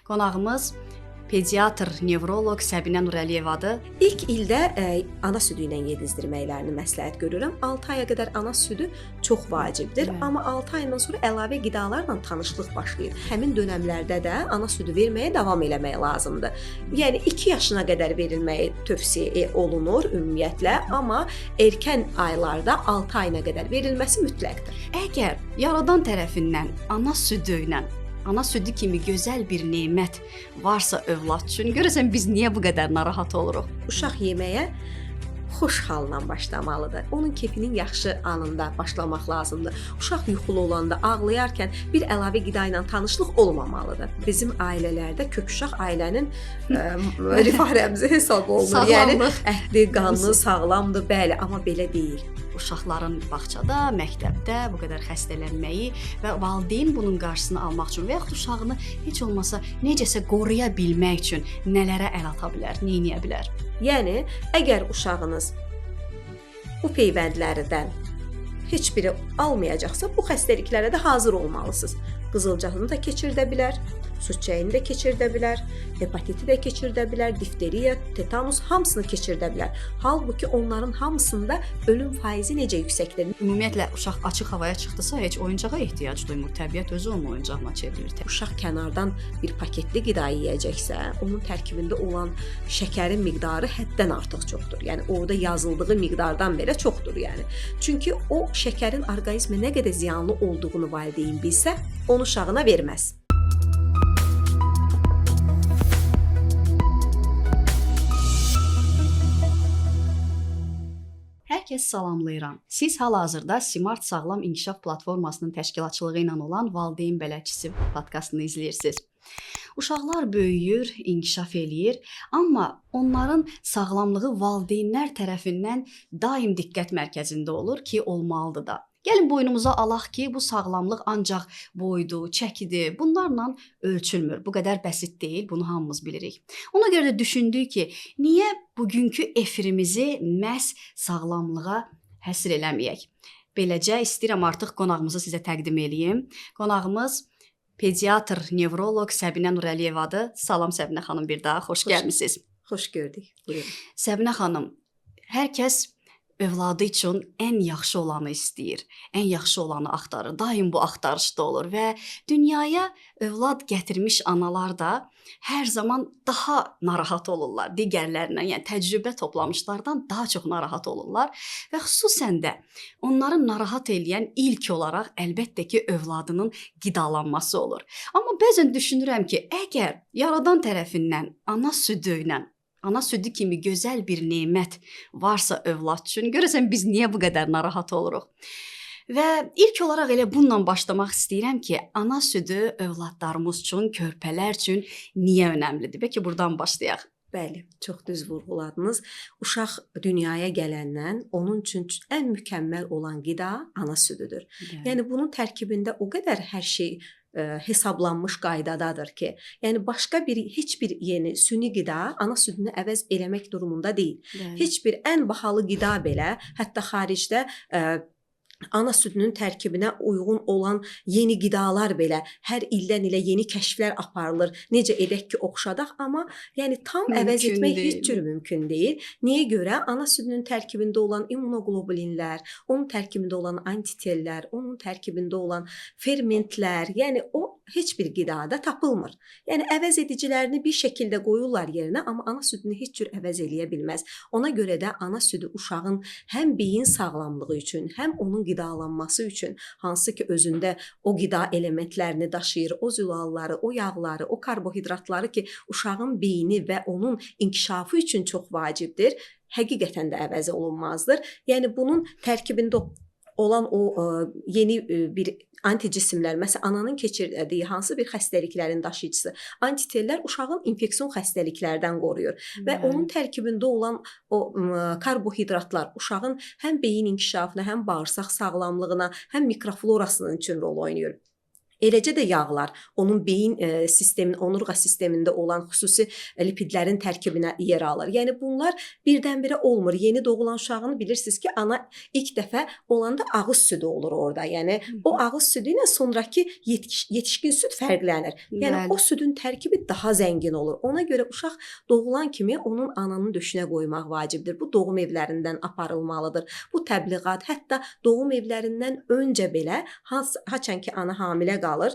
Qonağımız pediatr, nevroloq Səbinə Nurəliyevadır. İlk ildə ana südü ilə yedizdirməklərini məsləhət görürəm. 6 aya qədər ana südü çox vacibdir, amma 6 aydan sonra əlavə qidalarla tanışlıq başlayır. Həmin dövrlərdə də ana südü verməyə davam eləmək lazımdır. Yəni 2 yaşına qədər verilməyi tövsiyə olunur ümumiyyətlə, amma erkən aylarda 6 ayına qədər verilməsi mütləqdir. Əgər yaradan tərəfindən ana südü kimi gözəl bir nemət varsa övlad üçün, görəsən biz niyə bu qədər narahat oluruq? Uşaq yeməyə xoş halla başlamalıdır. Onun keyfinin yaxşı anında başlamaq lazımdır. Uşaq yuxulu olanda, ağlayarkən bir əlavə qida ilə tanışlıq olmamalıdır. Bizim ailələrdə kök uşaq ailənin rifah rəmzi hesab olunur. Yəni ətli, qanlı, sağlamdır, bəli, amma belə deyil. Uşaqların bağçada, məktəbdə bu qədər xəstələnməyi və valideyn bunun qarşısını almaq üçün və yaxud uşağını heç olmasa necəsə qoruya bilmək üçün nələrə əl ata bilər, nə edə bilər? Yəni, əgər uşağınız bu peyvəndlərdən heç biri almayacaqsa, bu xəstəliklərə də hazır olmalısınız. Qızılcahını da keçirdə bilər, südçəyini də keçirdə bilər, hepatiti də keçirdə bilər, difteriya, tetanus hamısını keçirdə bilər. Halbuki onların hamısında ölüm faizi necə yüksəkdir? Ümumiyyətlə uşaq açıq havaya çıxdısa heç oyuncağa ehtiyac duymur. Təbiət özü onun oyuncağına çevrilir. Uşaq kənardan bir paketli qida yeyəcəksə, onun tərkibində olan şəkərin miqdarı həddən artıq çoxdur. Yəni orada yazıldığı miqdardan belə çoxdur yəni. Çünki o şəkərin orqanizmə nə qədər ziyanlı olduğunu valideyn bilsə, onu uşağına verməz. Hər kəs salamlayıram. Siz hal-hazırda Smart Sağlam İnkişaf platformasının təşkilatçılığı ilə olan Valideyn Bələdçisi podkastını izləyirsiniz. Uşaqlar böyüyür, inkişaf eləyir, amma onların sağlamlığı valideynlər tərəfindən daim diqqət mərkəzində olur ki, olmalıdır da. Gəlin boynumuza alaq ki, bu sağlamlıq ancaq boydu, çəkidir, bunlarla ölçülmür. Bu qədər bəsit deyil, bunu hamımız bilirik. Ona görə də düşündük ki, niyə bugünkü efirimizi məhz sağlamlığa həsr eləməyək? Beləcə istəyirəm artıq qonağımızı sizə təqdim eləyim. Qonağımız pediatr, nevroloq Səbinə Nurəliyevadır. Salam Səbinə xanım, bir daha xoş gəlmisiniz. Xoş gördük. Buyurun. Səbinə xanım, hər kəs övladı üçün ən yaxşı olanı istəyir, ən yaxşı olanı axtarır. Daim bu axtarışda olur və dünyaya övlad gətirmiş analar da hər zaman daha narahat olurlar digərlərindən. Yəni təcrübə toplamışlardan daha çox narahat olurlar və xüsusən də onları narahat eləyən ilk olaraq əlbəttə ki, övladının qidalanması olur. Amma bəzən düşünürəm ki, əgər yaradan tərəfindən ana südü kimi gözəl bir nemət varsa övlad üçün, görəsən biz niyə bu qədər narahat oluruq? Və ilk olaraq elə bununla başlamaq istəyirəm ki, ana südü övladlarımız üçün, körpələr üçün niyə önəmlidir? Bəlkə buradan başlayaq. Bəli, çox düz vurğuladınız. Uşaq dünyaya gələndən onun üçün ən mükəmməl olan qida ana südüdür. Yəni bunun tərkibində o qədər hər şey hesablanmış qaydadadır ki, yəni başqa heç bir yeni süni qida ana südünü əvəz eləmək durumunda deyil. Bəli. Heç bir ən bahalı qida belə, hətta xaricdə ana südünün tərkibinə uyğun olan yeni qidalar belə hər ildən ilə yeni kəşflər aparılır. Necə edək ki, oxşadaq, amma yəni tam əvəz etmək heç cür mümkün deyil. Niyə görə? Ana südünün tərkibində olan immunoglobulinlər, onun tərkibində olan antitellər, onun tərkibində olan fermentlər, yəni o heç bir qidada tapılmır. Yəni əvəz edicilərini bir şəkildə qoyurlar yerinə, amma ana südünü heç cür əvəz eləyə bilməz. Ona görə də ana südü uşağın həm beyin sağlamlığı üçün, həm onun qidalanması üçün, hansı ki özündə o qida elementlərini daşıyır, o zülalları, o yağları, o karbohidratları ki uşağın beyni və onun inkişafı üçün çox vacibdir, həqiqətən də əvəz olunmazdır. Yəni bunun tərkibində olan o yeni bir anticismlər, məsələn, ananın keçirdiyi hansı bir xəstəliklərin daşıyıcısı, antitellər uşağın infeksion xəstəliklərdən qoruyur və onun tərkibində olan o karbohidratlar uşağın həm beyin inkişafına, həm bağırsaq sağlamlığına, həm mikroflorasının üçün rol oynayır. Eləcə də yağlar onun beyin sistemin, onurğa sistemində olan xüsusi lipidlərin tərkibinə yer alır. Yəni bunlar birdən-birə olmur. Yeni doğulan uşağını bilirsiniz ki, ana ilk dəfə olanda ağız südü olur orada. Yəni o ağız südü ilə sonrakı yetişkin süd fərqlənir. Yəni o südün tərkibi daha zəngin olur. Ona görə uşaq doğulan kimi onun ananın döşünə qoymaq vacibdir. Bu doğum evlərindən aparılmalıdır. Bu təbliğat, hətta doğum evlərindən öncə belə haçan ki ana hamilə qalır,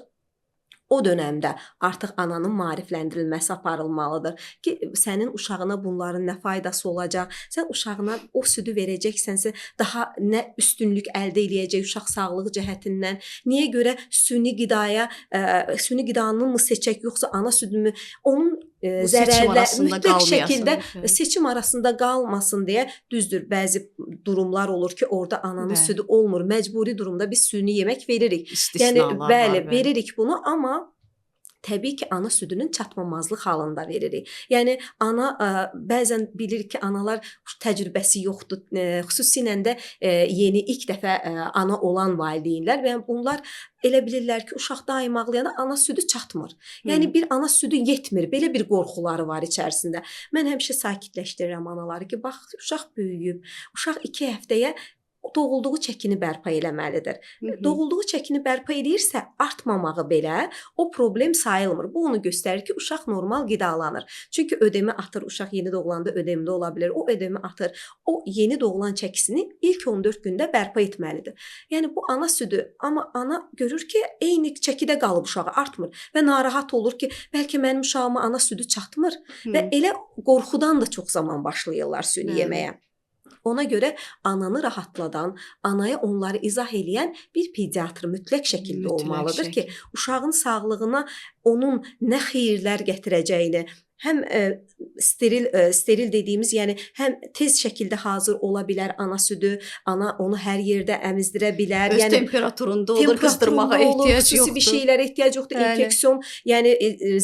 o dönəmdə artıq ananın maarifləndirilməsi aparılmalıdır ki, sənin uşağına bunların nə faydası olacaq, sən uşağına o südü verəcəksənsə daha nə üstünlük əldə eləyəcək uşaq sağlığı cəhətindən, niyə görə süni qidanı mı seçək, yoxsa ana südümü, onun zərərlə mütləq şəkildə seçim arasında qalmasın deyə, düzdür, bəzi durumlar olur ki, orada ananın südü olmur. Məcburi durumda biz süni yemək veririk. Yəni bəli, veririk bunu, amma təbii ki, ana südünün çatmamazlıq halında veririk. Yəni ana bəzən bilir ki, analar təcrübəsi yoxdur, xüsusilə də yeni ilk dəfə ana olan valideynlər və bunlar elə bilirlər ki, uşaq daim ağlayanda ana südü çatmır. Yəni bir ana südü yetmir. Belə bir qorxuları var içərisində. Mən həmişə sakitləşdirirəm anaları ki, bax, uşaq böyüyüb, uşaq 2 həftəyə doğulduğu çəkini bərpa eləməlidir. Doğulduğu çəkini bərpa edirsə, artmamağı belə o problem sayılmır. Bu onu göstərir ki, uşaq normal qidalanır. Çünki ödemi atır, uşaq yeni doğulanda ödemli ola bilər. O ödemi atır. O yeni doğulan çəkisini ilk 14 gündə bərpa etməlidir. Yəni bu ana südü, amma ana görür ki, eyni çəkidə qalıb uşağı, artmır və narahat olur ki, bəlkə mənim uşağıma ana südü çatmır və elə qorxudan da çox zaman başlayırlar süni yeməyə. Ona görə ananı rahatladan, anaya onları izah eləyən bir pediatr mütləq şəkildə olmalıdır ki, uşağın sağlığına onun nə xeyirlər gətirəcəyini, həm steril dediyimiz, yəni həm tez şəkildə hazır ola bilər ana südü, ana onu hər yerdə əmizdirə bilər. Öz temperaturunda olur, qızdırmağa ehtiyac yoxdur. Bir şeylərə ehtiyac yoxdur. İnfeksiyon, yəni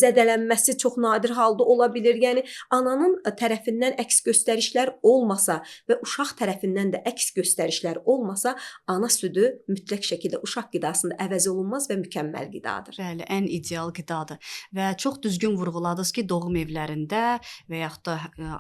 zədələnməsi çox nadir halda ola bilər. Yəni ananın tərəfindən əks göstərişlər olmasa və uşaq tərəfindən də əks göstərişlər olmasa, ana südü mütləq şəkildə uşaq qidasında əvəz olunmaz və mükəmməl qidadır. Bəli, ən ideal qidadır. Və çox düzgün vurğuladınız ki, doğum evlərində və yaxud da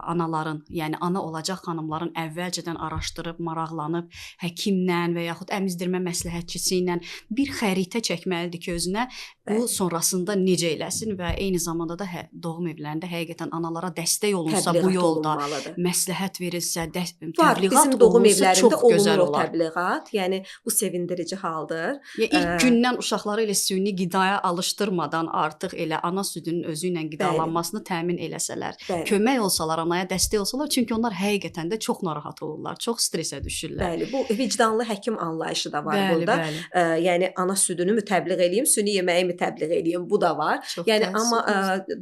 anaların, yəni ana olacaq xanımların əvvəlcədən araşdırıb, maraqlanıb, həkimlə və yaxud əmizdirmə məsləhətçisi ilə bir xəritə çəkməlidir ki, özünə bu sonrasında necə eləsin və eyni zamanda da doğum evlərində həqiqətən analara dəstək olunsa bu yolda, məsləhət verilsə, təbliğat olunsa çox gözəl olar. Təbliğat, yəni bu sevindirici haldır. İlk gündən uşaqları elə süni qidaya alışdırmadan artıq elə ana südünün özü ilə qidalanmasını təmin eləsələr, kömək olsalar, anaya dəstək olsalar, çünki onlar həqiqətən də çox narahat olurlar, çox stresə düşürlər. Bəli, bu vicdanlı həkim anlayışı da var burada. Yəni ana südünü təbliğ eləyim, süni yeməyi təbliğ eləyim, bu da var. Yəni amma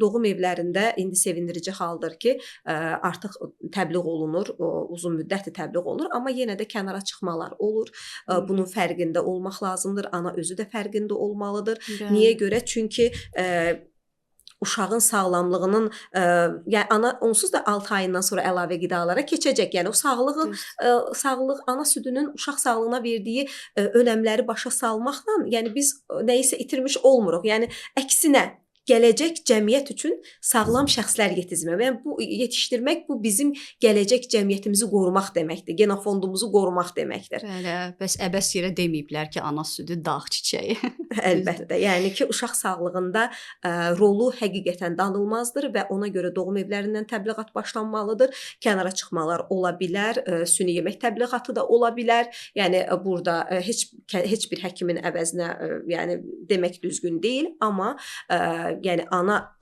doğum evlərində indi sevindirici haldır ki, artıq təbliğ olunur, uzun müddətli təbliğ olunur, amma yenə də kənara çıxmalar olur. Bunun fərqində olmaq lazımdır. Ana özü də fərqində olmalıdır. Niyə görə? Çünki uşağın sağlamlığının, yəni ana onsuz da 6 ayından sonra əlavə qidalara keçəcək. Yəni o sağlıq ana südünün uşaq sağlığına verdiyi önəmləri başa salmaqla, yəni biz nəyisə itirmiş olmuruq. Yəni əksinə gələcək cəmiyyət üçün sağlam şəxslər yetişdirmək. Yəni bu yetişdirmək bu bizim gələcək cəmiyyətimizi qorumaq deməkdir. Genofondumuzu qorumaq deməkdir. Bəli, bəs əbəs yerə deməyiblər ki, ana südü dağ çiçəyi. Əlbəttə. Yəni ki, uşaq sağlığında rolu həqiqətən danılmazdır və ona görə doğum evlərindən təbliğat başlanmalıdır. Kənara çıxmalar ola bilər, süni yemək təbliğatı da ola bilər. Yəni burada heç bir həkimin əvəzinə, yəni demək düzgün deyil, amma yəni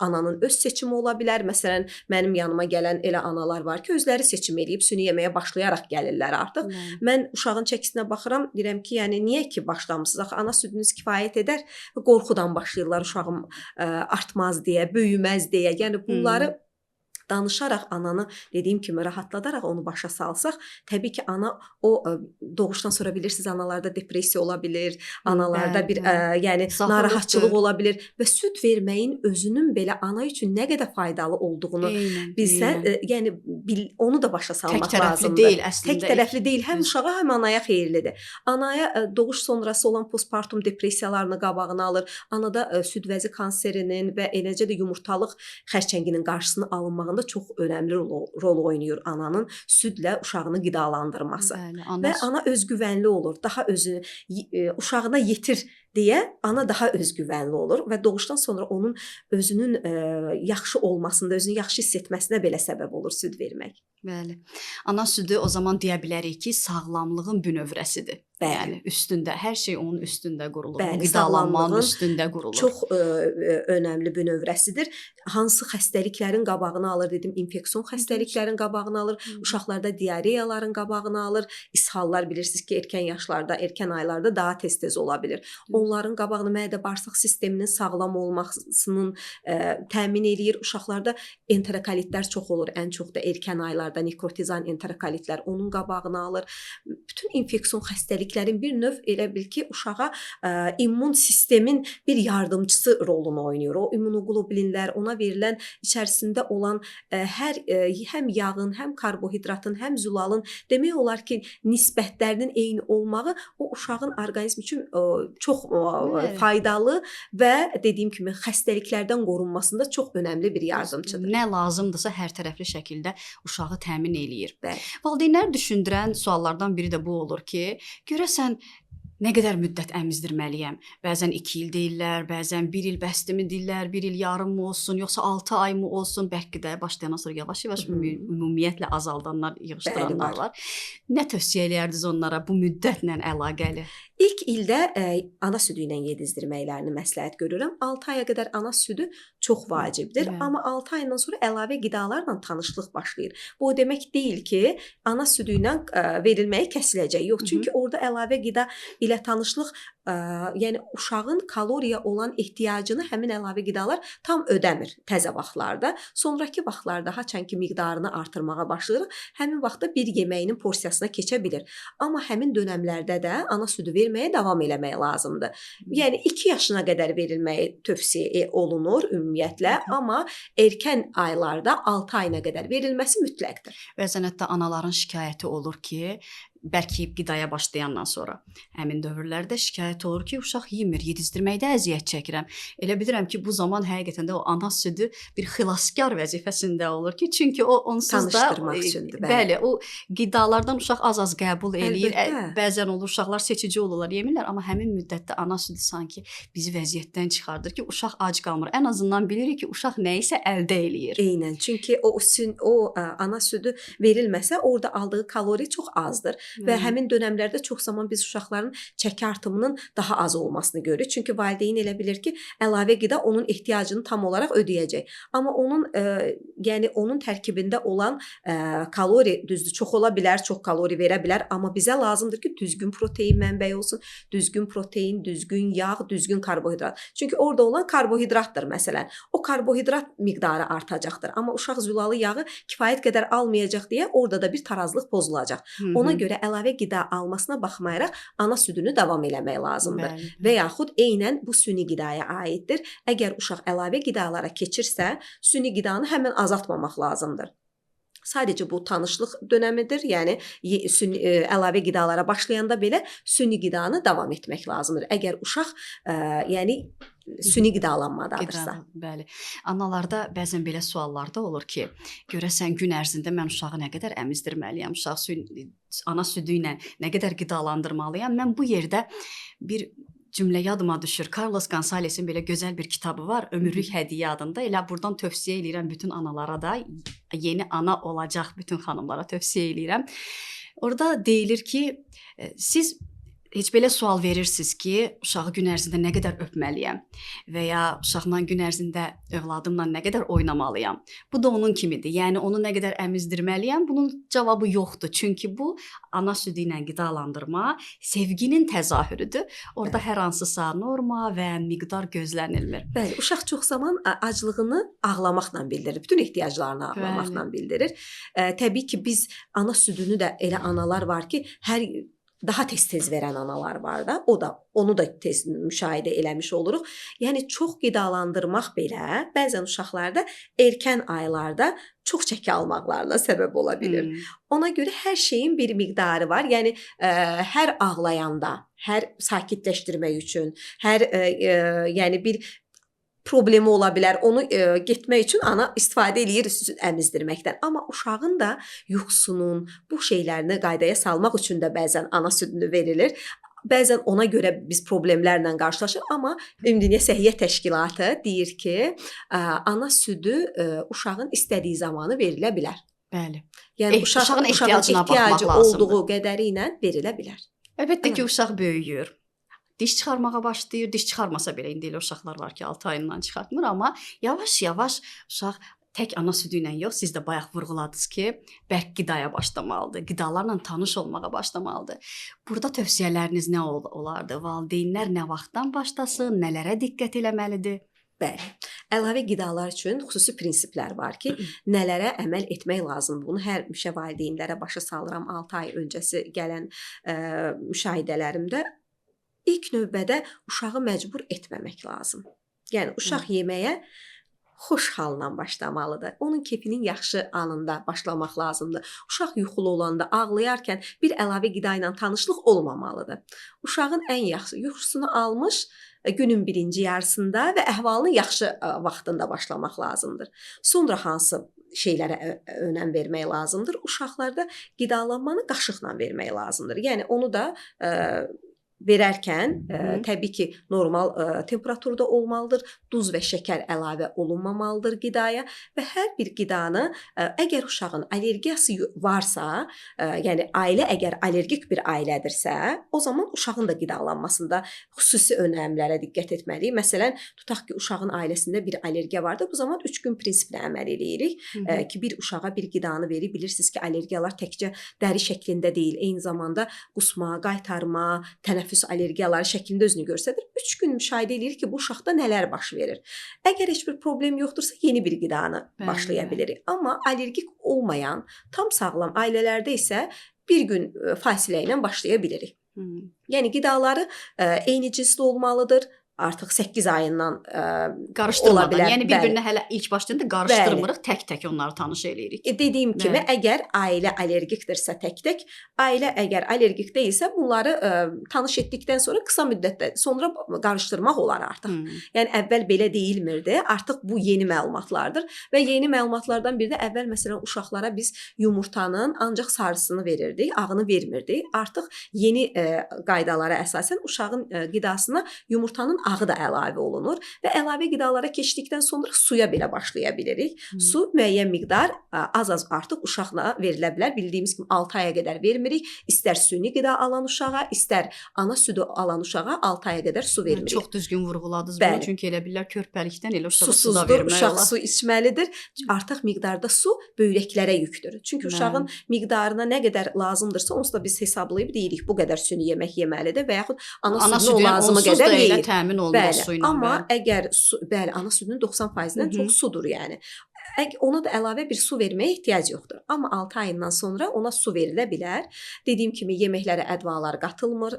ananın öz seçimi ola bilər. Məsələn, mənim yanıma gələn elə analar var ki, özləri seçim eləyib süni yeməyə başlayaraq gəlirlər artıq. Mən uşağın çəkisinə baxıram, deyirəm ki, yəni niyə ki başlamısınız? Axı ana südünüz kifayət edər. Qorxudan başlayırlar uşağım artmaz deyə, böyüməz deyə. Yəni bunları danışaraq ananı dediyim kimi rahatladaraq onu başa salsaq, təbii ki ana o doğuşdan sonra bilirsiniz analarda depressiya ola bilir, analarda bir yəni narahatçılıq ola bilir və süd verməyin özünün belə ana üçün nə qədər faydalı olduğunu bilsən, yəni onu da başa salmaq Tək tərəfli lazımdır. deyil əslində. Tək tərəfli deyil, həm Düz. uşağa, həm anaya xeyirlidir. Anaya doğuş sonrası olan postpartum depressiyalarını qabağını alır. Anada süd vəzi kanserinin və eləcə də yumurtalıq xərçənginin qarşısını alınmağında çox önəmli rol oynayır ananın südlə uşağını qidalandırması. Bəli, Və ana özgüvənli olur. Daha özünü uşağına yetir deyə ana daha özgüvənli olur və doğuşdan sonra onun özünün yaxşı olmasında, özünü yaxşı hiss etməsinə belə səbəb olur süd vermək. Bəli. Ana südü o zaman deyə bilərik ki, sağlamlığın bünövrəsidir. Bəli. Yəni üstündə, hər şey onun üstündə qurulur. Bəli, Qidalanmanın sağlamlığın üstündə qurulur. Çox önəmli bünövrəsidir. Hansı xəstəliklərin qabağını alır dedim, infeksion xəstəliklərin qabağını alır, uşaqlarda diareyaların qabağını alır, ishallar bilirsiniz ki, erkən yaşlarda, erkən aylarda daha tez-tez ola bilir. Onların qabağını mədə-bağırsaq sisteminin sağlam olmasının təmin eləyir. Uşaqlarda enterokalitlər çox olur, ən çox da erkən aylarda nikrotizan enterokalitlər onun qabağını alır. Bütün infeksion xəstəliklərin bir növ elə bil ki, uşağa immun sistemin bir yardımçısı rolunu oynayır. O immunoqlobulinlər, ona verilən içərisində olan həm yağın, həm karbohidratın, həm zülalın demək olar ki, nisbətlərinin eyni olmağı o uşağın orqanizmi üçün çox faydalı və dediyim kimi xəstəliklərdən qorunmasında çox önəmli bir yardımçıdır. Nə lazımdırsa hər tərəfli şəkildə uşağı təmin eləyir. Bəli. Valideynlər düşündürən suallardan biri də bu olur ki, görəsən nə qədər müddət əmizdirməliyəm? Bəzən 2 il deyirlər, bəzən 1 il bəsdimi deyirlər, 1 il yarım mı olsun, yoxsa 6 ay mı olsun? Bəlkə də başlayandan sonra yavaş-yavaş ümumiyyətlə azaldanlar, yığışdıranlar var. Nə tövsiyə eləyərdiniz onlara bu müddətlə əlaqəli? İlk ildə ana südü ilə yedizdirməklərini məsləhət görürəm. 6 aya qədər ana südü çox vacibdir, amma 6 aydan sonra əlavə qidalarla tanışlıq başlayır. Bu o demək deyil ki, ana südü ilə verilməyi kəsiləcək. Yox, çünki orada əlavə qida ilə tanışlıq, yəni uşağın kaloriya olan ehtiyacını həmin əlavə qidalar tam ödəmir təzə vaxtlarda. Sonrakı vaxtlarda haçan ki miqdarını artırmağa başlayırıq, həmin vaxtda bir yeməyinin porsiyasına keçə bilir. Amma həmin dönəmlərdə də ana südü verməyə davam eləmək lazımdır. Yəni 2 yaşına qədər verilməyi tövsiyə olunur ümumiyyətlə, amma erkən aylarda 6 ayına qədər verilməsi mütləqdir. Bəzən hətta anaların şikayəti olur ki, bəlkə qidaya başlayandan sonra həmin dövrlərdə şikayət olur ki, uşaq yemir, yedizdirməkdə əziyyət çəkirəm. Elə bilirəm ki, bu zaman həqiqətən də o ana südü bir xilaskar vəzifəsində olur ki, çünki o onsuz da bəli, o qidalardan uşaq az-az qəbul eləyir. Bəzən olur uşaqlar seçici olurlar, yemirlər, amma həmin müddətdə ana südü sanki bizi vəziyyətdən çıxardır ki, uşaq ac qalmır. Ən azından bilirik ki, uşaq nə isə əldə eləyir. Eynən, çünki o ana südü verilməsə, orada aldığı kalori çox azdır. Və həmin dönəmlərdə çox zaman biz uşaqların çəki artımının daha az olmasını görürük. Çünki valideyn elə bilir ki, əlavə qida onun ehtiyacını tam olaraq ödəyəcək. Amma yəni onun tərkibində olan kalori düzdür, çox ola bilər, çox kalori verə bilər, amma bizə lazımdır ki, düzgün protein mənbəyi olsun, düzgün protein, düzgün yağ, düzgün karbohidrat. Çünki orada olan karbohidratdır məsələn. O karbohidrat miqdarı artacaqdır, amma uşaq zülalı yağı kifayət qədər almayacaq deyə orada da bir tarazlıq pozulacaq. Ona görə əlavə qida almasına baxmayaraq ana südünü davam eləmək lazımdır. Və yaxud eynən bu süni qidaya aiddir. Əgər uşaq əlavə qidalara keçirsə, süni qidanı həmin azaltmamaq lazımdır. Sadəcə bu tanışlıq dönəmidir. Yəni əlavə qidalara başlayanda belə süni qidanı davam etmək lazımdır. Əgər uşaq yəni süni qidalanmadadırsa. Bəli. Anallarda bəzən belə suallar da olur ki, görəsən gün ərzində mən uşağı nə qədər əmizdirməliyəm, ana südü ilə nə qədər qidalandırmalıyam? Mən bu yerdə bir cümlə yadıma düşür. Carlos Gonzalez'in belə gözəl bir kitabı var, Ömürlük hədiyyə adında. Elə buradan tövsiyə eləyirəm bütün analara da, yeni ana olacaq bütün xanımlara tövsiyə eləyirəm. Orada deyilir ki, siz heç belə sual verirsiniz ki, uşağı gün ərzində nə qədər öpməliyəm və ya uşaqla gün ərzində övladımla nə qədər oynamalıyam. Bu da onun kimidir. Yəni onu nə qədər əmizdirməliyəm? Bunun cavabı yoxdur. Çünki bu ana südü ilə qidalandırma sevginin təzahürüdür. Orada hər hansısa norma və miqdar gözlənilmir. Bəli, uşaq çox zaman aclığını ağlamaqla bildirir. Bütün ehtiyaclarını ağlamaqla bildirir. Təbii ki, biz ana südünü də elə analar var ki, hər daha tez-tez verən analar var da, onu da tez müşahidə eləmiş oluruq. Yəni çox qidalandırmaq belə bəzən uşaqlarda erkən aylarda çox çəki almaqlarına səbəb ola bilir. Ona görə hər şeyin bir miqdarı var. Yəni hər ağlayanda, hər sakitləşdirmək üçün, hər yəni bir problemi ola bilər. Onu getmək üçün ana istifadə eləyir əmizdirməkdən. Amma uşağın da yuxusunun bu şeylərini qaydaya salmaq üçün də bəzən ana südünü verilir. Bəzən ona görə biz problemlərlə qarşılaşırıq, amma Ümumdünya Səhiyyə Təşkilatı deyir ki, ana südü uşağın istədiyi zamanı verilə bilər. Bəli. Yəni uşağın ehtiyacı olduğu qədəri ilə verilə bilər. Əlbəttə ki, uşaq böyüyür. Diş çıxarmağa başlayır. Diş çıxarmasa belə indi elə uşaqlar var ki, 6 ayından çıxartmır, amma yavaş-yavaş uşaq tək ana südü ilə yox, siz də bayaq vurğuladınız ki, bərk qidaya başlamalıdır, qidalarla tanış olmağa başlamalıdır. Burada tövsiyələriniz nə olardı? Valideynlər nə vaxtdan başlasın, nələrə diqqət eləməlidir? Bəli. Əlavə qidalar üçün xüsusi prinsiplər var ki, nələrə əməl etmək lazımdır. Bunu həmişə valideynlərə başa salıram. 6 ay öncəsi gələn müşahidələrimdə ilk növbədə uşağı məcbur etməmək lazım. Yəni uşaq yeməyə xoş halla başlamalıdır. Onun keyfinin yaxşı anında başlamaq lazımdır. Uşaq yuxulu olanda, ağlayarkən bir əlavə qida ilə tanışlıq olmamalıdır. Uşağın ən yaxşı yuxusunu almış günün birinci yarısında və əhvalının yaxşı vaxtında başlamaq lazımdır. Sonra hansı şeylərə önəm vermək lazımdır? Uşaqlarda qidalanmanı qaşıqla vermək lazımdır. Yəni onu da verərkən təbii ki, normal temperaturda olmalıdır. Duz və şəkər əlavə olunmamalıdır qidaya və hər bir qidanı əgər uşağın allergiyası varsa, yəni ailə əgər allergik bir ailədirsə, o zaman uşağın da qidalanmasında xüsusi önəmlərə diqqət etməliyik. Məsələn, tutaq ki, uşağın ailəsində bir allergiya vardır. Bu zaman 3 gün prinsipinə əməl eləyirik ki, bir uşağa bir qidanı verir. Bilirsiniz ki, allergiyalar təkcə dəri şəklində deyil, eyni zamanda qusma, qaytarma, tənəffüs allergiyaları şəklində özünü göstərir. 3 gün müşahidə edirik ki, bu uşaqda nələr baş verir. Əgər heç bir problem yoxdursa, yeni bir qidanı başlaya bilirik. Amma allergik olmayan, tam sağlam ailələrdə isə bir gün fasilə ilə başlaya bilirik. Yəni qidaları eyni cinsli olmalıdır. Artıq 8 ayından qarışdırmadan, ola bilər. Yəni bir-birinə hələ ilk başlayanda qarışdırmırıq, tək-tək onları tanış eləyirik. Dediyim kimi, əgər ailə allergikdirsə tək-tək, ailə əgər allergik deyilsə, bunları tanış etdikdən sonra qısa müddətdə sonra qarışdırmaq olar artıq. Yəni əvvəl belə deyilmirdi, artıq bu yeni məlumatlardır və yeni məlumatlardan biri də əvvəl məsələn uşaqlara biz yumurtanın ancaq sarısını verirdik, ağını vermirdik. Artıq yeni qaydalara əsasən uşağın qidasına yumurtanın ağı da əlavə olunur və əlavə qidalara keçdikdən sonra suya belə başlaya bilirik. Su müəyyən miqdar az-az artıq uşaqla verilə bilər. Bildiyimiz kimi 6 aya qədər vermirik. İstər süni qida alan uşağa, istər ana südü alan uşağa 6 aya qədər su vermirik. Çox düzgün vurğuladınız bunu. Çünki elə bilirlər körpəlikdən elə uşağa su da vermək olar. Uşaq su içməlidir. Artıq miqdarda su böyrəklərə yükdür. Çünki uşağın miqdarına nə qədər lazımdırsa, onsuz da biz hesablayıb deyirik, bu qədər süni yemək yeməlidir və yaxud ana südünün lazımı qədər yeyir. Bəli, amma əgər ana südünün 90%-dən çox sudur yəni. Ona da əlavə bir su verməyə ehtiyac yoxdur. Amma 6 ayından sonra ona su verilə bilər. Dediyim kimi yeməklərə ədvalar qatılmır,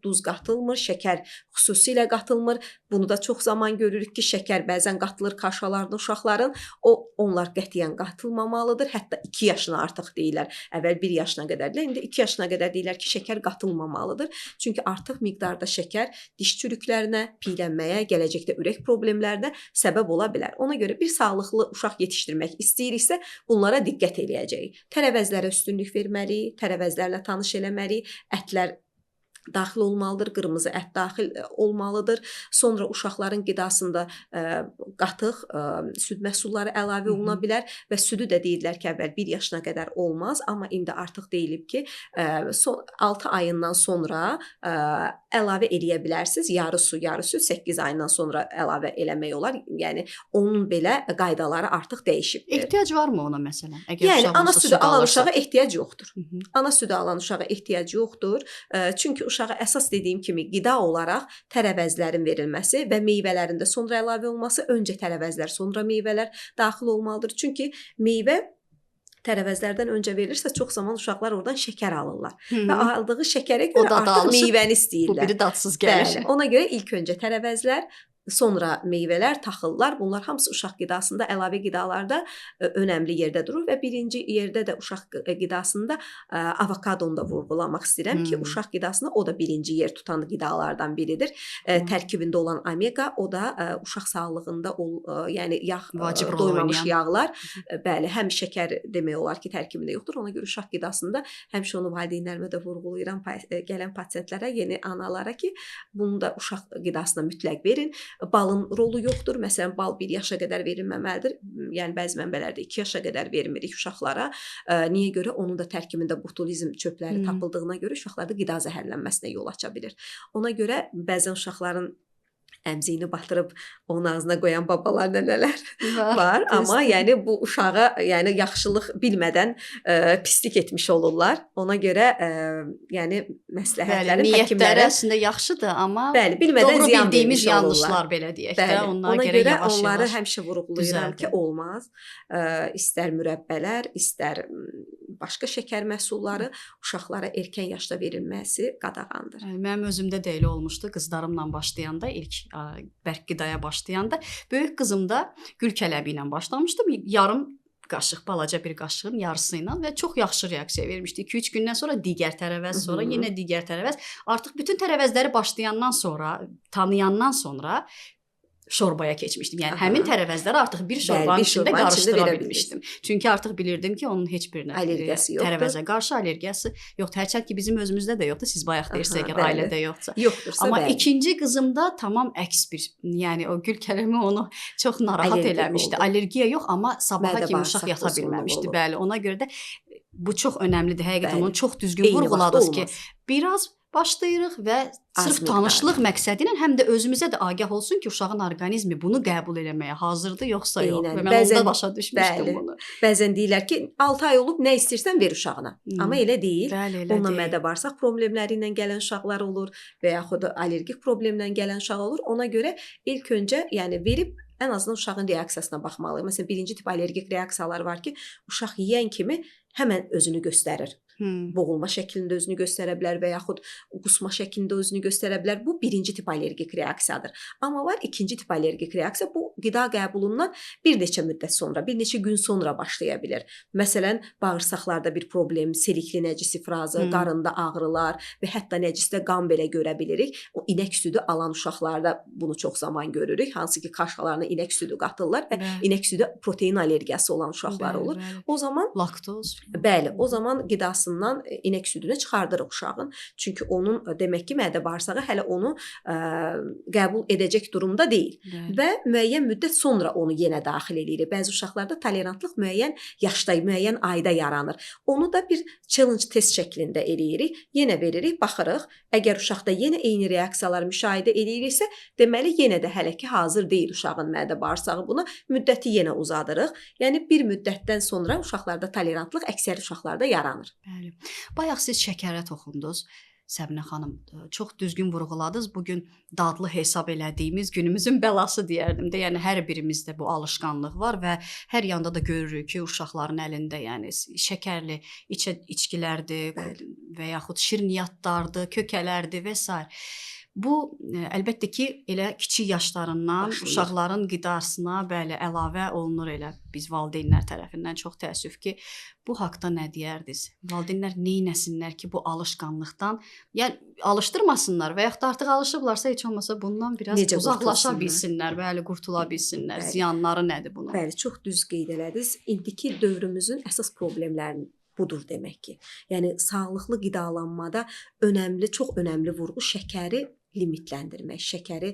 duz qatılmır, şəkər xüsusilə qatılmır. Bunu da çox zaman görürük ki, şəkər bəzən qatılır kaşalarında uşaqların. Onlar qətiyyən qatılmamalıdır. Hətta 2 yaşına artıq deyirlər. Əvvəl 1 yaşına qədər deyirlər, indi 2 yaşına qədər deyirlər ki, şəkər qatılmamalıdır. Çünki artıq miqdarda şəkər diş çürüklərinə, piylənməyə, gələcəkdə ürək problemlərinə səbəb ola bilər. Ona görə bir sağlıqlı uşaq yetişdirmək istəyiriksə, bunlara diqqət eləyəcəyik. Tərəvəzlərə üstünlük verməliyik, tərəvəzlərlə tanış eləməliyik, ətlər daxil olmalıdır, qırmızı ət daxil olmalıdır. Sonra uşaqların qidasında qatıq, süd məhsulları əlavə oluna bilər və südü də deyirlər ki, əvvəl 1 yaşına qədər olmaz, amma indi artıq deyilib ki, 6 ayından sonra əlavə eləyə bilərsiniz. Yarı su, yarı süd 8 ayından sonra əlavə eləmək olar. Yəni onun belə qaydaları artıq dəyişibdir. Ehtiyac varmı ona məsələn? Yəni ana südü alan uşağa ehtiyac yoxdur. Ana südü alan uşağa ehtiyac yoxdur. Çünki uşağa əsas dediyim kimi qida olaraq tərəvəzlərin verilməsi və meyvələrində sonra əlavə olması, öncə tərəvəzlər, sonra meyvələr daxil olmalıdır. Çünki meyvə tərəvəzlərdən öncə verilirsə çox zaman uşaqlar oradan şəkər alırlar Hı və -hı. aldığı şəkərə O görə dadı artıq alışıb, meyvəni bu istəyirlər. biri dadsız gəlir. Bəli, ona görə ilk öncə tərəvəzlər, sonra meyvələr, taxıllar, bunlar hamısı uşaq qidasında, əlavə qidalarda önəmli yerdə durur və birinci yerdə də uşaq qidasında avokadonu da vurğulamaq istəyirəm ki, uşaq qidasında o da birinci yer tutan qidalardan biridir. Tərkibində olan omega, o da uşaq sağlığında yəni yağ Vacib rol doymamış oynayan. yağlar, bəli, həm şəkər demək olar ki, tərkibində yoxdur. Ona görə uşaq qidasında həmişə onu valideynlərimə də vurğulayıram, gələn pasientlərə, yeni analara ki, bunu da uşaq qidasına mütləq verin. Balın rolu yoxdur. Məsələn, bal 1 yaşa qədər verilməməlidir. Yəni bəzi mənbələrdə 2 yaşa qədər vermirik uşaqlara. Niyə görə? Onun da tərkibində botulizm çöpləri tapıldığına görə uşaqlarda qida zəhərlənməsinə yol aça bilir. Ona görə bəzən uşaqların əmziyini batırıb onun ağzına qoyan babalar, nənələr var. Amma yəni bu uşağa yəni yaxşılıq bilmədən pislik etmiş olurlar. Ona görə yəni məsləhətlərim niyyətləri əslində yaxşıdır, amma bəli, bilmədən doğru ziyan bildiyimiz vermiş yanlışlar olurlar. belə deyək Bəli, də, onlara ona görə görə yavaş-yavaş onları həmişə vurğulayıram ki, düzəldin. olmaz. İstər mürəbbələr, istər başqa şəkər məhsulları uşaqlara erkən yaşda verilməsi qadağandır. Mənim özümdə də elə olmuşdu. Qızlarımla başlayanda, ilk bərk qidaya başlayanda, böyük qızım da gül kələbi ilə başlamışdım. Yarım qaşıq, balaca bir qaşığın yarısı ilə və çox yaxşı reaksiya vermişdi. 2-3 gündən sonra digər tərəvəz, sonra yenə digər tərəvəz. Artıq bütün tərəvəzləri başlayandan sonra, tanıyandan sonra şorbaya keçmişdim. Yəni həmin tərəvəzləri artıq bir şorbanın içində qarışdıra bilmişdim. Çünki artıq bilirdim ki, onun heç bir allergiyası yoxdur. Tərəvəzə qarşı allergiyası yoxdur. Hərçənd ki, bizim özümüzdə də yoxdur. Siz bayaq deyirsiniz, əgər ailədə yoxsa. Yoxdursa, amma bəli. ikinci qızımda tamam əks bir, yəni o gül kələmi onu çox narahat eləmişdi. Allergiya yox, amma sabaha kimi uşaq yata bilməmişdi. Bəli, ona görə də bu çox önəmlidir. Həqiqətən onu çox düzgün vurğuladınız ki, biraz başlayırıq və sırf tanışlıq məqsədi ilə həm də özümüzə də agah olsun ki, uşağın orqanizmi bunu qəbul eləməyə hazırdır, yoxsa yox. Və mən onda başa düşmüşdüm bunu. Bəzən deyirlər ki, 6 ay olub nə istəyirsən ver uşağına. Amma elə deyil. Onunla mədə-bağırsaq problemləri ilə gələn uşaqlar olur və yaxud da allergik problemlə gələn uşaq olur. Ona görə ilk öncə yəni verib ən azından uşağın reaksiyasına baxmalıyıq. Məsələn, birinci tip allergik reaksiyalar var ki, uşaq yeyən kimi həmən özünü göstərir. Boğulma şəklində özünü göstərə bilər və yaxud qusma şəklində özünü göstərə bilər. Bu birinci tip allergik reaksiyadır. Amma var ikinci tip allergik reaksiya. Bu qida qəbulundan bir neçə müddət sonra, bir neçə gün sonra başlaya bilər. Məsələn, bağırsaqlarda bir problem, selikli nəcis ifrazı, qarında ağrılar və hətta nəcisdə qan belə görə bilirik. O inək südü alan uşaqlarda bunu çox zaman görürük. Hansı ki, kaşalarına inək südü qatırlar və inək südü protein allergiyası olan uşaqlar olur. O zaman laktoz. Bəli, o zaman qidası inək südünü çıxardırıq uşağın. Çünki onun demək ki, mədə-bağırsağı hələ onu qəbul edəcək durumda deyil. Və müəyyən müddət sonra onu yenə daxil edirik. Bəzi uşaqlarda tolerantlıq müəyyən yaşda, müəyyən ayda yaranır. Onu da bir challenge test şəklində eləyirik. Yenə veririk, baxırıq. Əgər uşaqda yenə eyni reaksiyalar müşahidə edilirsə, deməli yenə də hələ ki hazır deyil uşağın mədə-bağırsağı buna. Müddəti yenə uzadırıq. Yəni bir müddətdən sonra uşaqlarda tolerantlıq əksər uşaqlarda yaranır. Bəli. Bayaq siz şəkərə toxundunuz. Səbinə xanım, çox düzgün vurğuladınız. Bugün dadlı hesab elədiyimiz günümüzün bəlası deyərdim də. Yəni hər birimizdə bu alışqanlıq var və hər yanda da görürük ki, uşaqların əlində yəni şəkərli içkilərdir və yaxud şirniyyatlardır, kökələrdir və s. Bu əlbəttə ki, elə kiçik yaşlarından uşaqların qidasına bəli əlavə olunur elə biz valideynlər tərəfindən. Çox təəssüf ki, bu haqqda nə deyərdiniz? Valideynlər neynəsinlər ki, bu alışqanlıqdan, yəni alışdırmasınlar və yaxud da artıq alışıblarsa heç olmasa bundan biraz uzaqlaşa bilsinlər, bəli, qurtula bilsinlər. Ziyanları nədir bunun? Bəli, çox düz qeyd elədiniz. İndiki dövrümüzün əsas problemlərini budur demək ki. Yəni sağlıqlı qidalanmada önəmli, çox önəmli vurğu şəkəri limitləndirmək, şəkəri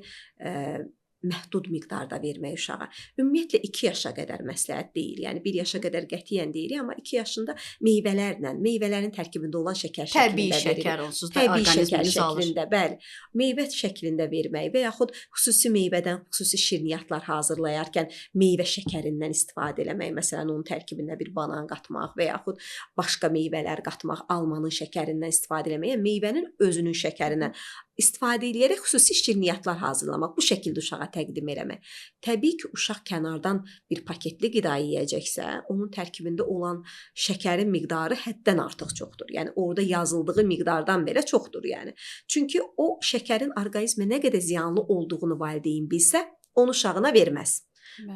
məhdud miqdarda vermək uşağa. Ümumiyyətlə 2 yaşa qədər məsləhət deyil. Yəni 1 yaşa qədər qətiyyən deyirik, amma 2 yaşında meyvələrlə, meyvələrin tərkibində olan şəkər şəklində verilir. Təbii şəkər onsuz da təbii şəkər şəklində, şəklində, bəli. Meyvə şəklində vermək və yaxud xüsusi meyvədən xüsusi şirniyyatlar hazırlayarkən meyvə şəkərindən istifadə eləmək. Məsələn, onun tərkibində bir banan qatmaq və yaxud başqa meyvələr qatmaq, almanın şəkərindən istifadə eləmək, meyvənin özünün şəkərindən. istifadə edərək xüsusi şirniyyatlar hazırlamaq, bu şəkildə uşağa təqdim eləmək. Təbii ki, uşaq kənardan bir paketli qida yeyəcəksə, onun tərkibində olan şəkərin miqdarı həddən artıq çoxdur. Yəni orada yazıldığı miqdardan belə çoxdur yəni. Çünki o şəkərin orqanizmə nə qədər ziyanlı olduğunu valideyn bilsə, onu uşağına verməz.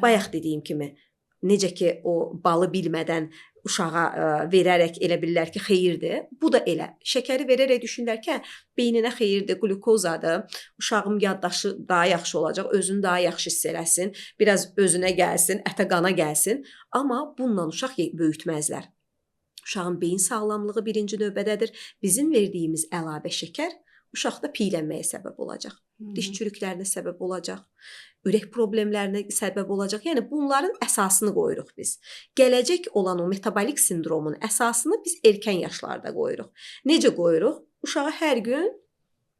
Bayaq dediyim kimi, necə ki o balı bilmədən uşağa verərək elə bilirlər ki, xeyirdir. Bu da elə. Şəkəri verərək düşünürlər ki, beyninə xeyirdir, qlukozadır. Uşağım yaddaşı daha yaxşı olacaq, özünü daha yaxşı hiss eləsin, biraz özünə gəlsin, ətə qana gəlsin. Amma bununla uşaq böyütməzlər. Uşağın beyin sağlamlığı birinci növbədədir. Bizim verdiyimiz əlavə şəkər uşaqda piylənməyə səbəb olacaq. Diş çürüklərinə səbəb olacaq. Ürək problemlərinə səbəb olacaq. Yəni bunların əsasını qoyuruq biz. Gələcək olan o metabolik sindromun əsasını biz erkən yaşlarda qoyuruq. Necə qoyuruq? Uşağa hər gün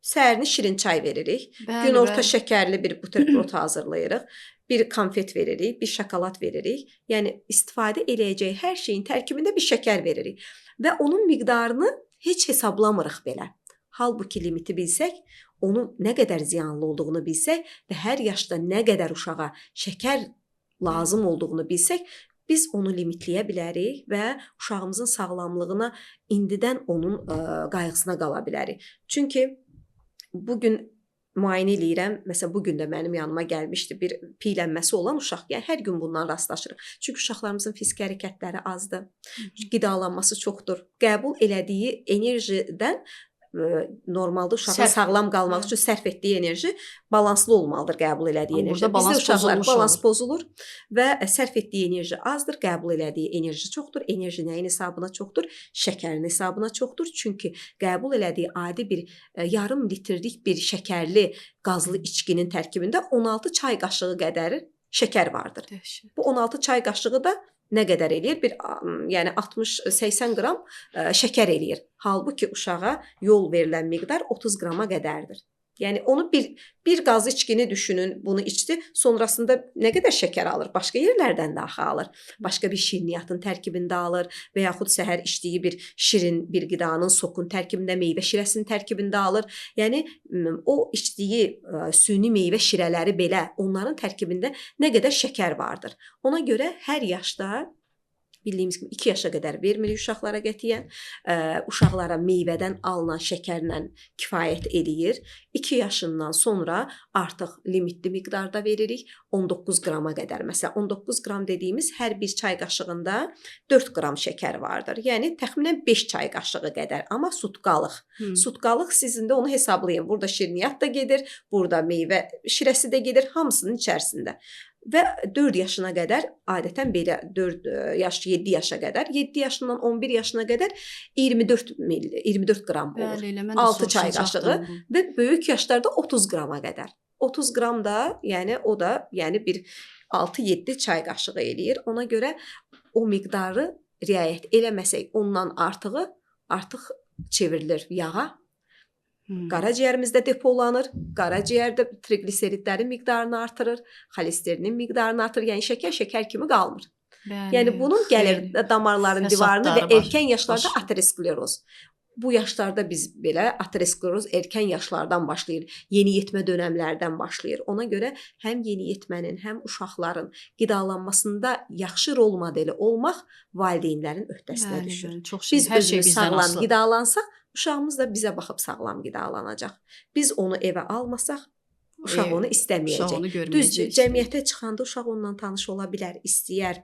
səhərini şirin çay veririk. Günorta şəkərli bir buterbrot hazırlayırıq. Bir konfet veririk, bir şokolad veririk. Yəni istifadə eləyəcəyi hər şeyin tərkibində bir şəkər veririk və onun miqdarını heç hesablamırıq belə. Halbuki limiti bilsək, onun nə qədər ziyanlı olduğunu bilsək və hər yaşda nə qədər uşağa şəkər lazım olduğunu bilsək, biz onu limitləyə bilərik və uşağımızın sağlamlığına indidən onun qayğısına qala bilərik. Çünki bugün müayinə eləyirəm, məsələn bugün də mənim yanıma gəlmişdi bir piylənməsi olan uşaq. Yəni hər gün bundan rastlaşırıq. Çünki uşaqlarımızın fiziki hərəkətləri azdır, qidalanması çoxdur. Qəbul elədiyi enerjidən normalda uşağın sağlam qalmaq üçün sərf etdiyi enerji balanslı olmalıdır, qəbul elədiyi enerji. Bizdə uşaqlar balans pozulur və sərf etdiyi enerji azdır, qəbul elədiyi enerji çoxdur. Enerji nəyin hesabına çoxdur? Şəkərin hesabına çoxdur. Çünki qəbul elədiyi adi bir yarım litrlik bir şəkərli qazlı içkinin tərkibində 16 çay qaşığı qədər şəkər vardır. Bu 16 çay qaşığı da nə qədər eləyir? Yəni 60-80 qram şəkər eləyir. Halbuki uşağa yol verilən miqdar 30 qrama qədərdir. Yəni onu bir qazlı içkini düşünün, bunu içdi, sonrasında nə qədər şəkər alır? Başqa yerlərdən də axı alır. Başqa bir şirniyyatın tərkibində alır və yaxud səhər içdiyi bir şirin bir qidanın sokun tərkibində, meyvə şirəsinin tərkibində alır. Yəni o içdiyi süni meyvə şirələri belə onların tərkibində nə qədər şəkər vardır. Ona görə hər yaşda bildiyimiz kimi 2 yaşa qədər vermirik uşaqlara qətiyyən. Uşaqlara meyvədən alınan şəkərlə kifayət eləyir. 2 yaşından sonra artıq limitli miqdarda veririk. 19 qrama qədər. Məsələn 19 qram dediyimiz hər bir çay qaşığında 4 qram şəkər vardır. Yəni təxminən 5 çay qaşığı qədər. Amma sutqalıq. Sutqalıq sizin də onu hesablayın. Burada şirniyyat da gedir, burada meyvə şirəsi də gedir, hamısının içərisində. Və 4 yaşına qədər, adətən belə 4 yaş, 7 yaşa qədər, 7 yaşından 11 yaşına qədər 24 qram olur. 6 çay qaşığı və böyük yaşlarda 30 qrama qədər. 30 qram da, yəni o da bir 6-7 çay qaşığı eləyir. Ona görə o miqdarı riayət eləməsək, ondan artığı artıq çevrilir yağa. Qaraciyərimizdə depolanır, qaraciyərdə triqliseridlərin miqdarını artırır, xolesterinin miqdarını artırır, yəni şəkər kimi qalmır. Yəni bunun gəlir damarların divarını və erkən yaşlarda ateroskleroz. Bu yaşlarda biz belə ateroskleroz erkən yaşlardan başlayır, yeniyetmə dönəmlərdən başlayır. Ona görə həm yeniyetmənin, həm uşaqların qidalanmasında yaxşı rol modeli olmaq valideynlərin öhdəsinə düşür. Biz özümüz sağlam qidalansaq, uşağımız da bizə baxıb sağlam qidalanacaq. Biz onu evə almasaq, uşaq onu istəməyəcək. Düzdür, cəmiyyətə çıxanda uşaq onunla tanış ola bilər, istəyər.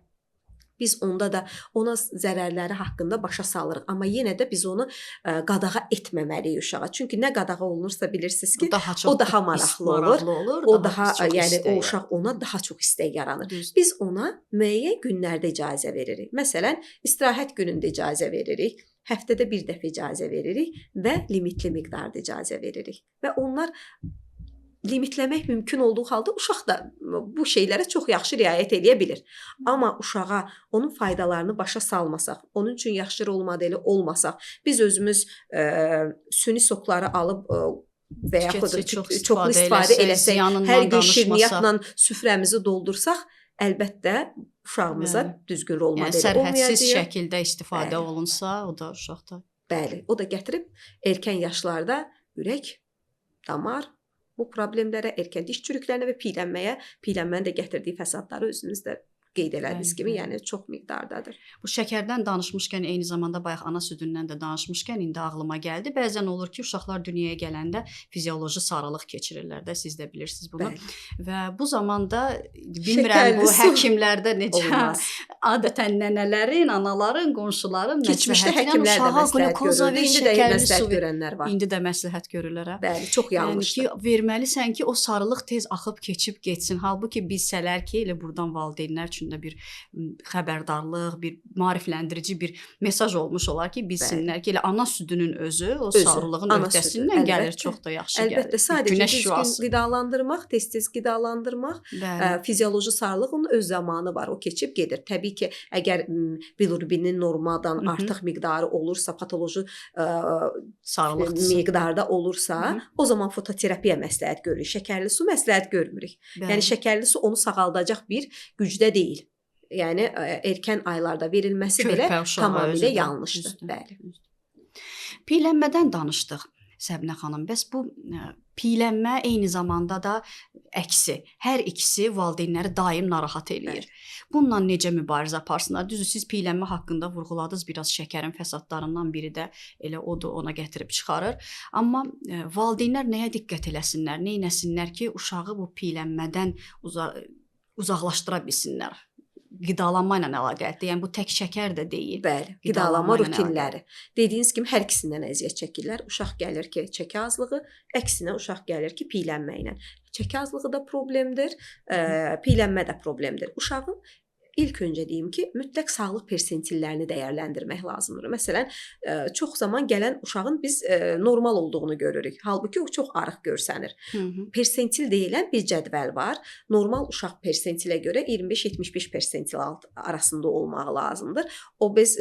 Biz onda da ona zərərləri haqqında başa salırıq. Amma yenə də biz onu qadağa etməməliyik uşağa. Çünki nə qadağa olunursa bilirsiniz ki, o daha maraqlı olur. O daha, yəni o uşaq ona daha çox istək yaranır. Biz ona müəyyən günlərdə icazə veririk. Məsələn, istirahət günündə icazə veririk. Həftədə bir dəfə icazə veririk və limitli miqdarda icazə veririk. Və onlar limitləmək mümkün olduğu halda uşaq da bu şeylərə çox yaxşı riayət edə bilir. Amma uşağa onun faydalarını başa salmasaq, onun üçün yaxşı rol modeli olmasaq, biz özümüz süni sokları alıb və yaxud çoxlu istifadə eləsək, hər gün şirniyyatla süfrəmizi doldursaq, əlbəttə uşağımıza düzgün rol modeli olmayacaq. Sərhədsiz şəkildə istifadə olunsa, o da uşaqda. Bəli, o da gətirib erkən yaşlarda ürək damar bu problemlərə, erkən diş çürüklərinə və piylənməyə, piylənmənin də gətirdiyi fəsadları özünüzdə qeyd elədiyiniz Bəli, kimi, bəli. yəni çox miqdardadır. Bu şəkərdən danışmışkən, eyni zamanda bayaq ana südündən də danışmışkən indi ağlıma gəldi. Bəzən olur ki, uşaqlar dünyaya gələndə fizioloji sarılıq keçirirlər də, siz də bilirsiniz bunu. Bəli. Və bu zamanda bilmirəm bu Şəkərli su həkimlərdə necə olmaz. adətən nənələrin, anaların, qonşuların Keçmişdə məsləhəti ilə həkimlər də uşağa məsləhət qlukoza görürdü, və indi də şəkərli məsləhət su ver. görənlər var. İndi də məsləhət görürlər, hə? Bəli, çox Yəni yanlışdır. ki, verməlisən ki, o sarılıq tez axıb keçib getsin. Halbuki bilsələr ki, elə burdan valideynlər üçün də bir xəbərdarlıq, bir maarifləndirici bir mesaj olmuş olar ki, bilsinlər ki, elə ana südünün özü o sarılığın ana öhdəsindən südü, gəlir, əlbəttə. çox da yaxşı gəlir. Əlbəttə, sadəcə Günəş düzgün şüası. qidalandırmaq, tez-tez qidalandırmaq, Bəli. fizioloji sarılıq onun öz zamanı var. O keçib gedir. Təbii ki, əgər bilirubinin normadan artıq miqdarı olursa, patoloji Sarılıqdısa. miqdarda olursa, o zaman fototerapiya məsləhət görürük. Şəkərli su məsləhət görmürük. Bəli. Yəni şəkərli su onu sağaldacaq bir gücdə deyil. Yəni erkən aylarda verilməsi Körpə belə uşağa tamamilə özü də, yanlışdır. düzdür. Bəli. Piylənmədən danışdıq. Səbinə xanım, bəs bu piylənmə eyni zamanda da əksi. Hər ikisi valideynləri daim narahat eləyir. Bununla necə mübarizə aparsınlar? Düzdür, siz piylənmə haqqında vurğuladınız, biraz şəkərin fəsadlarından biri də elə odur, ona gətirib çıxarır. Amma valideynlər nəyə diqqət eləsinlər, nə etsinlər ki, uşağı bu piylənmədən uzaqlaşdıra bilsinlər? Qidalanma ilə əlaqəlidir. Yəni bu tək şəkər də deyil. Bəli, Qidalanma qidalanma ilə rutinləri. Dediyiniz kimi hər ikisindən əziyyət çəkirlər. Uşaq gəlir ki, çəki azlığı, əksinə uşaq gəlir ki, piylənmə ilə. Çəki azlığı da problemdir, piylənmə də problemdir. Uşağın İlk öncə deyim ki, mütləq sağlıq persentillərini dəyərləndirmək lazımdır. Məsələn, çox zaman gələn uşağın biz normal olduğunu görürük. Halbuki o çox arıq görsənir. Persentil deyilən bir cədvəl var. Normal uşaq persentilə görə 25-75 persentil arasında olmağı lazımdır. Obez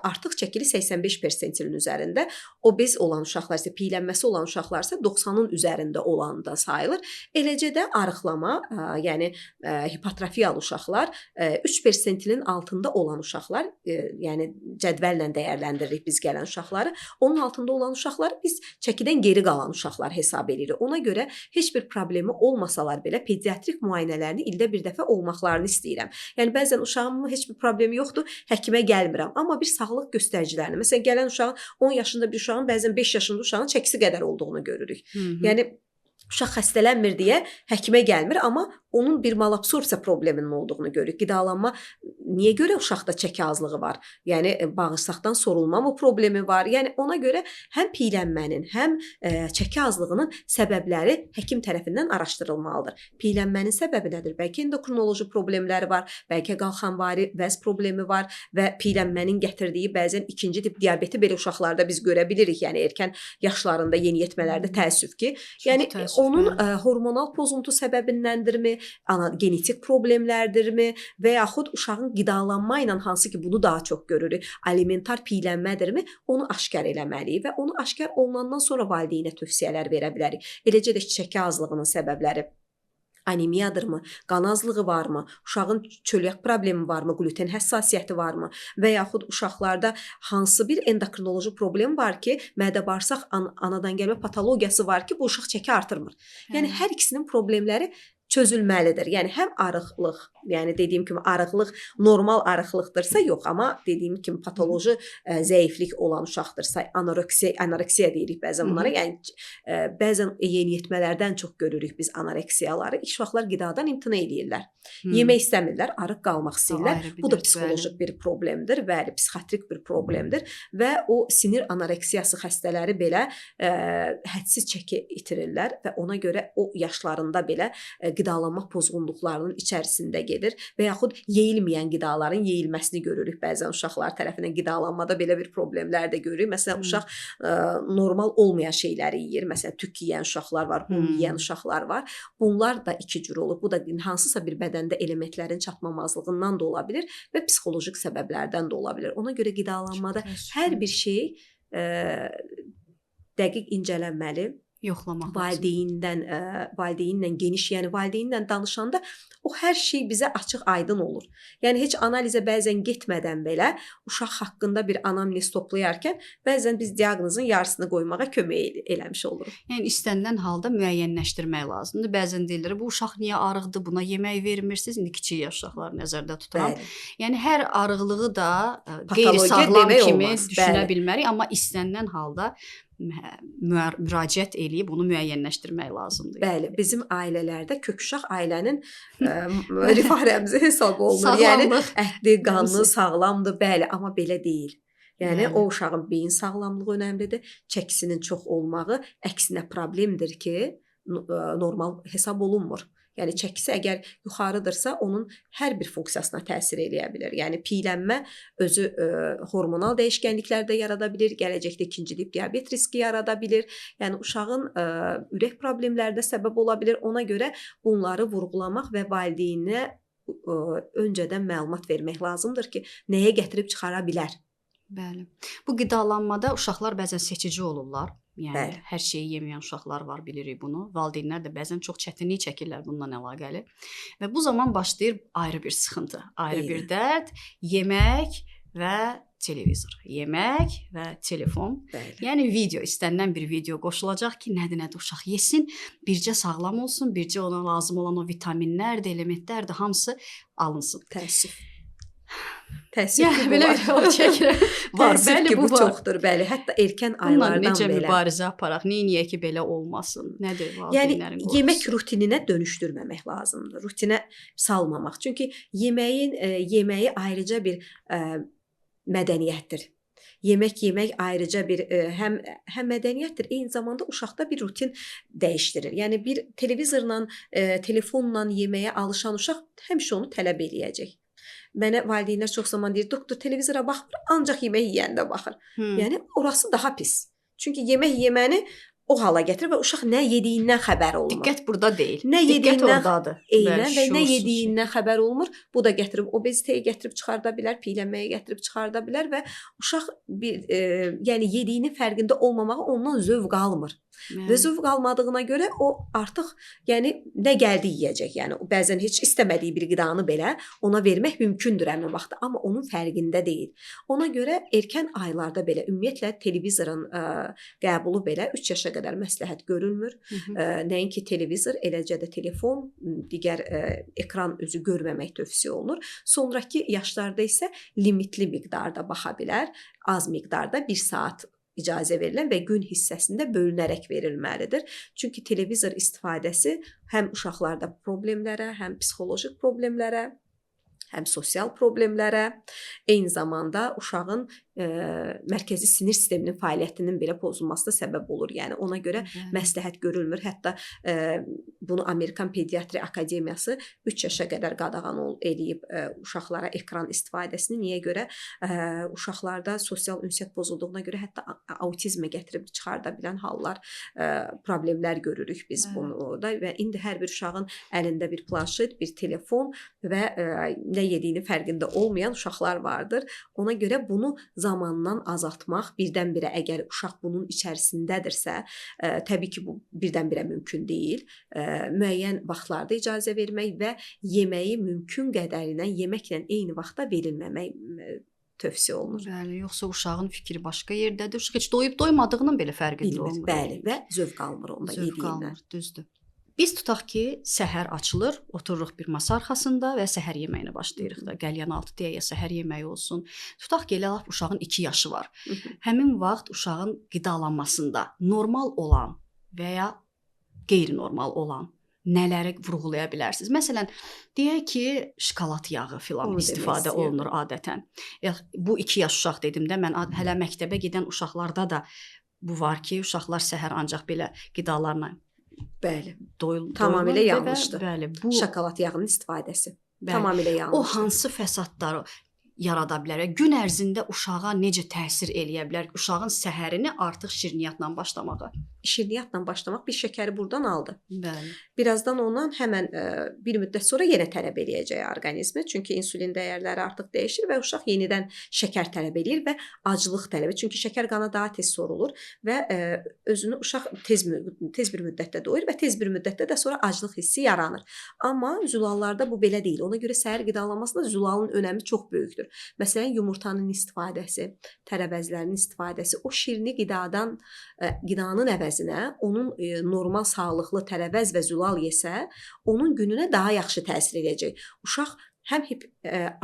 artıq çəkili 85 persentilin üzərində. Obez olan uşaqlar isə, piylənməsi olan uşaqlar isə 90-ın üzərində olan da sayılır. Eləcə də arıqlama, yəni hipotrofiyalı uşaqlar 3 persentilin altında olan uşaqlar, yəni cədvəllə dəyərləndiririk biz gələn uşaqları. Onun altında olan uşaqları biz çəkidən geri qalan uşaqlar hesab edirik. Ona görə heç bir problemi olmasalar belə pediatrik müayinələrini ildə bir dəfə olmaqlarını istəyirəm. Yəni bəzən uşağımın heç bir problemi yoxdur, həkimə gəlmirəm, amma bir sağlıq göstəricilərini, məsələn gələn uşağın 10 yaşında bir uşağın bəzən 5 yaşında uşağın çəkisi qədər olduğunu görürük. Yəni uşaq xəstələnmir deyə həkimə gəlmir, amma onun bir malabsorpsiya probleminin olduğunu görürük. Qidalanma niyə görə uşaqda çəki azlığı var? Yəni bağırsaqdan sorulma mı problemi var? Yəni ona görə həm piylənmənin, həm çəki azlığının səbəbləri həkim tərəfindən araşdırılmalıdır. Piylənmənin səbəbi nədir? Bəlkə endokrinoloji problemləri var, bəlkə qalxanvari vəz problemi var və piylənmənin gətirdiyi bəzən ikinci tip diabeti belə uşaqlarda biz görə bilirik. Yəni erkən yaşlarında, yeniyetmələrdə təəssüf ki, yəni onun hormonal pozuntu səbəbindəndirmi, genetik problemlərdirmi və yaxud uşağın qidalanma ilə hansı ki bunu daha çox görürük, alimentar piylənmədirmi, onu aşkar eləməliyik və onu aşkar olunandan sonra valideynə tövsiyələr verə bilərik. Eləcə də çəki azlığının səbəbləri anemiyadırmı, qan azlığı varmı, uşağın çölyak problemi varmı, gluten həssasiyyəti varmı və yaxud uşaqlarda hansı bir endokrinoloji problem var ki, mədə-bağırsaq anadan gəlmə patologiyası var ki, bu uşaq çəki artırmır. Yəni hər ikisinin problemləri çözülməlidir. Yəni həm arıqlıq, yəni dediyim kimi arıqlıq normal arıqlıqdırsa yox, amma dediyim kimi patoloji zəiflik olan uşaqdırsa, anoreksiya deyirik bəzən bunlara. Yəni bəzən yeniyetmələrdən çox görürük biz anoreksiyaları. Uşaqlar qidadan imtina eləyirlər. Yemək istəmirlər, arıq qalmaq istəyirlər. Bu da psixolojik bir problemdir, bəli, psixiatrik bir problemdir və o sinir anoreksiyası xəstələri belə hədsiz çəki itirirlər və ona görə o yaşlarında belə qidalanma pozğunluqlarının içərisində gedir və yaxud yeyilməyən qidaların yeyilməsini görürük bəzən uşaqlar tərəfindən. Qidalanmada belə bir problemlər də görürük. Məsələn, uşaq normal olmayan şeyləri yeyir. Məsələn, tük yeyən uşaqlar var, un yeyən uşaqlar var. Bunlar da iki cür olur. Bu da hansısa bir bədəndə elementlərin çatmamazlığından da ola bilir və psixolojik səbəblərdən də ola bilir. Ona görə qidalanmada hər bir şey dəqiq incələnməli. Yoxlamaq valideynlə geniş, yəni valideynlə danışanda o hər şey bizə açıq-aydın olur. Yəni heç analizə bəzən getmədən belə uşaq haqqında bir anamnez toplayarkən bəzən biz diaqnozun yarısını qoymağa kömək eləmiş oluruq. Yəni istənilən halda müəyyənləşdirmək lazımdır. Bəzən deyilir, bu uşaq niyə arıqdır, buna yemək vermirsiniz? İndi kiçik yaş uşaqları nəzərdə tuturam. Bəli. Yəni hər arıqlığı da Patologiya qeyri-sağlam demək kimi olmaz. düşünə Bəli. bilmərik, amma istənilən halda müraciət eləyib bunu müəyyənləşdirmək lazımdır. Bəli, bizim ailələrdə kök uşaq ailənin rifah rəmzi hesab olunur. Sağlamlıq. Yəni əhdi, qanlı, Rəmzi. sağlamdır, bəli, amma belə deyil. Yəni Bəli. o uşağın beyin sağlamlığı önəmlidir. Çəkisinin çox olmağı əksinə problemdir ki, normal hesab olunmur. Yəni çəkisi əgər yuxarıdırsa, onun hər bir funksiyasına təsir eləyə bilər. Yəni piylənmə özü hormonal dəyişkənliklər də yarada bilər, gələcəkdə ikinci tip diabet riski yarada bilər. Yəni uşağın ürək problemləri də səbəb ola bilər. Ona görə bunları vurğulamaq və valideyninə öncədən məlumat vermək lazımdır ki, nəyə gətirib çıxara bilər. Bəli. Bu qidalanmada uşaqlar bəzən seçici olurlar. Yəni Bəli. hər şeyi yeməyən uşaqlar var, bilirik bunu. Valideynlər də bəzən çox çətinlik çəkirlər bununla əlaqəli. Və bu zaman başlayır ayrı bir sıxıntı, ayrı bir dərd, yemək və televizor. Yemək və telefon. Bəli. Yəni video, istənilən bir video qoşulacaq ki, nədir uşaq yesin, bircə sağlam olsun, bircə ona lazım olan o vitaminlərdir, elementlərdir, hamısı alınsın. Təəssüf. Təəssüf Yəni ki, belə bu bir o çəkir. Var, Təəssüf bəli, ki, bu var. çoxdur, bəli. Hətta erkən Bununla aylardan necə belə. mübarizə aparaq? Neyiniyək ki, belə olmasın? Nədir Yəni valideynlərin qorxusu? yemək rutininə dönüşdürməmək lazımdır. Rutinə salmamaq. Çünki yeməyi ayrıca bir mədəniyyətdir. Yemək yemək ayrıca bir həm mədəniyyətdir, eyni zamanda uşaqda bir rutin dəyişdirir. Yəni bir televizorla, telefonla yeməyə alışan uşaq həmişə onu tələb eləyəcək. Mənə valideynlər çox zaman deyir, doktor televizora baxmır, ancaq yemək yeyəndə baxır. Yəni orası daha pis. Çünki yemək yeməni o hala gətirir və uşaq nə yediyindən xəbər olmur. Diqqət burada deyil. Nə Diqqət yediyindən ordadır. eynən və nə şuursuz yediyindən xəbər olmur. Bu da gətirib obezitəyə gətirib çıxarda bilər, piylənməyə gətirib çıxarda bilər və uşaq yəni yediyinin fərqində olmamağı ondan zövq almır. Yəni, Və zövq almadığına görə o artıq yəni nə gəldi yeyəcək. Yəni bəzən heç istəmədiyi bir qidanı belə ona vermək mümkündür həmin vaxtda, amma onun fərqində deyil. Ona görə erkən aylarda belə ümumiyyətlə televizorun qəbulu belə 3 yaşa qədər məsləhət görülmür. Nəinki televizor, eləcə də telefon, digər ekran özü görməmək tövsiyə olunur. Sonrakı yaşlarda isə limitli miqdarda baxa bilər. Az miqdarda 1 saat icazə verilən və gün hissəsində bölünərək verilməlidir. Çünki televizor istifadəsi həm uşaqlarda problemlərə, həm psixoloji problemlərə, həm sosial problemlərə, eyni zamanda uşağın mərkəzi sinir sisteminin fəaliyyətinin belə pozulmasına səbəb olur. Yəni ona görə məsləhət görülmür. Hətta bunu Amerikan Pediatri Akademiyası 3 yaşa qədər qadağan eləyib uşaqlara ekran istifadəsini. Niyə görə? Uşaqlarda sosial ünsiyyət pozulduğuna görə hətta autizmə gətirib çıxarda bilən hallar, problemlər görürük biz bunu da və indi hər bir uşağın əlində bir planşet, bir telefon və nə yediyini fərqində olmayan uşaqlar vardır. Ona görə bunu zamandan azaltmaq birdən-birə əgər uşaq bunun içərisindədirsə, təbii ki, bu birdən-birə mümkün deyil. Müəyyən vaxtlarda icazə vermək və yeməyi mümkün qədərinə yeməklə eyni vaxtda verilməmək tövsiyə olunur. Bəli, yoxsa uşağın fikri başqa yerdədir. Uşaq heç doyub doymadığının belə fərqində Bilmir, olmur. bəli və zövq almır onda Zövq yediyindən. almır, düzdür. Biz tutaq ki, səhər açılır, otururuq bir masa arxasında və səhər yeməyinə başlayırıq da. Qəlyan altı deyək ya səhər yeməyi olsun. Tutaq ki, elə lap uşağın 2 yaşı var. Həmin vaxt uşağın qidalanmasında normal olan və ya qeyri-normal olan nələri vurğulaya bilərsiniz? Məsələn, deyək ki, şokolad yağı filan Onu istifadə demək olunur adətən. Bu 2 yaş uşaq dedim də, mən hələ məktəbə gedən uşaqlarda da bu var ki, uşaqlar səhər ancaq belə qidalarla Bəli, doyulur. tamamilə yanlışdır. Bəli, bu Şokolad yağının istifadəsi bəli, tamamilə o yanlışdır. hansı fəsadları yarada bilər? Gün ərzində uşağa necə təsir eləyə bilər? Uşağın səhərini artıq şirniyyatla başlamağı. Şirniyyatla başlamaq bir şəkəri burdan aldı. Bəli. Birazdan ondan həmən bir müddət sonra yenə tələb eləyəcək orqanizmi. Çünki insulin dəyərləri artıq dəyişir və uşaq yenidən şəkər tələb eləyir və aclıq tələb edir. Çünki şəkər qana daha tez sorulur və özünü uşaq tez bir müddətdə doyur və tez bir müddətdə də sonra aclıq hissi yaranır. Amma zülallarda bu belə deyil. Ona görə səhər qidalanmasında zülalın önəmi çox böyükdür. Məsələn, yumurtanın istifadəsi, tərəvəzlərin istifadəsi, o şirini qidanın əvəzinə onun normal sağlıqlı tərəvəz və zülal yesə, onun gününə daha yaxşı təsir edəcək. Uşaq həm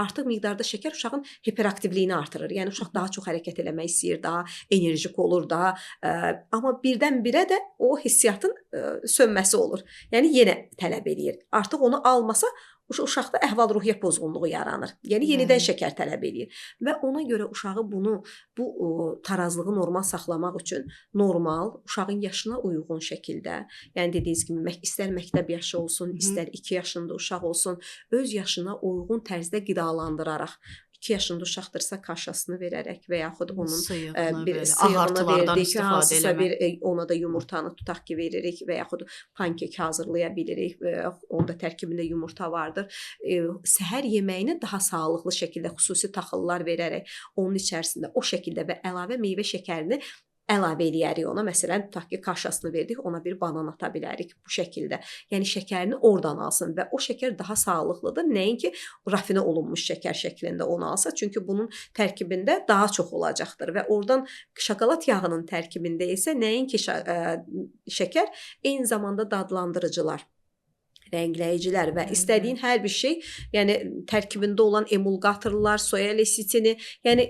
artıq miqdarda şəkər uşağın hiperaktivliyini artırır. Yəni uşaq daha çox hərəkət eləmək istəyir, daha enerjik olur, amma birdən-birə də o hissiyatın sönməsi olur. Yəni yenə tələb eləyir. Artıq onu almasa uşaqda əhval-ruhiyyə pozğunluğu yaranır. Yəni yenidən şəkər tələb eləyir və ona görə uşağı bu tarazlığı normal saxlamaq üçün normal, uşağın yaşına uyğun şəkildə, yəni dediyiniz kimi istər məktəb yaşı olsun, istər 2 yaşında uşaq olsun, öz yaşına uyğun tərzdə qidalandıraraq 2 yaşında uşaqdırsa kaşasını verərək və yaxud onun bir sıyığını verdik, hansısa bir ona da yumurtanı tutaq ki veririk və yaxud pankek hazırlaya bilirik. Onda tərkibində yumurta vardır. Səhər yeməyini daha sağlıqlı şəkildə xüsusi taxıllar verərək onun içərisində o şəkildə və əlavə meyvə şəkərini əlavə eləyərik ona. Məsələn, tutaq ki, kaşasını verdik, ona bir banan ata bilərik bu şəkildə. Yəni şəkərini oradan alsın və o şəkər daha sağlıqlıdır. Nəinki rafinə olunmuş şəkər şəklində onu alsa, çünki bunun tərkibində daha çox olacaqdır və oradan şokolad yağının tərkibində isə nəinki şəkər, eyni zamanda dadlandırıcılar, rəngləyicilər və istədiyin hər bir şey, yəni tərkibində olan emulqatorlar, soya lesitini, yəni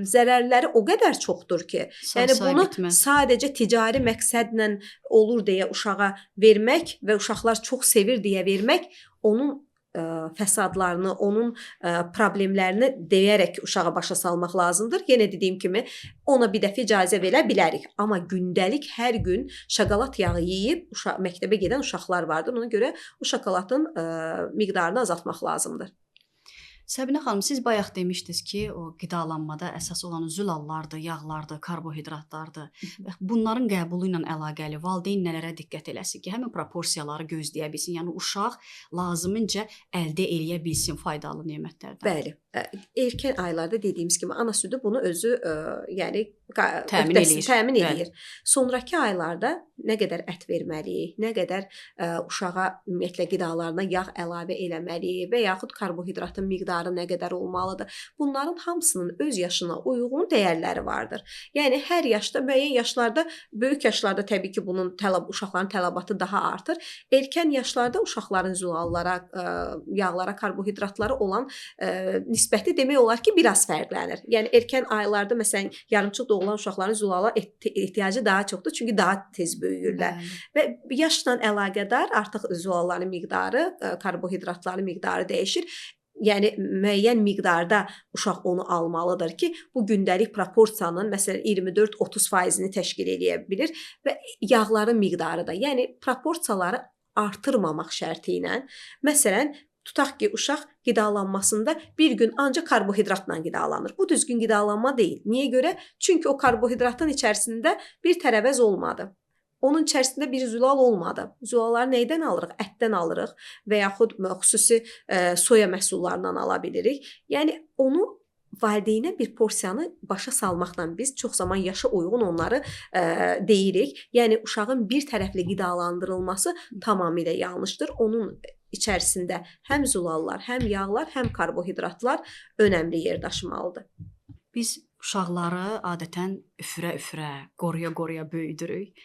zərərləri o qədər çoxdur ki, yəni bunu sadəcə ticari məqsədlə olur deyə uşağa vermək və uşaqlar çox sevir deyə vermək, onun fəsadlarını, onun problemlərini deyərək uşağa başa salmaq lazımdır. Yenə dediyim kimi, ona bir dəfə icazə verə bilərik. Amma gündəlik hər gün şokolad yağı yeyib məktəbə gedən uşaqlar vardır. Ona görə o şokoladın miqdarını azaltmaq lazımdır. Səbinə xanım, siz bayaq demişdiniz ki, o qidalanmada əsas olan zülallardır, yağlardır, karbohidratlardır. Bunların qəbulu ilə əlaqəli valideyn nələrə diqqət eləsin ki, həmin proporsiyaları gözləyə bilsin. Yəni uşaq lazımınca əldə eləyə bilsin faydalı nemətlərdən. Bəli. Erkən aylarda dediyimiz kimi ana südü bunu özü yəni təmin eləyir. Sonrakı aylarda nə qədər ət verməliyik, nə qədər uşağa ümumiyyətlə qidalarına yağ əlavə eləməliyik və yaxud karbohidratın miqdarı nə qədər olmalıdır. Bunların hamısının öz yaşına uyğun dəyərləri vardır. Yəni hər yaşda, müəyyən yaşlarda, böyük yaşlarda təbii ki, bunun uşaqların tələbatı daha artır. Erkən yaşlarda uşaqların zülallara, yağlara, karbohidratlara olan nisbəti demək olar ki, biraz fərqlənir. Yəni erkən aylarda məsələn yarımçıq doğulan uşaqların zülala ehtiyacı daha çoxdur, çünki daha tez böyüyürlər. Və yaşla əlaqədar artıq zülalların miqdarı, karbohidratların miqdarı dəyişir. Yəni müəyyən miqdarda uşaq onu almalıdır ki, bu gündəlik proporsiyanın məsələn 24-30%-ni təşkil edə bilir və yağların miqdarı da, yəni proporsiyaları artırmamaq şərti ilə, məsələn, tutaq ki, uşaq qidalanmasında bir gün ancaq karbohidratla qidalanır. Bu düzgün qidalanma deyil. Niyə görə? Çünki o karbohidratın içərisində bir tərəvəz olmadı. Onun içərisində bir zülal olmadı. Zülalları neydən alırıq? Ətdən alırıq və yaxud xüsusi soya məhsullarından ala bilirik. Yəni onu valideynə bir porsiyanı başa salmaqla biz çox zaman yaşa uyğun onları deyirik. Yəni uşağın bir tərəfli qidalandırılması tamamilə yanlışdır. Onun içərisində həm zülallar, həm yağlar, həm karbohidratlar önəmli yer daşımalıdır. Biz uşaqları adətən üfürə-üfürə, qoruya-qoruya böyüdürük,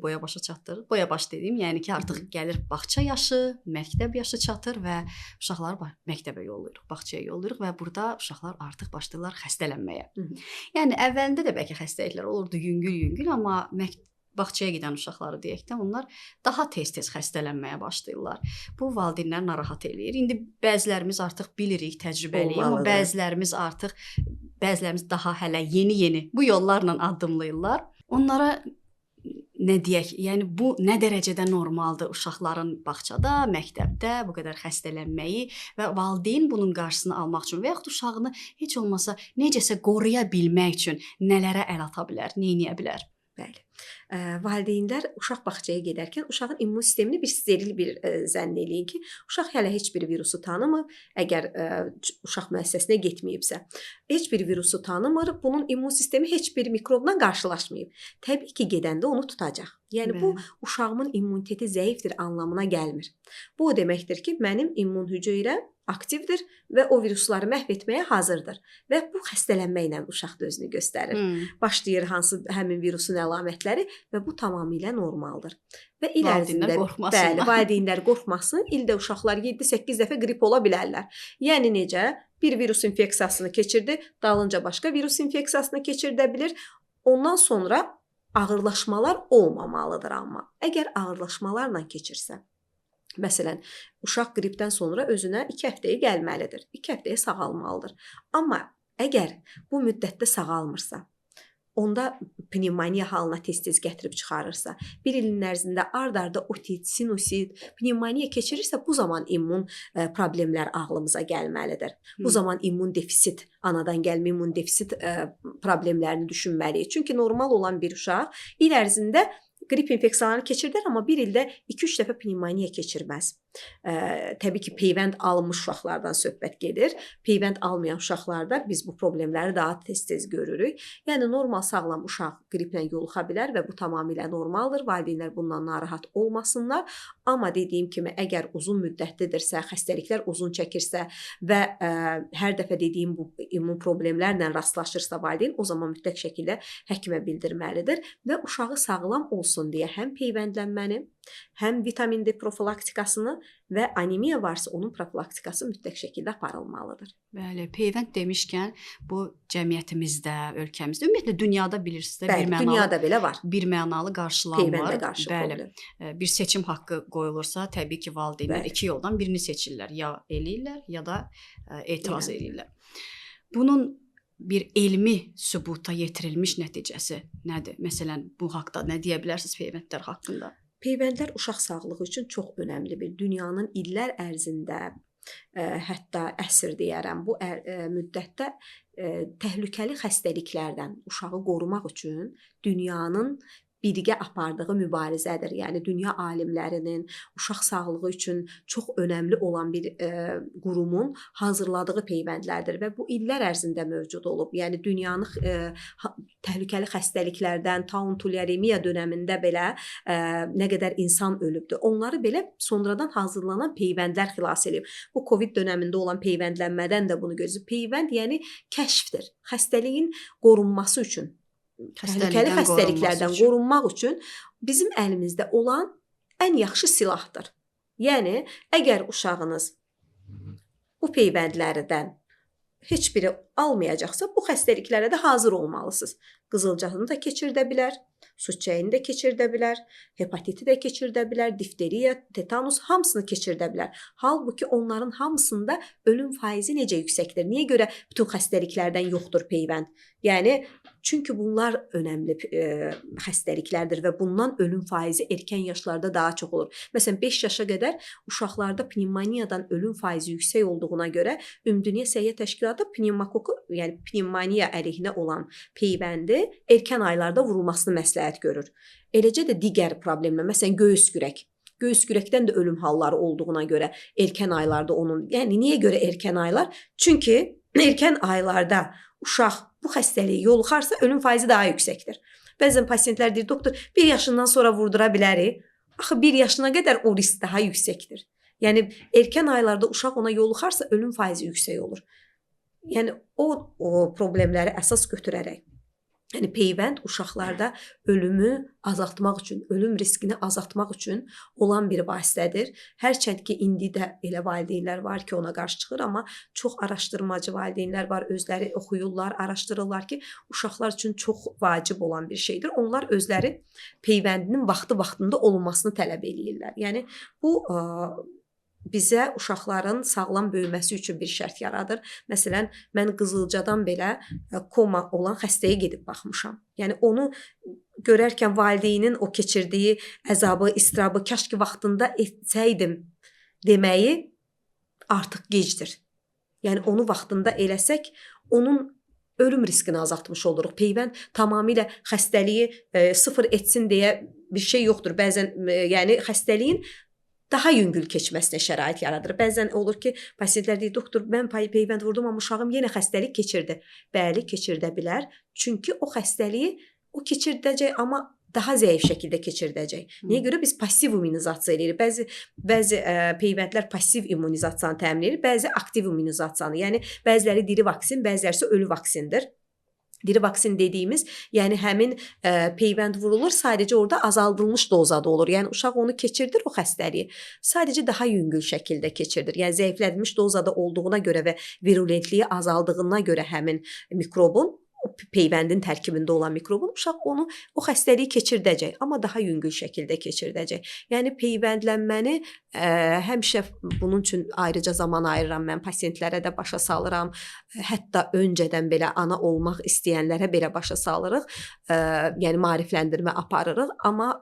boya başa çatdırır. Boya baş dediyim, yəni ki, artıq gəlir bağça yaşı, məktəb yaşı çatır və uşaqları məktəbə yollayırıq, bağçaya yollayırıq və burada uşaqlar artıq başlayırlar xəstələnməyə. Yəni əvvəlində də bəlkə xəstəliklər olurdu yüngül-yüngül, amma bağçaya gedən uşaqları deyək də, onlar daha tez-tez xəstələnməyə başlayırlar. Bu valideynləri narahat eləyir. İndi bəzilərimiz artıq bilirik, təcrübəliyik, amma bəzilərimiz daha hələ yeni-yeni bu yollarla addımlayırlar. Onlara nə deyək, yəni bu nə dərəcədə normaldır uşaqların bağçada, məktəbdə bu qədər xəstələnməyi və valideyn bunun qarşısını almaq üçün və yaxud uşağını heç olmasa necəsə qoruya bilmək üçün nələrə əl ata bilər, nə edə bilər? Bəli. Valideynlər uşaq bağçaya gedərkən uşağın immun sistemini bir steril bir zənn eləyin ki, uşaq hələ heç bir virusu tanımır. Əgər uşaq müəssisəsinə getməyibsə, heç bir virusu tanımır. Bunun immun sistemi heç bir mikrobla qarşılaşmayıb. Təbii ki, gedəndə onu tutacaq. Yəni bu uşağımın immuniteti zəifdir anlamına gəlmir. Bu o deməkdir ki, mənim immun hüceyrəm aktivdir və o virusları məhv etməyə hazırdır və bu xəstələnməklə uşaq da özünü göstərir. Başlayır hansı həmin virusun əlamətləri və bu tamamilə normaldır. Və il ərzində bəli, valideynlər qorxmasın. İldə uşaqlar 7-8 dəfə qrip ola bilərlər. Yəni necə? Bir virus infeksiyasını keçirdi, dalınca başqa virus infeksiyasını keçirdə bilir. Ondan sonra ağırlaşmalar olmamalıdır amma. Əgər ağırlaşmalarla keçirsə, məsələn, uşaq qripdən sonra özünə 2 həftəyə gəlməlidir. 2 həftəyə sağalmalıdır. Amma əgər bu müddətdə sağalmırsa, onda pnevmoniya halına tez-tez gətirib çıxarırsa, bir ilin ərzində ard-arda otit, sinusit, pnevmoniya keçirirsə, bu zaman immun problemlər ağlımıza gəlməlidir. Bu zaman immun defisit, anadan gəlmə immun defisit problemlərini düşünməliyik. Çünki normal olan bir uşaq il ərzində qrip infeksiyalarını keçirdilər, amma bir ildə 2-3 dəfə pnevmoniya keçirməz. Təbii ki, peyvənd alınmış uşaqlardan söhbət gedir. Peyvənd almayan uşaqlarda biz bu problemləri daha tez-tez görürük. Yəni normal sağlam uşaq qriplə yoluxa bilər və bu tamamilə normaldır. Valideynlər bundan narahat olmasınlar. Amma dediyim kimi, əgər uzun müddətlidirsə, xəstəliklər uzun çəkirsə və hər dəfə dediyim bu immun problemlərlə rastlaşırsa valideyn, o zaman mütləq şəkildə həkimə bildirməlidir və uşağı sağlam olsun deyə həm peyvəndlənməni, həm vitamin D profilaktikasını və anemiya varsa onun profilaktikası mütləq şəkildə aparılmalıdır. Bəli, peyvənd demişkən bu cəmiyyətimizdə, ölkəmizdə, ümumiyyətlə dünyada bilirsiniz də, bəli, dünyada belə var. Bir mənalı qarşılanmır. Peyvəndə qarşı problem. Bir seçim haqqı qoyulursa, təbii ki, valideynlər iki yoldan birini seçirlər. Ya eləyirlər, ya da etiraz eləyirlər. Bunun bir elmi sübuta yetirilmiş nəticəsi nədir? Məsələn, bu haqqda nə deyə bilərsiniz peyvəndlər haqqında? Peyvəndlər uşaq sağlığı üçün çox önəmli bir dünyanın illər ərzində, hətta əsr deyərəm, bu müddətdə təhlükəli xəstəliklərdən uşağı qorumaq üçün dünyanın birgə apardığı mübarizədir. Yəni dünya alimlərinin uşaq sağlığı üçün çox önəmli olan bir qurumun hazırladığı peyvəndlərdir və bu illər ərzində mövcud olub. Yəni dünyanın təhlükəli xəstəliklərdən, taun tulyaremiya dövründə belə nə qədər insan ölübdür. Onları belə sonradan hazırlanan peyvəndlər xilas edib. Bu Covid dövründə olan peyvəndlənmədən də bunu gözləyir. Peyvənd yəni kəşfdir. Xəstəliyin qorunması üçün, təhlükəli xəstəliklərdən qorunmaq üçün bizim əlimizdə olan ən yaxşı silahdır. Yəni, əgər uşağınız bu peyvəndlərdən heç biri almayacaqsa, bu xəstəliklərə də hazır olmalısınız. Qızılcanını da keçirdə bilər, südçəyini də keçirdə bilər, hepatiti də keçirdə bilər, difteriya, tetanus hamısını keçirdə bilər. Halbuki onların hamısında ölüm faizi necə yüksəkdir? Niyə görə bütün xəstəliklərdən yoxdur peyvənd? Yəni, çünki bunlar önəmli xəstəliklərdir və bundan ölüm faizi erkən yaşlarda daha çox olur. Məsələn, 5 yaşa qədər uşaqlarda pnevmoniyadan ölüm faizi yüksək olduğuna görə Ümumdünya Səhiyyə Təşkilatı pnevmokoku, yəni pnevmoniya əleyhinə olan peyvəndi erkən aylarda vurulmasını məsləhət görür. Eləcə də digər problemlər, məsələn, göğüs kürək. Göğüs kürəkdən də ölüm halları olduğuna görə erkən aylarda onun, yəni niyə görə erkən aylar? Çünki erkən aylarda uşaq bu xəstəliyə yoluxarsa ölüm faizi daha yüksəkdir. Bəzən pasientlər deyir, doktor, 1 yaşından sonra vurdura bilərik. Axı 1 yaşına qədər o risk daha yüksəkdir. Yəni erkən aylarda uşaq ona yoluxarsa ölüm faizi yüksək olur. Yəni o problemləri əsas götürərək, yəni peyvənd uşaqlarda ölümü azaltmaq üçün, ölüm riskini azaltmaq üçün olan bir vasitədir. Hərçənd ki, indi də elə valideynlər var ki, ona qarşı çıxır, amma çox araşdırmacı valideynlər var, özləri oxuyurlar, araşdırırlar ki, uşaqlar üçün çox vacib olan bir şeydir. Onlar özləri peyvəndinin vaxtında olunmasını tələb eləyirlər. Yəni bu bizə uşaqların sağlam böyüməsi üçün bir şərt yaradır. Məsələn, mən Qızılcadan belə koma olan xəstəyə gedib baxmışam. Yəni onu görərkən valideynin o keçirdiyi əzabı, istirabı kaş ki vaxtında etsəydim deməyi artıq gecdir. Yəni onu vaxtında eləsək, onun ölüm riskini azaltmış oluruq. Peyvənd tamamilə xəstəliyi sıfır etsin deyə bir şey yoxdur. Bəzən yəni xəstəliyin daha yüngül keçməsinə şərait yaradır. Bəzən olur ki, pasientlər deyir, doktor, mən peyvənd vurdum, amma uşağım yenə xəstəlik keçirdi. Bəli, keçirdə bilər. Çünki o xəstəliyi o keçirdəcək, amma daha zəif şəkildə keçirdəcək. Niyə görə biz passiv immunizasiya eləyirik? Bəzi peyvəndlər passiv immunizasiyanı təmin edir, bəzi aktiv immunizasiyanı. Yəni bəziləri diri vaksin, bəziləri isə ölü vaksindir. Diri vaksin dediyimiz, yəni həmin peyvənd vurulur, sadəcə orada azaldılmış dozada olur. Yəni uşaq onu keçirdir o xəstəliyi. Sadəcə daha yüngül şəkildə keçirdir. Yəni zəiflədilmiş dozada olduğuna görə və virulentliyi azaldığına görə həmin mikrobun, o peyvəndin tərkibində olan mikrobun uşaq onu o xəstəliyi keçirdəcək, amma daha yüngül şəkildə keçirdəcək. Yəni peyvəndlənməni həmişə bunun üçün ayrıca zaman ayırıram mən, pasientlərə də başa salıram. Hətta öncədən belə ana olmaq istəyənlərə belə başa salırıq. Yəni maarifləndirmə aparırıq, amma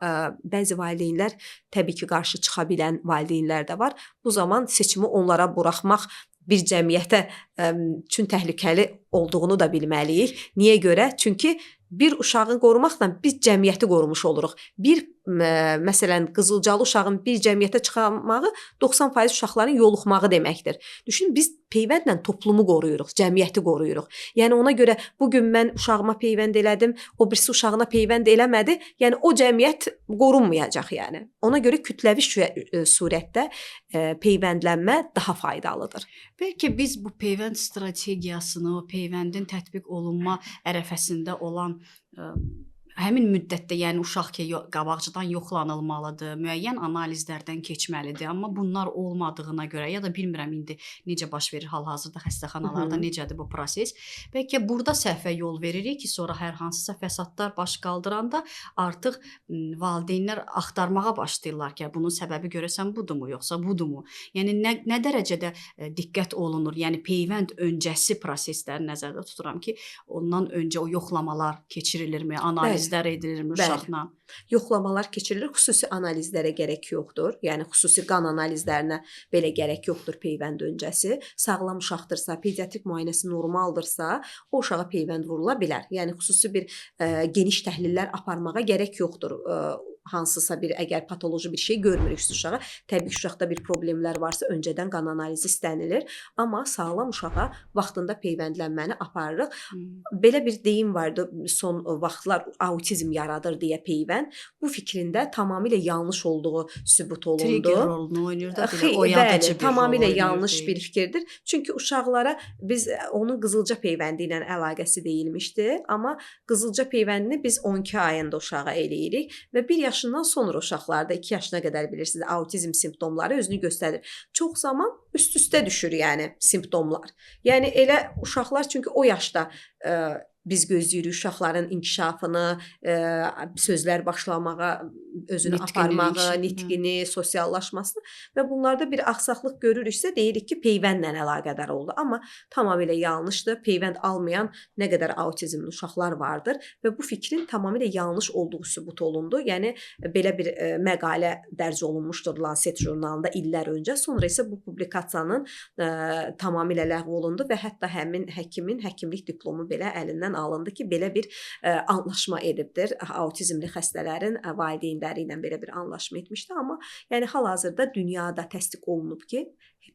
bəzi valideynlər təbii ki, qarşı çıxa bilən valideynlər də var. Bu zaman seçimi onlara buraxmaq bir cəmiyyətə üçün təhlükəli olduğunu da bilməliyik. Niyə görə? Çünki bir uşağı qorumaqla biz cəmiyyəti qorumuş oluruq. Məsələn, qızılcalı uşağın bir cəmiyyətə çıxarmağı 90% uşaqların yoluxmağı deməkdir. Düşünün, biz peyvəndlə toplumu qoruyuruq, cəmiyyəti qoruyuruq. Yəni ona görə bugün mən uşağıma peyvənd elədim, o birisi uşağına peyvənd eləmədi. Yəni o cəmiyyət qorunmayacaq yəni. Ona görə kütləvi surətdə peyvəndlənmə daha faydalıdır. Bəlkə biz bu peyvənd strategiyasını, o peyvəndin tətbiq olunma ərəfəsində olan həmin müddətdə, yəni uşaq ki, qabaqcadan yoxlanılmalıdır, müəyyən analizlərdən keçməlidir, amma bunlar olmadığına görə ya da bilmirəm indi necə baş verir hal-hazırda xəstəxanalarda necədir bu proses. Bəlkə burada səhvə yol veririk ki, sonra hər hansısa fəsadlar baş qaldıranda artıq valideynlər axtarmağa başlayırlar ki, bunun səbəbi görəsən budurmu, yoxsa budurmu? Yəni nə dərəcədə diqqət olunur? Yəni peyvənd öncəsi prosesləri nəzərdə tuturam ki, ondan öncə o yoxlamalar keçirilirmi, analizlər edilirmi uşaqla? Yoxlamalar keçirilir, xüsusi analizlərə gərək yoxdur. Yəni xüsusi qan analizlərinə belə gərək yoxdur peyvənd öncəsi. Sağlam uşaqdırsa, pediatrik müayinəsi normaldırsa, o uşağa peyvənd vurula bilər. Yəni xüsusi bir geniş təhlillər aparmağa gərək yoxdur. Hansısa bir əgər patoloji bir şey görmürüksə uşağa, təbii ki, uşaqda bir problemlər varsa öncədən qan analizi istənilir, amma sağlam uşağa vaxtında peyvəndlənməni aparırıq. Belə bir deyim vardı, son vaxtlar autizm yaradır deyə peyvənd. Bu fikrində tamamilə yanlış olduğu sübut olundu. Trigger rolunu oynayır da, oyadıcı bir tamamilə rol yanlış deyil. bir fikirdir. Çünki uşaqlara biz onun qızılca peyvəndi ilə əlaqəsi deyilmişdi, amma qızılca peyvəndini biz 12 ayında uşağa eləyirik və 1 yaşından sonra uşaqlarda 2 yaşına qədər bilirsiniz autizm simptomları özünü göstərir. Çox zaman üst-üstə düşür yəni simptomlar. Yəni elə uşaqlar çünki o yaşda biz gözləyirik uşaqların inkişafını, sözlər başlamağa, özünü aparmağı, nitqini, sosiallaşmasını və bunlarda bir axsaqlıq görürüksə deyirik ki, peyvəndlə əlaqədar oldu. Amma tamamilə yanlışdır. Peyvənd almayan nə qədər autizmli uşaqlar vardır və bu fikrin tamamilə yanlış olduğu sübut olundu. Yəni belə bir məqalə dərc olunmuşdur Lancet jurnalında illər öncə. Sonra isə bu publikasiyanın tamamilə ləğv olundu və hətta həmin həkimin həkimlik diplomu belə əlindən alındı ki, belə bir anlaşma edibdir. Autizmli xəstələrin valideynləri ilə belə bir anlaşma etmişdi, amma yəni hal-hazırda dünyada təsdiq olunub ki,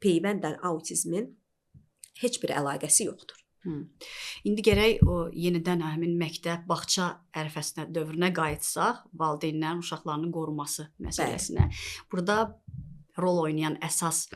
peyvəndlə autizmin heç bir əlaqəsi yoxdur. İndi gərək o yenidən həmin məktəb, bağça ərəfəsinə, dövrünə qayıtsaq, valideynlərin uşaqlarının qorunması məsələsinə. Burada rol oynayan əsas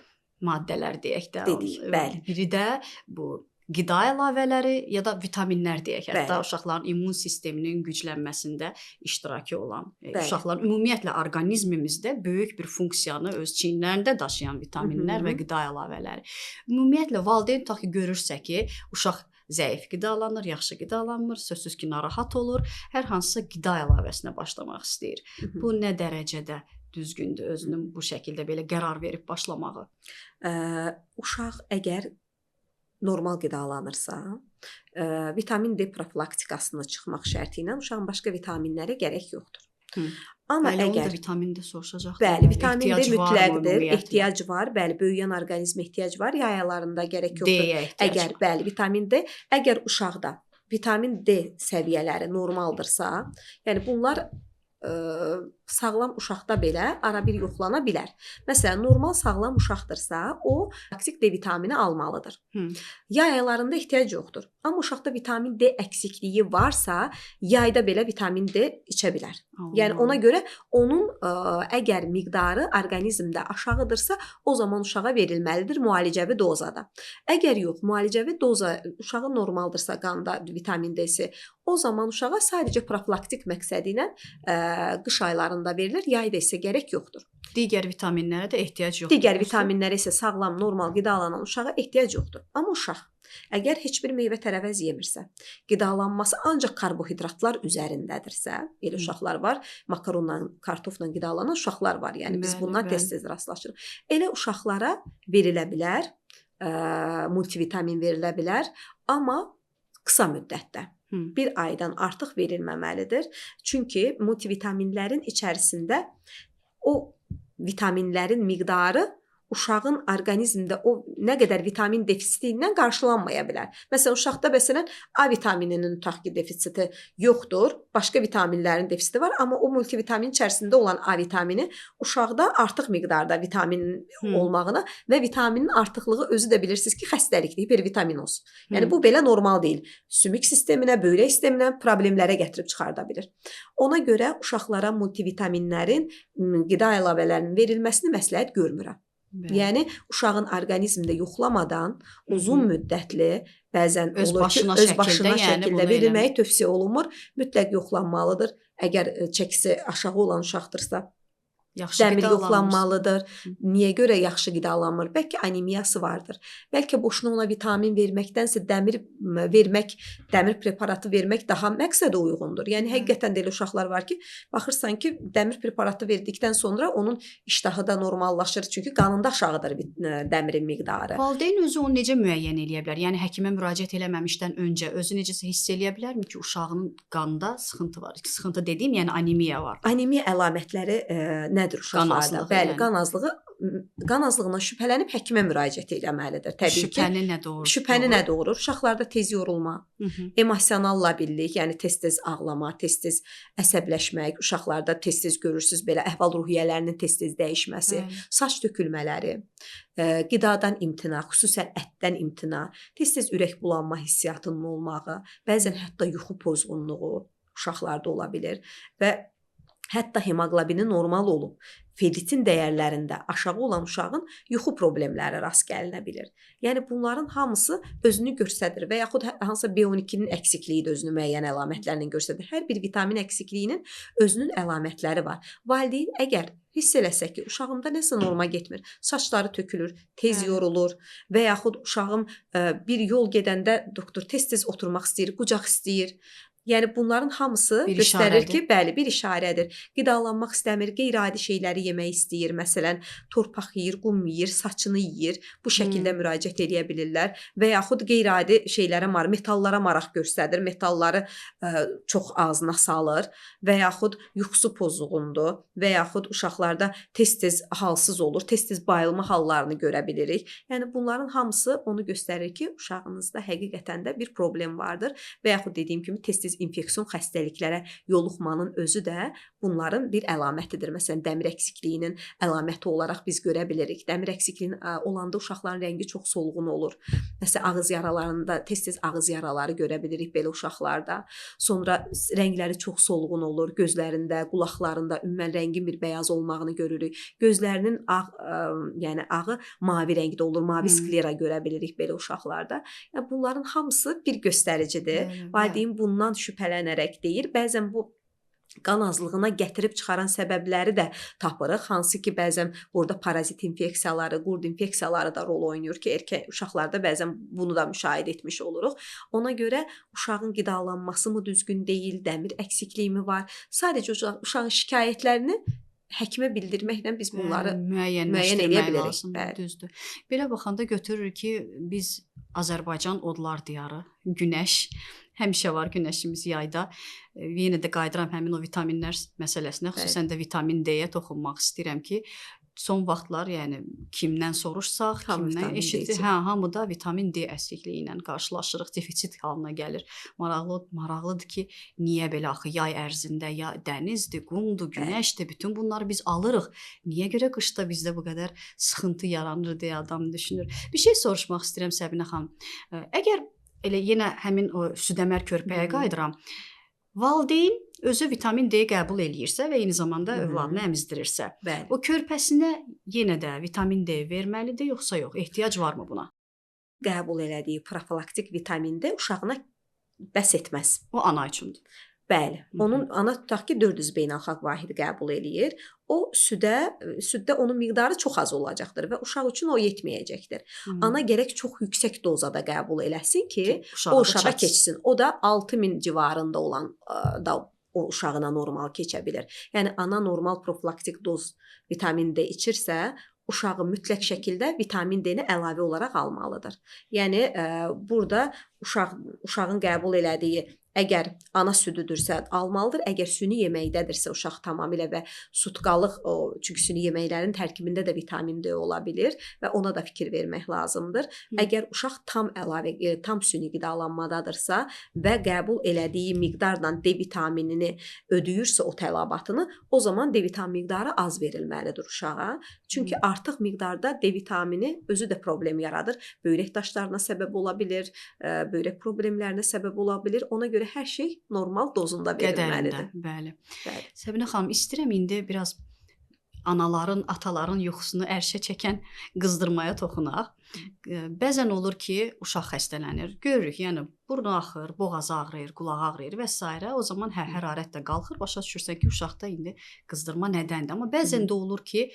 maddələr deyək də. Dedik, bəli. Biri də bu qida əlavələri ya da vitaminlər deyək. Hətta uşaqların immun sisteminin güclənməsində iştirakı olan, uşaqların ümumiyyətlə orqanizmimizdə böyük bir funksiyanı öz çiyinlərində daşıyan vitaminlər və qida əlavələri. Ümumiyyətlə valideyn tutaq ki, görürsə ki, uşaq zəif qidalanır, yaxşı qidalanmır, sözsüz ki, narahat olur, hər hansısa qida əlavəsinə başlamaq istəyir. Bu nə dərəcədə düzgündür özünün bu şəkildə belə qərar verib başlamağı? Uşaq əgər normal qidalanırsa, vitamin D profilaktikasına çıxmaq şərti ilə uşağın başqa vitaminlərə gərək yoxdur. Amma Bəli, onu da əgər vitamin D soruşacaqdım. bəli, vitamin D Ehtiyac varmı mütləqdir, ümumiyyətlə? ehtiyac var. Bəli, böyüyən orqanizmə ehtiyac var, yayalarında gərək yoxdur. D-yə ehtiyac Əgər var. bəli, vitamin D, əgər uşaqda vitamin D səviyyələri normaldırsa, yəni bunlar sağlam uşaqda belə ara bir yoxlana bilər. Məsələn, normal sağlam uşaqdırsa, o toksik D vitamini almalıdır. Yay aylarında ehtiyac yoxdur. Amma uşaqda vitamin D əksikliyi varsa, yayda belə vitamin D içə bilər. Yəni ona görə onun əgər miqdarı orqanizmdə aşağıdırsa, o zaman uşağa verilməlidir müalicəvi dozada. Əgər yox, müalicəvi doza uşağın normaldırsa qanda vitamin D-si, o zaman uşağa sadəcə profilaktik məqsədi ilə qış aylarında verilir, yayda isə gərək yoxdur. Digər vitaminlərə də ehtiyac yoxdur. Digər vitaminlərə isə sağlam, normal qidalanan uşağa ehtiyac yoxdur. Amma uşaq əgər heç bir meyvə tərəvəz yemirsə, qidalanması ancaq karbohidratlar üzərindədirsə, elə uşaqlar var, makaronla, kartofla qidalanan uşaqlar var. Yəni biz bundan tez-tez rastlaşırıq. Elə uşaqlara verilə bilər, multivitamin verilə bilər, amma qısa müddətdə. Bir aydan artıq verilməməlidir. Çünki multivitaminlərin içərisində o vitaminlərin miqdarı uşağın orqanizmində o nə qədər vitamin defisiti ilə qarşılanmaya bilər. Məsələn, uşaqda A vitamininin tutaq ki, defisiti yoxdur, başqa vitaminlərin defisiti var, amma o multivitamin içərisində olan A vitamini uşaqda artıq miqdarda vitamin olmağına və vitaminin artıqlığı özü də bilirsiniz ki, xəstəlikdir, hipervitaminoz. Yəni bu belə normal deyil. Sümük sisteminə, böyrək sisteminə problemlərə gətirib çıxarda bilir. Ona görə uşaqlara multivitaminlərin, qida əlavələrinin verilməsini məsləhət görmürəm. Yəni uşağın orqanizmində yoxlamadan uzun müddətli, bəzən öz olur ki, başına öz başına şəkildə şəkildə verilməyi tövsiyə olunmur. Mütləq yoxlanmalıdır. Əgər çəkisi aşağı olan uşaqdırsa, dəmir yoxlanmalıdır. Niyə görə yaxşı qidalanmır? Bəlkə anemiyası vardır. Bəlkə boşuna ona vitamin verməkdənsə dəmir vermək, dəmir preparatı vermək daha məqsədə uyğundur. Yəni həqiqətən də elə uşaqlar var ki, baxırsan ki, dəmir preparatı verdikdən sonra onun iştahı da normallaşır. Çünki qanında aşağıdır dəmirin miqdarı. Valideyn özü onu necə müəyyən edə bilər? Yəni həkimə müraciət eləməmişdən öncə özü necəsə hiss eləyə bilərmi ki, uşağının qanında sıxıntı var? Sıxıntı dediyim, yəni anemiya var. Anemiya əlamətləri nədir uşaqlarda? Bəli, qan azlığı. Qan azlığından şübhələnib həkimə müraciət etməlidir. Təbii Şübhəni nə doğurur? Şübhəni nə doğurur? Uşaqlarda tez yorulma, emosional labillik, yəni tez-tez ağlama, tez-tez əsəbləşmək, uşaqlarda tez-tez görürsüz belə əhval-ruhiyyələrinin tez-tez dəyişməsi, saç tökülmələri, qidadan imtina, xüsusən ətdən imtina, tez-tez ürək bulanma hissiyatının olmağı, bəzən hətta yuxu pozğunluğu uşaqlarda ola bilər və hətta hemoqlobini normal olub, ferritin dəyərlərində aşağı olan uşağın yuxu problemləri rast gəlinə bilər. Yəni bunların hamısı özünü göstərir və yaxud hansısa B12-nin əksikliyi də özünü müəyyən əlamətlərlə göstərir. Hər bir vitamin əksikliyinin özünün əlamətləri var. Valideyn əgər hiss eləsə ki, uşağımda nəsə norma getmir, saçları tökülür, tez yorulur və yaxud uşağım bir yol gedəndə doktor tez-tez oturmaq istəyir, qucaq istəyir. Yəni bunların hamısı göstərir ki, bəli, bir işarədir. Qidalanmaq istəmir, qeyri-adi şeyləri yemək istəyir. Məsələn, torpaq yeyir, qum yeyir, saçını yeyir. Bu şəkildə müraciət edə bilirlər və yaxud qeyri-adi şeylərə metallara maraq göstərir, metalları çox ağzına salır və yaxud yuxusu pozğundur və yaxud uşaqlarda tez-tez halsız olur, tez-tez bayılma hallarını görə bilirik. Yəni bunların hamısı onu göstərir ki, uşağınızda həqiqətən də bir problem vardır və yaxud dediyim kimi tez-tez infeksion xəstəliklərə yoluxmanın özü də bunların bir əlamətidir. Məsələn, dəmir əksikliyinin əlaməti olaraq biz görə bilirik. Dəmir əksikliyinin olanda uşaqların rəngi çox solğun olur. Məsələn, ağız yaralarında tez-tez ağız yaraları görə bilirik belə uşaqlarda. Sonra rəngləri çox solğun olur. Gözlərində, qulaqlarında ümumən rəngin bir bəyaz olmağını görürük. Gözlərinin yəni ağı mavi rəngdə olur. Mavi sklera görə bilirik belə uşaqlarda. Yəni bunların hamısı bir göstəricidir. Valideyn bundan şübhələnərək deyir. Bəzən bu qan azlığına gətirib çıxaran səbəbləri də tapırıq. Hansı ki, bəzən burada parazit infeksiyaları, qurd infeksiyaları da rol oynayır ki, erkək uşaqlarda bəzən bunu da müşahidə etmiş oluruq. Ona görə uşağın qidalanması mı düzgün deyil, dəmir əksikliyi mi var? Sadəcə uşağın şikayətlərini həkimə bildirməklə biz bunları müəyyən müəyyənləşdirmək edə bilərik. lazımdır, Bəli. düzdür. Belə baxanda götürür ki, biz Azərbaycan odlar diyarı, günəş həmişə var, günəşimiz yayda. Yenə də qayıdıram həmin o vitaminlər məsələsinə, xüsusən də vitamin D-yə toxunmaq istəyirəm ki, son vaxtlar, yəni kimdən soruşsaq, kimdən eşidirik, hamıda vitamin D əksikliyi ilə qarşılaşırıq, defitsit halına gəlir. Maraqlıdır ki, niyə belə axı yay ərzində ya dənizdir, qumdur, günəşdir, bütün bunları biz alırıq. Niyə görə qışda bizdə bu qədər sıxıntı yaranır deyə adam düşünür. Bir şey soruşmaq istəyirəm Səbinə xanım. Əgər elə yenə həmin o südəmər körpəyə qayıdıram. Valideyn özü vitamin D qəbul eləyirsə və eyni zamanda övladını əmizdirirsə, o körpəsinə yenə də vitamin D verməlidir yoxsa yox? Ehtiyac varmı buna? Qəbul elədiyi profilaktik vitamin D uşağına bəs etməz. O ana üçündür. Bəli. Onun ana tutaq ki 400 beynəlxalq vahidi qəbul eləyir. O süddə onun miqdarı çox az olacaqdır və uşaq üçün o yetməyəcəkdir. Ana gərək çox yüksək dozada qəbul eləsin ki, o uşağa keçsin. O da 6000 civarında olan da o uşağına normal keçə bilər. Yəni ana normal profilaktik doz vitamin D içirsə, uşağı mütləq şəkildə vitamin D-ni əlavə olaraq almalıdır. Yəni burada uşağın qəbul elədiyi əgər ana südüdürsə almalıdır, əgər süni yeməkdədirsə uşaq tamamilə və sutqalıq, çünki süni yeməklərin tərkibində də vitamin D ola bilir və ona da fikir vermək lazımdır. Əgər uşaq tam süni qidalanmadadırsa və qəbul elədiyi miqdarla D vitaminini ödəyirsə o tələbatını, o zaman D vitamini miqdarı az verilməlidir uşağa. Çünki artıq miqdarda D vitamini özü də problem yaradır. Böyrək daşlarına səbəb ola bilir, böyrək problemlərinə səbəb ola bilir. Ona görə hər şey normal dozunda verilməlidir. Bəli. Səbinə xanım, istəyirəm indi biraz anaların, ataların yuxusunu ərşə çəkən qızdırmaya toxunaq. Bəzən olur ki, uşaq xəstələnir. Görürük, yəni burnu axır, boğazı ağrıyır, qulağı ağrıyır və s. O zaman hərarət də qalxır. Başa düşürsən ki, uşaqda indi qızdırma nədəndir. Amma bəzən də olur ki,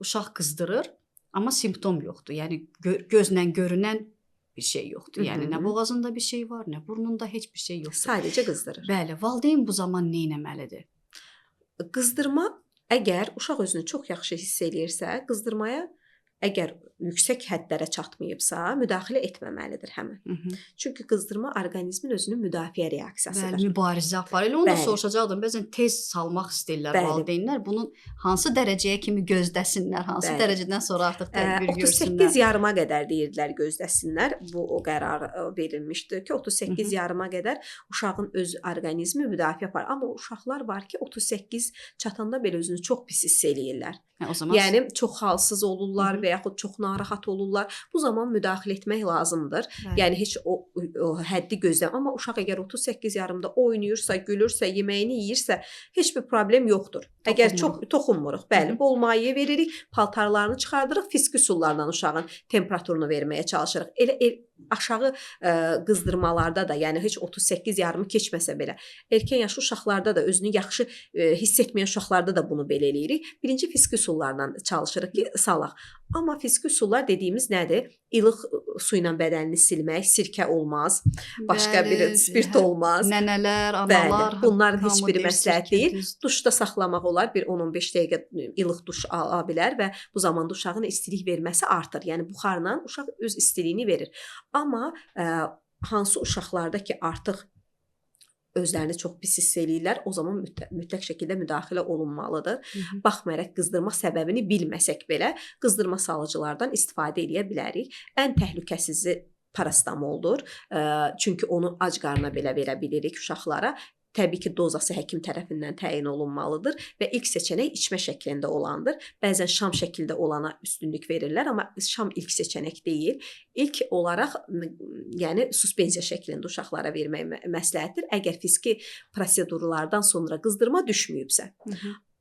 uşaq qızdırır, amma simptom yoxdur. Yəni gözlə görünən bir şey yoxdur. Yəni nə boğazında bir şey var, nə burnunda heç bir şey yoxdur. Sadəcə qızdırır. Bəli, valideyn bu zaman nə etməlidir? Qızdırma əgər uşaq özünü çox yaxşı hiss eləyirsə, qızdırmaya əgər yüksək hədlərə çatmayıbsa, müdaxilə etməməlidir həmin. Çünki qızdırma orqanizmin özünün müdafiə reaksiyasıdır. Bəli, mübarizə aparır. Onu da soruşacaqdım. Bəzən tez salmaq istəyirlər valideynlər. Bunun hansı dərəcəyə kimi gözləsinlər, hansı dərəcədən sonra artıq tədbir görsünlər? 38 yarıma qədər deyirdilər gözləsinlər. Bu o qərar verilmişdi ki, 38 yarıma qədər uşağın öz orqanizmi müdafiə aparır. Amma uşaqlar var ki, 38 çatanda belə özünü çox pis hiss eləyirlər. Yəni çox halsız olurlar və yaxud çox narahat olurlar. Bu zaman müdaxilə etmək lazımdır. Yəni heç o həddi gözləmir. Amma uşaq əgər 38 yarımda oynayırsa, gülürsə, yeməyini yeyirsə, heç bir problem yoxdur. Əgər çox toxunmuruq, bəli, bol maye veririk, paltarlarını çıxardırıq, fiski sularla uşağın temperaturunu verməyə çalışırıq. Elə aşağı qızdırmalarda da, yəni heç 38 yarımı keçməsə belə, erkən yaşlı uşaqlarda da özünü yaxşı hiss etməyən uşaqlarda da bunu belə eləyirik. Birinci fiski sularla çalışırıq ki, salaq. Amma fiski sular dediyimiz nədir? İlıq su ilə bədənini silmək, sirkə olmaz, başqa bir spirt olmaz. Nənələr, analar, bunların heç biri məsləhət deyil. Duşda saxlamaq olar, bir 10-15 dəqiqə ilıq duş ala bilər və bu zamanda uşağın istilik verməsi artır. Yəni buxarla uşaq öz istiliyini verir. Amma hansı uşaqlarda ki artıq özlərini çox pis hiss eləyirlər, o zaman mütləq şəkildə müdaxilə olunmalıdır. Baxmayaraq qızdırma səbəbini bilməsək belə, qızdırma salıcılardan istifadə edə bilərik. Ən təhlükəsizi parastamoldur. Çünki onu ac qarına belə verə bilirik uşaqlara. Təbii ki, dozası həkim tərəfindən təyin olunmalıdır və ilk seçənək içmə şəklində olandır. Bəzən şam şəkildə olana üstünlük verirlər, amma şam ilk seçənək deyil. İlk olaraq, yəni suspenziya şəklində uşaqlara vermək məsləhətdir, əgər fiziki prosedurlardan sonra qızdırma düşməyibsə.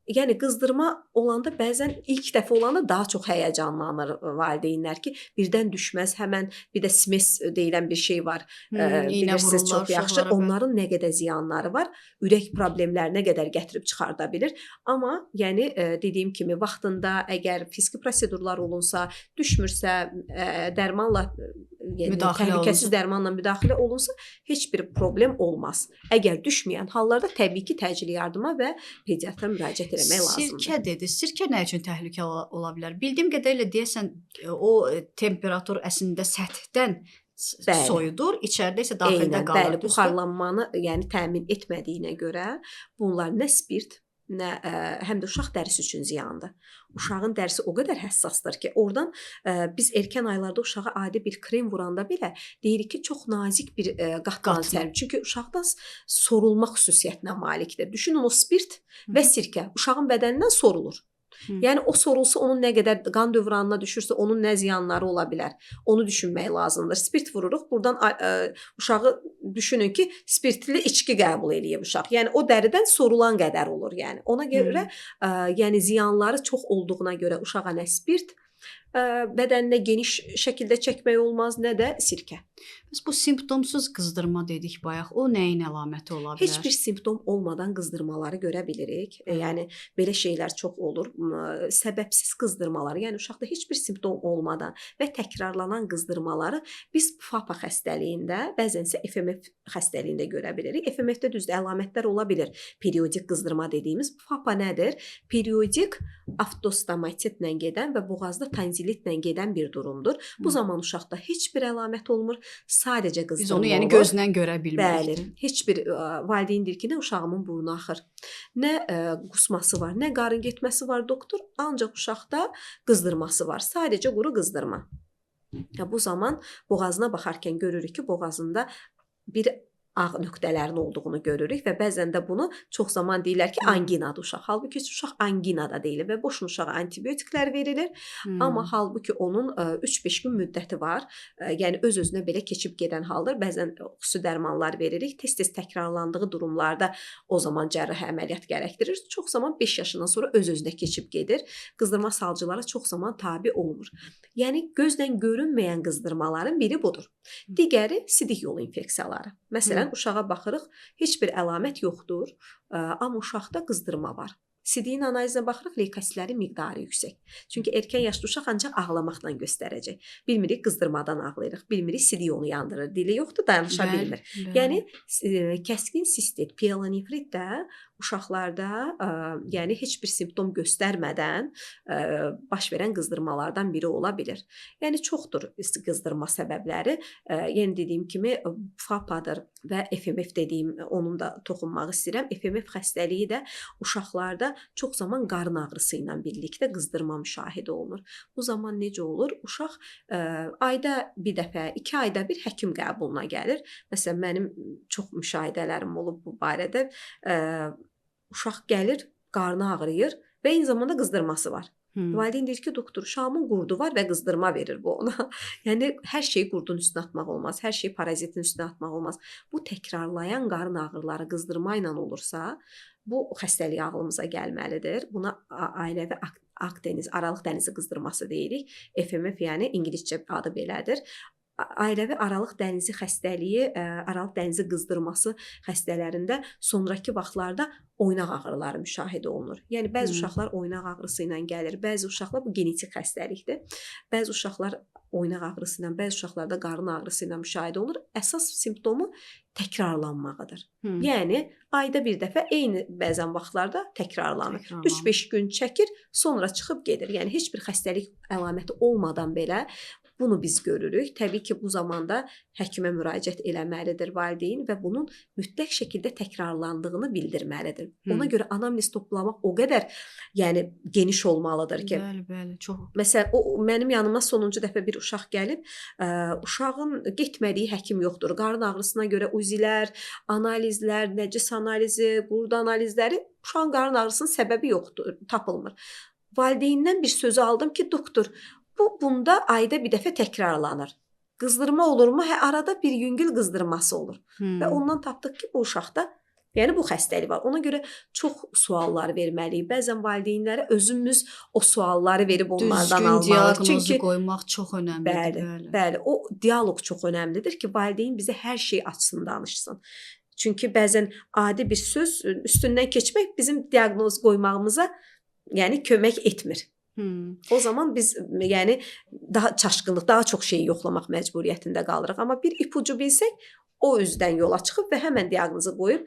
Yəni qızdırma olanda bəzən ilk dəfə olanda daha çox həyəcanlanır valideynlər ki, birdən düşməz, həmən bir də smes deyilən bir şey var. Bilirsiniz çox yaxşı. Onların nə qədər ziyanları var, ürək problemlərinə qədər gətirib çıxarda bilir. Amma yəni dediyim kimi vaxtında əgər fiziki prosedurlar olunsa, düşmürsə, dərmanla, yəni təhlükəsiz dərmanla müdaxilə olunsa, heç bir problem olmaz. Əgər düşməyən hallarda təbii ki, təcili yardıma və pediatra müraciət diqqət etmək lazımdır. Sirkə dedi. Sirkə nə üçün təhlükə ola bilər? Bildiyim qədərilə deyəsən o temperatur əslində səthdən Bəli. soyudur, içəridə isə daxildə Eynən, qalır. bəli, buxarlanmanı, yəni təmin etmədiyinə görə bunlar nə spirt, nə həm də uşaq dərisi üçün ziyandır. Uşağın dərisi o qədər həssasdır ki, oradan biz erkən aylarda uşağa adi bir krem vuranda belə deyirik ki, çox nazik bir qatman sərir. Çünki uşaqda sorulma xüsusiyyətinə malikdir. Düşünün o spirt və sirkə uşağın bədənindən sorulur. Yəni o sorulsa onun nə qədər qan dövranına düşürsə onun nə ziyanları ola bilər. Onu düşünmək lazımdır. Spirt vururuq. Burdan uşağı düşünün ki, spirtli içki qəbul eləyib uşaq. Yəni o dəridən sorulan qədər olur yəni. Ona görə yəni ziyanları çox olduğuna görə uşağa nə spirt bədəninə geniş şəkildə çəkmək olmaz, nə də sirkə. Biz bu simptomsuz qızdırma dedik bayaq. O nəyin əlaməti ola bilər? Heç bir simptom olmadan qızdırmaları görə bilirik. Yəni belə şeylər çox olur. Səbəbsiz qızdırmalar, yəni uşaqda heç bir simptom olmadan və təkrarlanan qızdırmaları biz FAPA xəstəliyində, bəzən isə FMF xəstəliyində görə bilirik. FMF-də düzdür, əlamətlər ola bilir. Periodik qızdırma dediyimiz FAPA nədir? Periodik avtostomatitlə gedən və boğazda tanzilitlə gedən bir durumdur. Bu zaman uşaqda heç bir əlamət olmur. Sadəcə qızdırma olur. Biz onu yəni gözlə görə bilmirik. Bəli, heç bir valideyn deyir ki, nə uşağımın burnu axır, nə qusması var, nə qarın getməsi var doktor, ancaq uşaqda qızdırması var. Sadəcə quru qızdırma. Bu zaman boğazına baxarkən görürük ki, boğazında bir ağ nöqtələrin olduğunu görürük və bəzən də bunu çox zaman deyirlər ki, anginadır uşaq. Halbuki uşaq anginada deyil və boşun uşağa antibiotiklər verilir. Amma halbuki onun 3-5 gün müddəti var. Yəni öz-özünə belə keçib gedən haldır. Bəzən xüsusi dərmanlar veririk. Tez-tez təkrarlandığı durumlarda o zaman cərrahi əməliyyat gərəkdirir. Çox zaman 5 yaşından sonra öz-özünə keçib gedir. Qızdırma salcılara çox zaman tabe olmur. Yəni gözlə görünməyən qızdırmaların biri budur. Digəri sidik yolu infeksiyaları. Məsələn, uşağa baxırıq, heç bir əlamət yoxdur, amma uşaqda qızdırma var. Sidiyin analizinə baxırıq, leykositlərin miqdarı yüksək. Çünki erkən yaşlı uşaq ancaq ağlamaqla göstərəcək. Bilmirik, qızdırmadan ağlayırıq, bilmirik, sidik onu yandırır, dili yoxdur, danışa bilmir. Yəni kəskin sistit, pielonefrit də uşaqlarda yəni heç bir simptom göstərmədən baş verən qızdırmalardan biri ola bilir. Yəni çoxdur qızdırma səbəbləri. Yəni dediyim kimi FAPA-dır və FMF dediyim, onun da toxunmaq istəyirəm. FMF xəstəliyi də uşaqlarda çox zaman qarın ağrısı ilə birlikdə qızdırma müşahidə olunur. Bu zaman necə olur? Uşaq ayda bir dəfə, 2 ayda bir həkim qəbuluna gəlir. Məsələn, mənim çox müşahidələrim olub bu barədə. Uşaq gəlir, qarnı ağrıyır və eyni zamanda qızdırması var. Valideyn deyir ki, doktor, uşağımın qurdu var və qızdırma verir bu ona. Yəni hər şeyi qurdun üstünə atmaq olmaz, hər şeyi parazitin üstünə atmaq olmaz. Bu təkrarlayan qarın ağrıları qızdırma ilə olursa, bu xəstəlik ağlımıza gəlməlidir. Buna ailəvi Akdeniz, Aralıq dənizi qızdırması deyirik. FMF yəni ingiliscə adı belədir. Ailəvi aralıq dənizi xəstəliyi, aralıq dənizi qızdırması xəstələrində sonrakı vaxtlarda oynaq ağrıları müşahidə olunur. Yəni bəzi uşaqlar oynaq ağrısı ilə gəlir, bəzi uşaqlar bu genetik xəstəlikdir. Bəzi uşaqlar oynaq ağrısı ilə, bəzi uşaqlarda qarın ağrısı ilə müşahidə olunur. Əsas simptomu təkrarlanmağıdır. Yəni ayda bir dəfə eyni bəzən vaxtlarda təkrarlanır. 3-5 gün çəkir, sonra çıxıb gedir. Yəni heç bir xəstəlik əlaməti olmadan belə bunu biz görürük. Təbii ki, bu zamanda həkimə müraciət eləməlidir valideyn və bunun mütləq şəkildə təkrarlandığını bildirməlidir. Ona görə anamnez toplamaq o qədər yəni geniş olmalıdır ki. Bəli, çox. Məsələn, mənim yanıma sonuncu dəfə bir uşaq gəlib, uşağın getmədiyi həkim yoxdur. Qarın ağrısına görə uzilər, analizlər, nəcis analizi, qurd analizləri, uşağın qarın ağrısının səbəbi yoxdur, tapılmır. Valideyndən bir sözü aldım ki, doktor, bunda ayda bir dəfə təkrarlanır. Qızdırma olurmu? Arada bir yüngül qızdırması olur. Və ondan tapdıq ki, bu uşaqda yəni bu xəstəlik var. Ona görə çox suallar verməliyik. Bəzən valideynlərə özümüz o sualları verib onlardan almalıyıq. Düzgün diaqnozu qoymaq çox önəmlidir. Bəli, o dialoq çox önəmlidir ki, valideyn bizə hər şey açsın, danışsın. Çünki bəzən adi bir söz üstündən keçmək bizim diaqnoz qoymağımıza yəni kömək etmir. O zaman biz yəni daha çaşqınlıq, daha çox şeyi yoxlamaq məcburiyyətində qalırıq. Amma bir ipucu bilsək, o üzdən yola çıxıb və həmən diaqnozu qoyub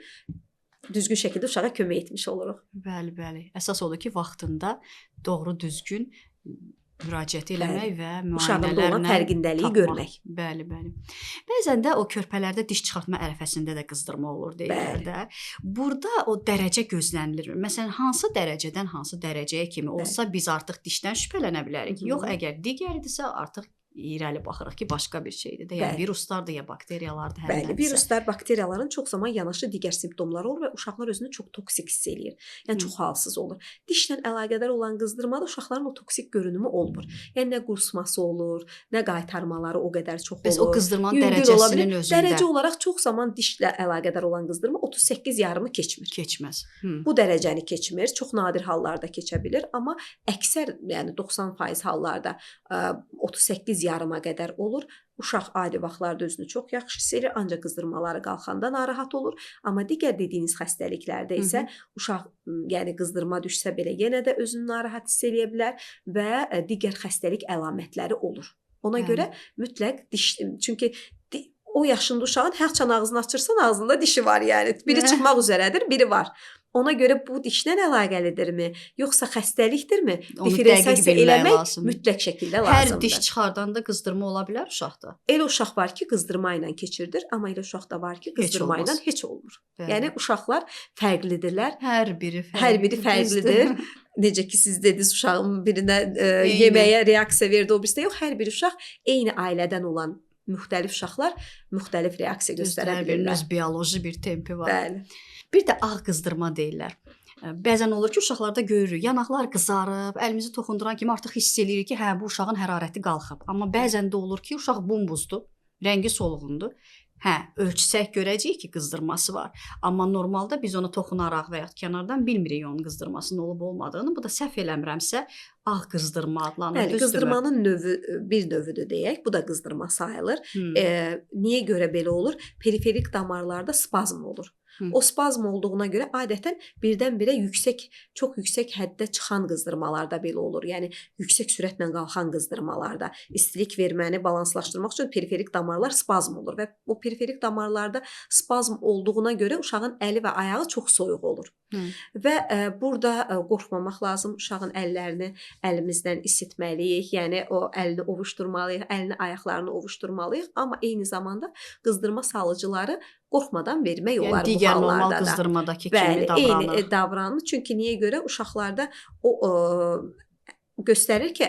düzgün şəkildə uşağa kömək etmiş oluruq. Bəli, bəli. Əsas odur ki, vaxtında doğru düzgün müraciət eləmək və Uşağında olan müayinələrlə fərqindəliyi tapmaq. görmək. Bəli, bəli. Bəzən də o körpələrdə diş çıxartma ərəfəsində də qızdırma olur deyirlər Bəli. də. Burada o dərəcə gözlənilir. Məsələn, hansı dərəcədən hansı dərəcəyə kimi olsa biz artıq dişdən şübhələnə bilərik. Hı-hı. Yox, əgər digərdirsə artıq irəli baxırıq ki, başqa bir şeydir də. Yəni Bəli. viruslardır ya bakteriyalardır, hər Bəli, nədirsə. viruslar, bakteriyaların çox zaman yanaşı digər simptomları olur və uşaqlar özünü çox toksik hiss eləyir. Yəni çox halsız olur. Dişlə əlaqədar olan qızdırmada uşaqların o toksik görünümü olmur. Yəni nə qusması olur, nə qaytarmaları o qədər çox olur. Bəs o qızdırmanın yüngül ola dərəcəsinin bilir. özündə Dərəcə olaraq çox zaman dişlə əlaqədar olan qızdırma 38 yarımı keçmir. keçməz. Bu dərəcəni keçmir. Çox nadir hallarda keçə bilir, amma əksər, yəni 90% hallarda 38 yarıma qədər olur. Uşaq adi vaxtlarda özünü çox yaxşı hiss edir, ancaq qızdırmaları qalxanda narahat olur. Amma digər dediyiniz xəstəliklərdə isə uşaq, yəni qızdırma düşsə belə yenə də özünü narahat hiss eləyə bilər və digər xəstəlik əlamətləri olur. Ona görə mütləq diş, çünki o yaşında uşağın hər ağzını açırsan ağzında dişi var, yəni biri çıxmaq üzrədir, biri var. Ona görə bu dişlə əlaqəlidirmi, yoxsa xəstəlikdirmi? Diferensiasiya eləmək mütləq şəkildə lazımdır. Hər diş çıxardanda qızdırma ola bilər uşaqda. Elə uşaq var ki, qızdırma ilə keçirdir, amma elə uşaq da var ki, qızdırma ilə heç olmur. Bəli. Yəni uşaqlar fərqlidirlər. Hər biri fərqlidir. Necə ki siz dediniz, uşağın birinə yeməyə reaksiya verdi, o birisi yox. Hər bir uşaq eyni ailədən olan müxtəlif uşaqlar müxtəlif reaksiya göstərə bilirlər. Öz bioloji bir tempi var. Bəli. Bir də ağ qızdırma deyirlər. Bəzən olur ki, uşaqlarda görürük, yanaqlar qızarıb, əlimizi toxunduran kimi artıq hiss eləyirik ki, hə bu uşağın hərarəti qalxıb. Amma bəzən də olur ki, uşaq bumbuzdur, rəngi solğundur. Hə, ölçsək görəcəyik ki, qızdırması var. Amma normalda biz ona toxunaraq və ya kənardan bilmirik onun qızdırmasının olub-olmadığını. Bu da səhv eləmirəmsə ağ qızdırma adlanır. Bəli, qızdırmanın növü bir növüdür deyək. Bu da qızdırma sayılır. Niyə görə belə olur? Periferik damarlarda spazm olur. O spazm olduğuna görə adətən birdən-birə çox yüksək həddə çıxan qızdırmalarda belə olur. Yəni yüksək sürətlə qalxan qızdırmalarda istilik verməni balanslaşdırmaq üçün periferik damarlar spazm olur və bu periferik damarlarda spazm olduğuna görə uşağın əli və ayağı çox soyuq olur. Və burada qorxmamaq lazım. Uşağın əllərini əlimizdən isitməliyik. Yəni o əlini ovuşdurmalıyıq, əlini ayaqlarını ovuşdurmalıyıq, amma eyni zamanda qızdırma salıcıları qorxmadan vermək olar bu hallarda da. Yəni digər normal qızdırmadakı kimi davranır. Eyni davranır. Çünki niyə görə uşaqlarda o göstərir ki,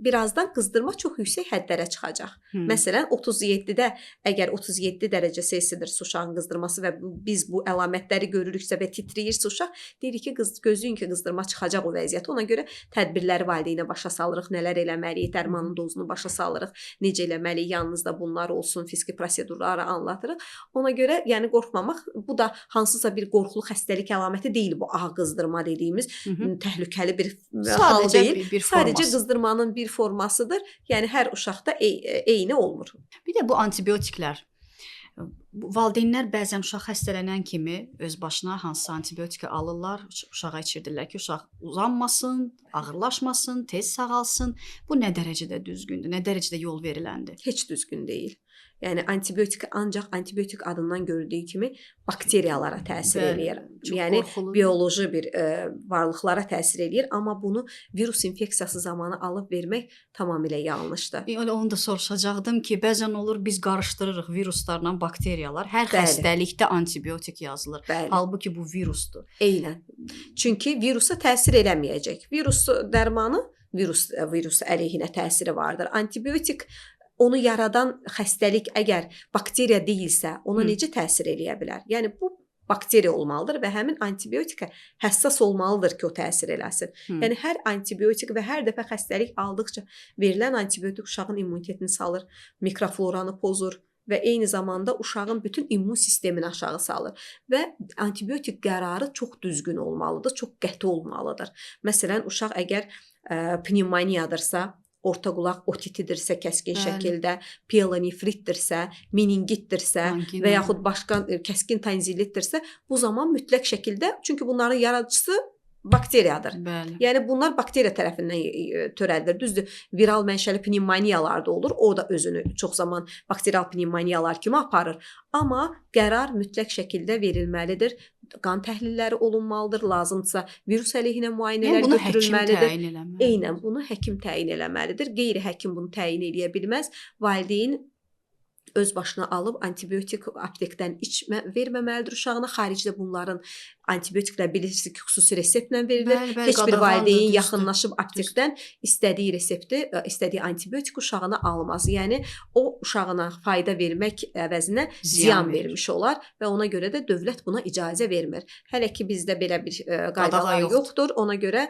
birazdan qızdırma çox yüksək həddlərə çıxacaq. Məsələn, 37-də əgər 37 dərəcə Selsidirsə uşağın qızdırması və biz bu əlamətləri görürüksə və titrəyirsə uşaq, deyirik ki, gözləyin ki, qızdırma çıxacaq o vəziyyət. Ona görə tədbirləri valideynə başa salırıq, nələr eləməliyik, dərmanın dozunu başa salırıq, necə eləməliyik, yanınızda bunlar olsun, fiziki prosedurları anlatırıq. Ona görə, yəni qorxmamaq, bu da hansısa bir qorxulu xəstəlik əlaməti deyil, bu ağ qızdırma dediyimiz təhlükəli bir hal deyil. Sadəcə qızdırmanın bir formasıdır. Yəni hər uşaqda eyni olmur. Bir də bu antibiotiklər. Valideynlər bəzən uşaq xəstələnən kimi öz başına hansısa antibiotiki alırlar, uşağa içirdirlər ki, uşaq uzanmasın, ağırlaşmasın, tez sağalsın. Bu nə dərəcədə düzgündür, nə dərəcədə yol veriləndir? Heç düzgün deyil. Yəni antibiotik ancaq antibiotik adından görüldüyü kimi bakteriyalara təsir eləyir. Yəni bioloji bir varlıqlara təsir eləyir, amma bunu virus infeksiyası zamanı alıb vermək tamamilə yanlışdır. Onu da soruşacaqdım ki, bəzən olur biz qarışdırırıq viruslarla bakteriyalar. Hər xəstəlikdə antibiotik yazılır. Halbuki bu virusdur. Eynən. Çünki virusa təsir eləməyəcək. Virus dərmanı virus əleyhinə təsiri vardır. Antibiotik onu yaradan xəstəlik əgər bakteriya deyilsə, ona necə təsir eləyə bilər? Yəni bu bakteriya olmalıdır və həmin antibiotika həssas olmalıdır ki, o təsir eləsin. Yəni hər antibiotik və hər dəfə xəstəlik aldıqca verilən antibiotik uşağın immunitetini salır, mikrofloranı pozur və eyni zamanda uşağın bütün immun sistemini aşağı salır və antibiotik qərarı çox düzgün olmalıdır, çox qəti olmalıdır. Məsələn, uşaq əgər pnevmoniyadırsa, orta qulaq otitidirsə kəskin şəkildə, pielonefritdirsə, meningitdirsə və yaxud başqa kəskin tonzillitdirsə, bu zaman mütləq şəkildə, çünki bunların yaradıcısı bakteriyadır. Yəni bunlar bakteriya tərəfindən törədilir. Düzdür, viral mənşəli pnevmoniyalar da olur. O da özünü çox zaman bakterial pnevmoniyalar kimi aparır. Amma qərar mütləq şəkildə verilməlidir. qan təhlilləri olunmalıdır, lazımdırsa virus əleyhinə Yəni müayinələr bunu həkim götürülməlidir. təyin eləməlidir. Eynən bunu həkim təyin eləməlidir. Qeyri-həkim bunu təyin eləyə bilməz. Valideyn öz başına alıb antibiotik aptekdən verməməlidir uşağına. Xaricdə bunların antibiotiklər bilirsiniz ki, xüsusi reseptlə verilir. Bəli, bəli, Heç bir qadağandır, valideyn düzdür. yaxınlaşıb aptekdən istədiyi resepti, istədiyi antibiotik uşağına almaz. Yəni o uşağına fayda vermək əvəzinə ziyan verir. vermiş olar və ona görə də dövlət buna icazə vermir. Hələ ki bizdə belə bir Qadağa qaydalar yoxdur. yoxdur. Ona görə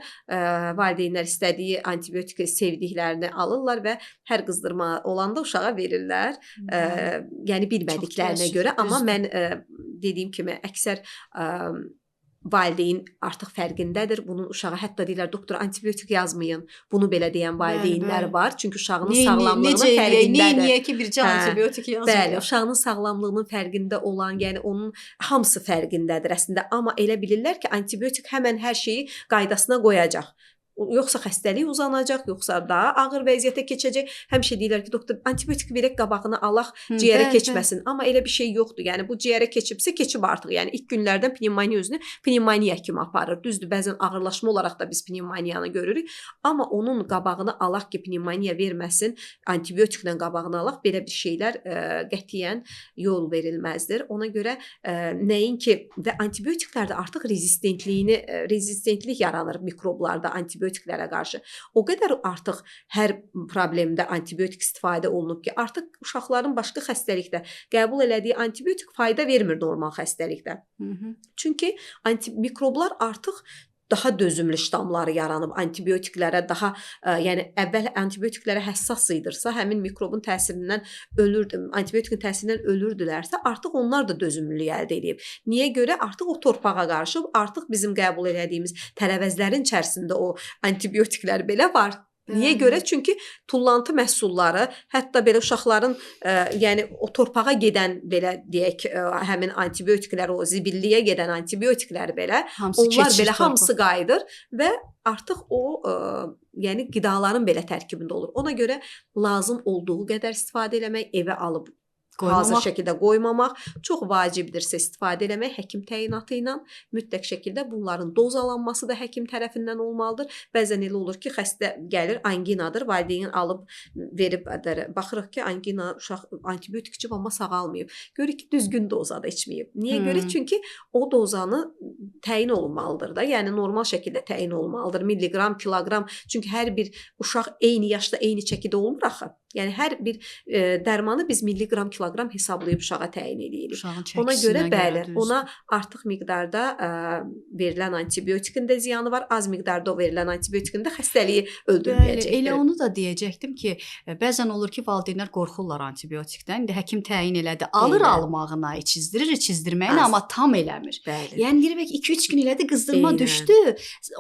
valideynlər istədiyi antibiotiki sevdiklərini alırlar və hər qızdırma olanda uşağa verirlər. Yəni bilmədiklərinə təəssüf, görə, amma düzdür. mən dediyim kimi əksər valideyn artıq fərqindədir. Bunun uşağa hətta deyirlər doktor antibiotik yazmayın. Bunu belə deyən valideynlər bəli. var. Çünki uşağının Necə sağlamlığının eləyək? fərqindədir. Niyə ki bircə Hə, antibiotik Bəli, yazmır? uşağının sağlamlığının fərqində olan, yəni onun hamısı fərqindədir əslində, amma elə bilirlər ki, antibiotik həmən hər şeyi qaydasına qoyacaq. Yoxsa xəstəlik uzanacaq, yoxsa daha ağır vəziyyətə keçəcək. Həmişə deyirlər ki, doktor antibiotik verək qabağını alaq, ciyərə bəli, keçməsin. Amma elə bir şey yoxdur. Yəni bu ciyərə keçibsə, keçib artıq. Yəni ilk günlərdən pnevmoniya özünü pnevmoniya kimi aparır. Düzdür, bəzən ağırlaşma olaraq da biz pnevmoniyanı görürük, amma onun qabağını alaq ki, pnevmoniya verməsin, antibiotiklə qabağını alaq. Belə bir şeylər qətiyyən yol verilməzdir. Ona görə nəinki və antibiotiklərdə artıq rezistentlik yaranır mikroblarda antibiotiklərə qarşı. O qədər artıq hər problemdə antibiotik istifadə olunub ki, artıq uşaqların başqa xəstəlikdə qəbul elədiyi antibiotik fayda vermir normal xəstəlikdə. Çünki mikroblar artıq daha dözümlü ştamları yaranıb antibiotiklərə daha, yəni əvvəl antibiotiklərə həssas idırsa, həmin mikrobun təsirindən antibiotikin təsirindən ölürdülərsə, artıq onlar da dözümlülük əldə edib. Niyə görə? Artıq o torpağa qarışıb, artıq bizim qəbul etdiyimiz tərəvəzlərin içərisində o antibiotiklər belə var. Niyə görə? Çünki tullantı məhsulları, hətta belə uşaqların, yəni o torpağa gedən belə deyək, həmin antibiotiklər, o zibilliyə gedən antibiotiklər belə, onlar belə hamısı qayıdır və artıq o, yəni qidaların belə tərkibində olur. Ona görə lazım olduğu qədər istifadə eləmək, evə alıb hazır şəkildə qoymamaq, çox vacibdirsə istifadə eləmək həkim təyinatı ilə mütləq şəkildə bunların dozalanması da həkim tərəfindən olmalıdır. Bəzən elə olur ki, xəstə gəlir, anginadır, valideynin alıb verib baxırıq ki, angina uşaq antibiotik içib amma sağalmayıb. Görürük ki, düzgün dozada içməyib. Niyə görə? Çünki o dozanı təyin olunmalıdır da, yəni normal şəkildə təyin olmalıdır. Milliqram, kiloqram. Çünki hər bir uşaq eyni yaşda, eyni çəkidə olmur axı. Yəni hər bir dərmanı biz milliqram, kiloqram hesablayıb uşağa təyin edirik. Ona görə bəli, ona artıq miqdarda verilən antibiotikin də ziyanı var, az miqdarda verilən antibiotikin də xəstəliyi öldürməyəcəkdir. Elə onu da deyəcəkdim ki, bəzən olur ki, valideynlər qorxurlar antibiotikdən. İndi həkim təyin elədi, alır almağına, içizdirməyinə, amma tam eləmir. Bəli. Yəni deyir ki, 2-3 gün elədi, qızdırma düşdü,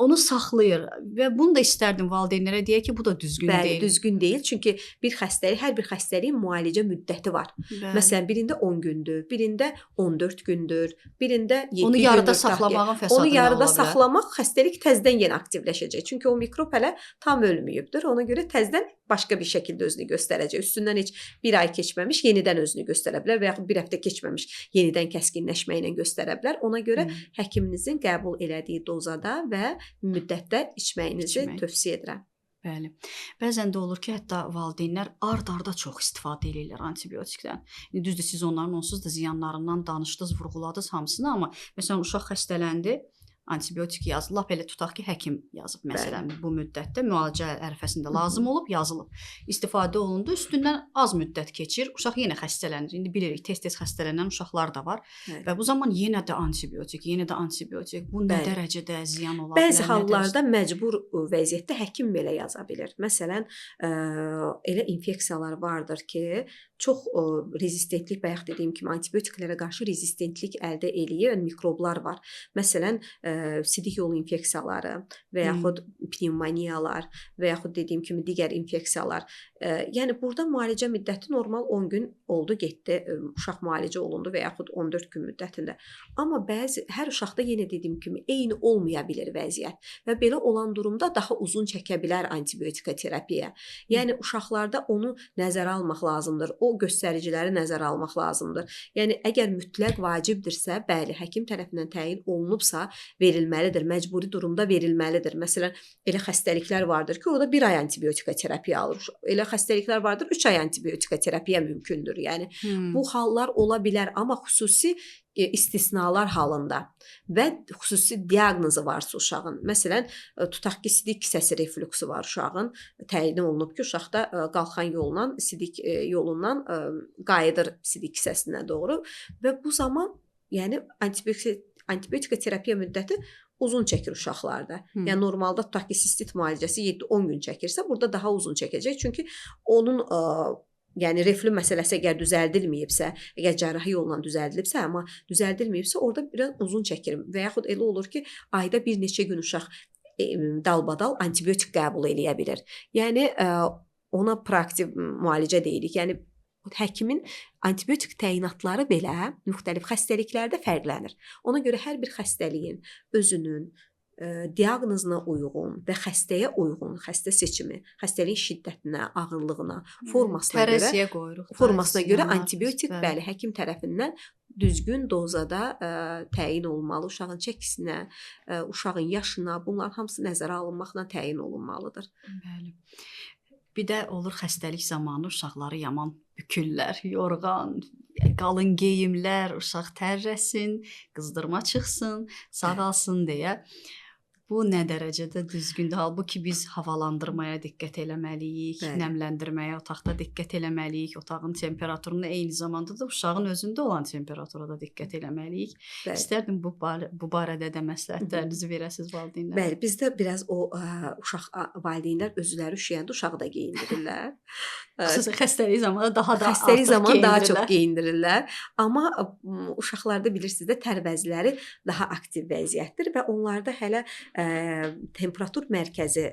onu saxlayır və bunu da istərdim valideynlərə deyək ki, bu da düzgün deyil. Bəli, düzgün deyil, çünki hər bir xəstəliyin müalicə müddəti var. Bəli. Məsələn, birində 10 gündür, birində 14 gündür, birində 7 gündür. Onu yarıda saxlamağın fəsadından Onu yarıda ola bilər. saxlamaq xəstəlik təzədən yenə aktivləşəcək. Çünki o mikrob hələ tam ölməyibdir. Ona görə təzədən başqa bir şəkildə özünü göstərəcək. Üstündən heç bir ay keçməmiş yenidən özünü göstərə bilər və yaxud bir həftə keçməmiş yenidən kəskinləşmə ilə göstərə bilər. Ona görə həkiminizin qəbul elədiyi dozada və müddətdə içməyinizi tövsiyə edirəm. Bəli. Bəzən də olur ki, hətta valideynlər ard-arda çox istifadə edirlər antibiotikdən. Düzdür, siz onların onsuz da ziyanlarından danışdınız, vurğuladınız hamısını, amma məsələn uşaq xəstələndi, antibiotik yazılıb, lap elə tutaq ki, həkim yazıb məsələn bu müddətdə müalicə ərəfəsində lazım olub, yazılıb. İstifadə olundu, üstündən az müddət keçir, uşaq yenə xəstələnir. İndi bilirik, tez-tez xəstələnən uşaqlar da var və bu zaman yenə də antibiotik. Bu nə dərəcədə ziyan ola bilər? Bəzi hallarda məcbur vəziyyətdə həkim belə yaza bilir. Məsələn, elə infeksiyalar vardır ki, çox rezistentlik, bayaq dediyim kimi antibiotiklərə qarşı rezistentlik əldə eləyən mikroblar var. Məsələn, sidik yolu infeksiyaları və yaxud pnevmoniyalar və yaxud dediyim kimi digər infeksiyalar. Yəni burada müalicə müddəti normal 10 gün oldu, getdi, uşaq müalicə olundu və yaxud 14 gün müddətində. Amma hər uşaqda yenə dediyim kimi eyni olmaya bilər vəziyyət və belə olan durumda daha uzun çəkə bilər antibiotika terapiya. Yəni uşaqlarda onu nəzərə almaq lazımdır. O göstəriciləri nəzərə almaq lazımdır. Yəni əgər mütləq vacibdirsə, bəli, həkim tərəfindən təyin olunubsa verilməlidir, məcburi durumda verilməlidir. Məsələn, elə xəstəliklər vardır ki, orada 1 ay antibiotika terapiya alır. Elə xəstəliklər vardır, 3 ay antibiotika terapiya mümkündür. Yəni bu hallar ola bilər, amma xüsusi istisnalar halında və xüsusi diaqnozu varsa uşağın. Məsələn, tutaq ki, sidik kisəsi refluksu var uşağın. Təyin olunub ki, uşaqda qalxan yolla, sidik yolundan qayıdır sidik kisəsinə doğru və bu zaman yəni antibiotika terapiya müddəti uzun çəkir uşaqlarda. Yəni normalda tutaq ki, sistit müalicəsi 7-10 gün çəkirsə, burada daha uzun çəkəcək. Çünki onun yəni reflü məsələsi əgər düzəldilməyibsə, əgər cərrahi yolla düzəldilibsə, amma düzəldilməyibsə, orada biraz uzun çəkir və yaxud elə olur ki, ayda bir neçə gün uşaq dalbadal antibiotik qəbul eləyə bilir. Yəni ona proaktiv müalicə deyirik. Yəni həkimin antibiotik təyinatları belə müxtəlif xəstəliklərdə fərqlənir. Ona görə hər bir xəstəliyin özünün diaqnozuna uyğun və xəstəyə uyğun xəstə seçimi, xəstəliyin şiddətinə, ağırlığına, formasına görə antibiotik bəli həkim tərəfindən düzgün dozada təyin olunmalı. Uşağın çəkisinə, uşağın yaşına, bunların hamısı nəzərə alınmaqla təyin olunmalıdır. Bəli. Bir də olur xəstəlik zamanı uşaqları yaman bükürlər, yorğan, qalın geyimlər, uşaq tərləsin, qızdırma çıxsın, sağalsın deyə. Bu nə dərəcədə düzgündür? Halbuki biz havalandırmaya diqqət eləməliyik, nəmləndirməyə otaqda diqqət eləməliyik, otağın temperaturuna eyni zamanda da uşağın özündə olan temperatura da diqqət eləməliyik. İstərdim bu barədə də məsləhətlərinizi verəsiniz valideynlərə. Bəli, bizdə biraz o uşaq valideynlər özləri üşüyəndə uşağı da geyindirirlər. Xüsusən xəstəlik zamanı daha da xəstəlik zamanı daha çox geyindirirlər. Amma uşaqlarda bilirsiniz də tərbəziləri daha aktiv vəziyyətdir və onlarda hələ temperatur mərkəzi,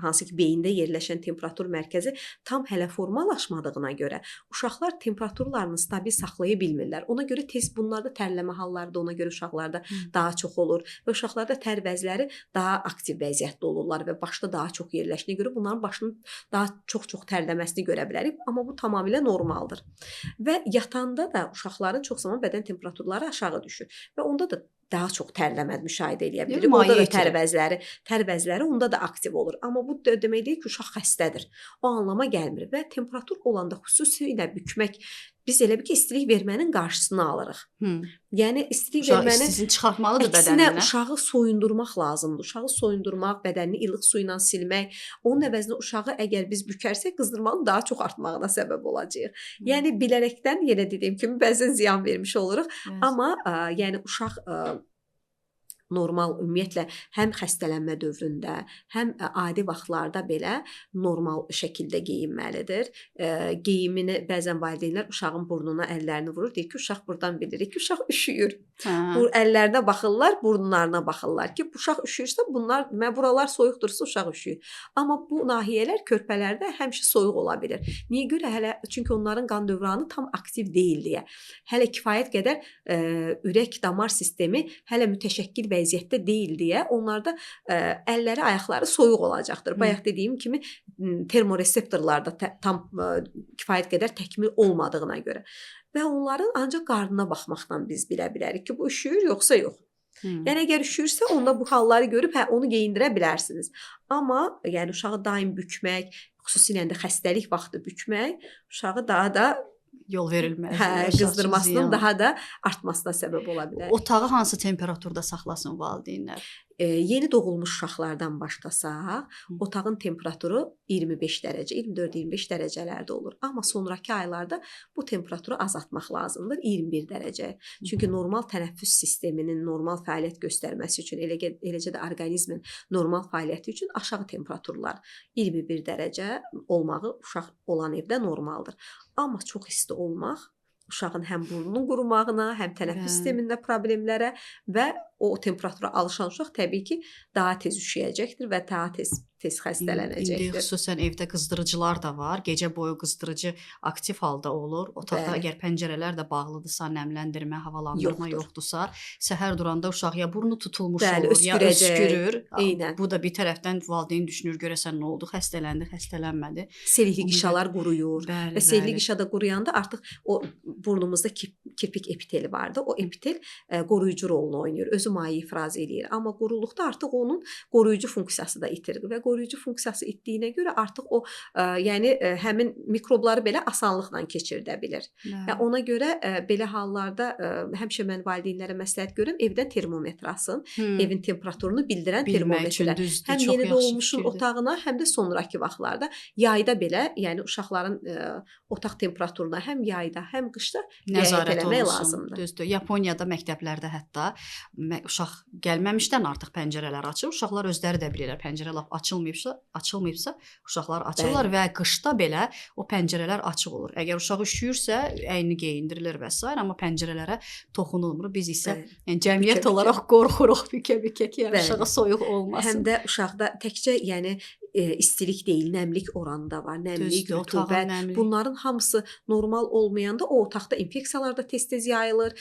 hansı ki beyində yerləşən temperatur mərkəzi tam hələ formalaşmadığına görə uşaqlar temperaturlarını stabil saxlaya bilmirlər. Ona görə tez bunlarda tərləmə halları da ona görə uşaqlarda daha çox olur və uşaqlarda tər bəzləri daha aktiv vəziyyətdə olurlar və başda daha çox yerləşdiyinə görə bunların başının daha çox tərləməsini görə bilərik, amma bu tamamilə normaldır. Və yatanda da uşaqların çox zaman bədən temperaturları aşağı düşür və onda da daha çox tərləmə müşahidə edə bilirik. Onda da tər bəzləri onda da aktiv olur. Amma bu demək deyil ki, uşaq xəstədir. O anlama gəlmir və temperatur olanda xüsusilə bükmək, biz elə bir ki, istilik vermənin qarşısını alırıq. Yəni istilik vermənin istisini çıxartmalıdır bədəninə. Əksinə uşağı soyundurmaq lazımdır. Uşağı soyundurmaq, bədənini ilıq su ilə silmək. Onun əvəzinə uşağı əgər biz bükərsək, qızdırmanın daha çox artmağına səbəb olacağıq. Yəni bilərəkdən yenə dediyim kimi bəzən ziyan vermiş oluruq. Amma yəni uşaq normal ümumiyyətlə həm xəstələnmə dövründə, həm adi vaxtlarda belə normal şəkildə geyinməlidir. Geyimini bəzən valideynlər uşağın burnuna əllərini vurur, deyir ki, uşaq burdan bilirik ki, uşaq üşüyür. Bu əllərinə baxırlar, burunlarına baxırlar ki, uşaq üşüyürsə bunlar, buralar soyuqdursa uşaq üşüyür. Amma bu nahiyələr körpələrdə həmişə soyuq ola bilir. Niyə görə? Hələ çünki onların qan dövranı tam aktiv deyil deyə. Hələ kifayət qədər ürək damar sistemi hələ mütəşəkkil vəziyyətdə deyil deyə onlarda əlləri, ayaqları soyuq olacaqdır. Bayaq dediyim kimi termoreseptorlarda tam kifayət qədər təkmil olmadığına görə. Və onların ancaq qarnına baxmaqdan biz bilə bilərik ki, bu üşüyür yoxsa yox. Yəni əgər üşüyürsə onda bu halları görüb onu geyindirə bilərsiniz. Amma yəni uşağı daim bükmək, xüsusilə də xəstəlik vaxtı bükmək uşağı daha da yol verilməz. Qızdırmasının daha da artmasına səbəb ola bilər. Otağı hansı temperaturda saxlasın valideynlər? Yeni doğulmuş uşaqlardan başlasaq, otağın temperaturu 25 dərəcə, 24-25 dərəcələrdə olur. Amma sonrakı aylarda bu temperaturu azaltmaq lazımdır, 21 dərəcə. Çünki normal tənəffüs sisteminin normal fəaliyyət göstərməsi üçün, eləcə də orqanizmin normal fəaliyyəti üçün aşağı temperaturlar 21 dərəcə olmağı uşaq olan evdə normaldır. Amma çox isti olmaq uşağın həm burnunun qurumağına, həm tənəffüs sistemində problemlərə və o temperatura alışan uşaq təbii ki, daha tez üşüyəcəkdir və daha tez İndi xəstələnəcəkdir. xüsusən evdə qızdırıcılar da var. Gecə boyu qızdırıcı aktiv halda olur. Otaqda Bəli. əgər pəncərələr də bağlıdırsa, nəmləndirmə, havalandırma yoxdursa, səhər duranda uşaq ya burnu tutulmuş Bəli, olur, ya öskürəcək. öskürür. Eynən. Bu da bir tərəfdən valideyn düşünür, görəsən nə oldu, xəstələndi, xəstələnmədi. Selülik Ona qişalar quruyur Bəli, və selülik bəli. qişada quruyanda artıq o burnumuzda kirpik epiteli vardı. O epitel qoruyucu rolunu oynayır, özü maye ifraz eləyir. Amma quruluqda artıq onun qoruyucu funksiyası da itir və qoruyucu funksiyası itdiyinə görə artıq o yəni həmin mikrobları belə asanlıqla keçirdə bilir. Və ona görə belə hallarda həmişə mən valideynlərə məsləhət görürəm, evdən termometr asın, evin temperaturunu bildirən Bilmək üçün termometrlər. düzdür, Həm çox yeni yaxşı doğulmuşun fikirdir. otağına, həm də sonrakı vaxtlarda yayda belə, yəni uşaqların otaq temperaturuna həm yayda, həm qışda riayət Nəzarət eləmək olunsun. lazımdır. Düzdür. Yaponiyada məktəblərdə hətta uşaq gəlməmişdən artıq pəncərələr açır. Uşaqlar özləri də bilirlər, pəncərə lap açılmayıbsa uşaqlar açırlar və qışda belə o pəncərələr açıq olur. Əgər uşaq üşüyürsə, əynini geyindirilir və s. amma pəncərələrə toxunulmur. Biz isə yəni cəmiyyət Bükə-bükə. olaraq qorxuruq bükə-bükə ki, Bəli. uşağa soyuq olmasın. Həm də uşaqda təkcə yəni istilik deyil, nəmlik oranı da var. Nəmlik, Düzdür, otağın rütubət. nəmli. Bunların hamısı normal olmayanda o otaqda infeksiyalar da tez-tez yayılır.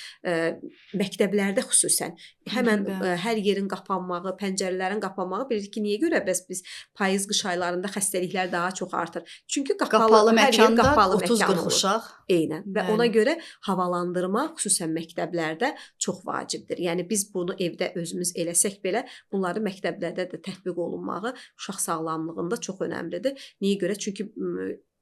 Məktəblərdə xüsusən həmən Bəli. hər yerin qapanmağı, pəncərələrin qapanmağı bilirik ki, niyə görə bəs biz payız qış aylarında xəstəliklər daha çox artır. Çünki Qapalı hər yer məkanda qapalı məkan 30-40 olur. uşaq. Eynən və Bəli. ona görə havalandırma xüsusən məktəblərdə çox vacibdir. Yəni biz bunu evdə özümüz eləsək belə bunları məktəblərdə də tətbiq olunmağı uşaq sağlamlığında çox önəmlidir. Niyə görə? Çünki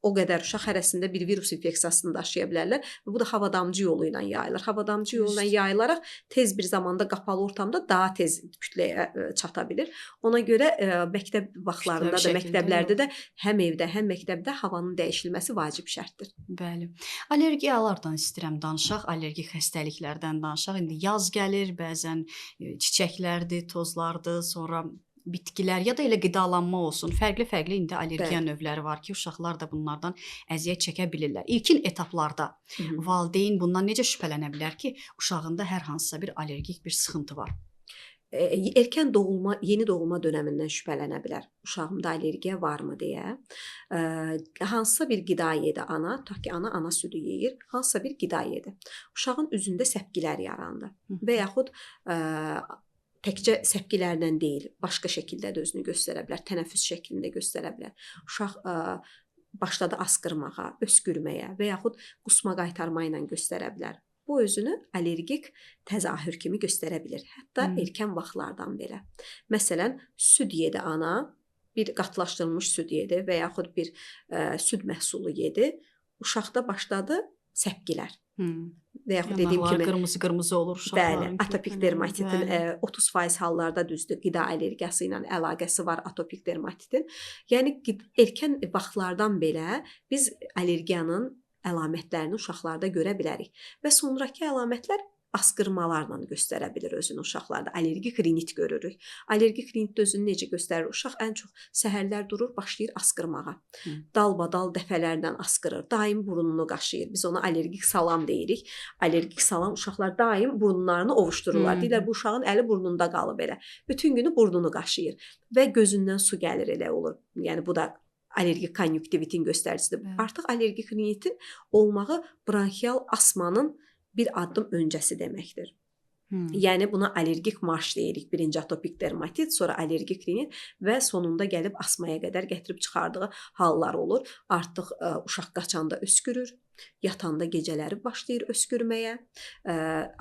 o qədər uşaq hərəsində bir virus infeksiyasını daşıya bilərlər və bu da havadamcı yolu ilə yayılır. Havadamcı yolu ilə yayılaraq tez bir zamanda qapalı ortamda daha tez kütləyə çata bilir. Ona görə məktəb vaxtlarında da, məktəblərdə də həm evdə, həm məktəbdə havanın dəyişilməsi vacib şərtdir. Bəli. Allergiyalardan istəyirəm danışaq, allergik xəstəliklərdən danışaq. İndi yaz gəlir, bəzən çiçəklərdir, tozlardır, sonra bitkilər ya da elə qidalanma olsun. Fərqli-fərqli indi allergiya növləri var ki, uşaqlar da bunlardan əziyyət çəkə bilirlər. İlkin etaplarda valideyn bundan necə şübhələnə bilər ki, uşağında hər hansısa bir allergik bir sıxıntı var? Erkən doğulma, yeni doğulma dönəmindən şübhələnə bilər. Uşağımda allergiya varmı deyə. Hansısa bir qida yedi ana, tutaq ki, ana südü yeyir, hansısa bir qida yedi. Uşağın üzündə səpgilər yarandı və yaxud təkcə səpgilərlə deyil, başqa şəkildə də özünü göstərə bilər, tənəffüs şəklində göstərə bilər. Uşaq başladı asqırmağa, öskürməyə və yaxud qusma qaytarma ilə göstərə bilər. Bu özünü allergik təzahür kimi göstərə bilir. Hətta erkən vaxtlardan belə. Məsələn, süd yedi ana, bir qatlaşdırılmış süd yedi və yaxud bir süd məhsulu yedi. Uşaqda başladı səpgilər. Və yaxud dediyim kimi qırmızı olur uşaqların. Bəli, atopik dermatitin 30% hallarda düzdür, qida allergiyası ilə əlaqəsi var atopik dermatitin. Yəni erkən vaxtlardan belə biz allergiyanın əlamətlərini uşaqlarda görə bilərik və sonrakı əlamətlər asqırmalarla göstərə bilir özünü uşaqlarda. Allergik rinit görürük. Allergik rinit özünü necə göstərir? Uşaq ən çox səhərlər durur, başlayır asqırmağa. Dalbadal dəfələrlə asqırır. Daim burnunu qaşıyır. Biz ona allergik salam deyirik. Allergik salam uşaqlar daim burunlarını ovuşdururlar. Deyirlər bu uşağın əli burnunda qalıb elə. Bütün günü burnunu qaşıyır və gözündən su gəlir elə olur. Yəni bu da allergik konjunktivitin göstəricisidir. Artıq allergik rinitin olmağı bronxial asmanın bir addım öncəsi deməkdir. Yəni buna allergik marş deyirik. Birinci atopik dermatit, sonra allergik rinit və sonunda gəlib asmaya qədər gətirib çıxardığı hallar olur. Artıq uşaq qaçanda öskürür, yatanda gecələri başlayır öskürməyə.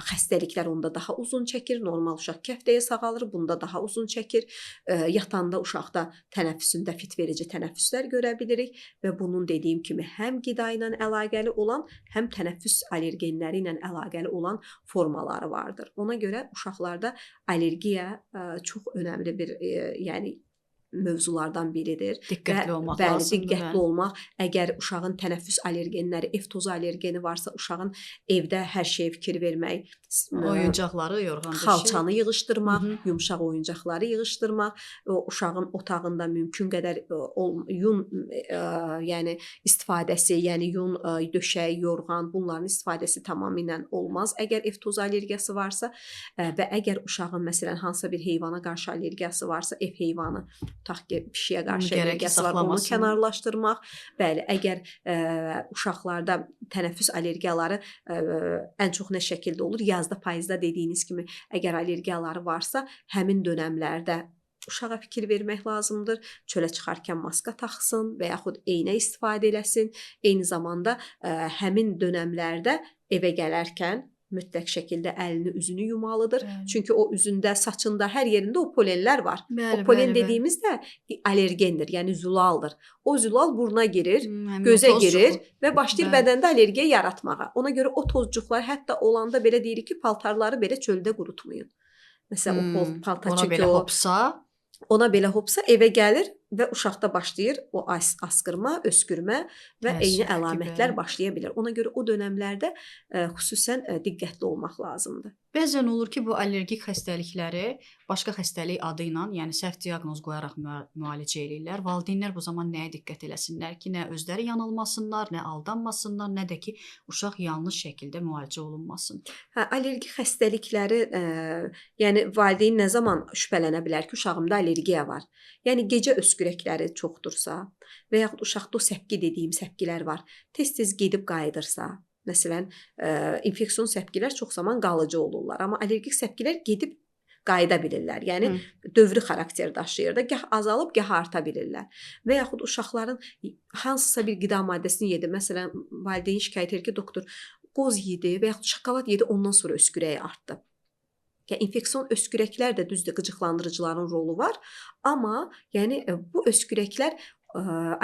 Xəstəliklər onda daha uzun çəkir. Normal uşaq kəftəyə sağalır, bunda daha uzun çəkir. Yatanda uşaqda tənəffüsündə fitverici tənəffüslər görə bilirik və bunun dediyim kimi həm qida ilə əlaqəli olan, həm tənəffüs allergenləri ilə əlaqəli olan formaları vardır. Ona görə uşaqlarda allergiya çox önəmli bir, yəni mövzulardan biridir. Diqqətli olmaq bəli, lazımdır. diqqətli olmaq. Əgər uşağın tənəffüs allergenləri, ev tozu allergeni varsa, uşağın evdə hər şeyə fikir vermək, Oyuncaqları, yorğan döşək. xalçanı yığışdırmaq, Hı -hı. yumşaq oyuncaqları yığışdırmaq, uşağın otağında mümkün qədər yun yəni istifadəsi, yəni yun, döşək, yorğan bunların istifadəsi tamamilə olmaz. Əgər ev tozu allergiyası varsa və əgər uşağın məsələn hansısa bir heyvana qarşı allergiyası varsa, ev heyvanı, tutaq ki, pişiyə qarşı allergiyası var, onu kənarlaşdırmaq. Bəli, əgər uşaqlarda tənəffüs allergiyaları ən çox nə şəkildə olur? Yazda, payızda dediyiniz kimi, əgər allergiyaları varsa, həmin dönəmlərdə uşağa fikir vermək lazımdır. Çölə çıxarkən maska taxsın və yaxud eynə istifadə eləsin. Eyni zamanda həmin dönəmlərdə evə gələrkən mütləq şəkildə əlini, üzünü yumalıdır. Bəli. Çünki o üzündə, saçında, hər yerində o polenlər var. Bəli, o polen bəli, dediyimiz də allergendir, yəni zülaldır. O zülal buruna girir, həmin gözə o girir tozcuq. və başlayır Bəli. bədəndə allergiya yaratmağa. Ona görə o tozcuqlar hətta olanda belə deyirik ki, paltarları belə çöldə qurutmayın. Məsələn, o paltar Ona çünki belə o hopsa, ona belə hopsa evə gəlir və uşaqda başlayır o askırma, öskürmə və Təəssüf eyni ki, əlamətlər bəli. başlaya bilər. Ona görə o dönəmlərdə xüsusən diqqətli olmaq lazımdır. bəzən olur ki, bu allergik xəstəlikləri başqa xəstəlik adı ilə, yəni səhv diaqnoz qoyaraq müalicə eləyirlər. Valideynlər bu zaman nəyə diqqət eləsinlər ki, nə özləri yanılmasınlar, nə aldanmasınlar, nə də ki, uşaq yanlış şəkildə müalicə olunmasın. Hə, allergik xəstəlikləri, yəni valideyn nə zaman şübhələnə bilər ki, uşağımda allergiya var? Yəni gecə öskürəkləri çoxdursa və yaxud uşaqda o səpki dediyim səpkilər var. Tez-tez gedib qayıdırsa, məsələn, infeksion səpkilər çox zaman qalıcı olurlar, amma allergik səpkilər gedib qayıda bilirlər. Yəni dövrü xarakter daşıyır da, gah azalıb, gah arta bilirlər. Və yaxud uşaqların hansısa bir qida maddəsini yedi, məsələn, valideyn şikayət edir ki, doktor, qoz yedi və yaxud şokolad yedi, ondan sonra öskürəyi artdı. Yəni infeksion öskürəklər də düzdür, qıcıqlandırıcıların rolu var, amma yəni bu öskürəklər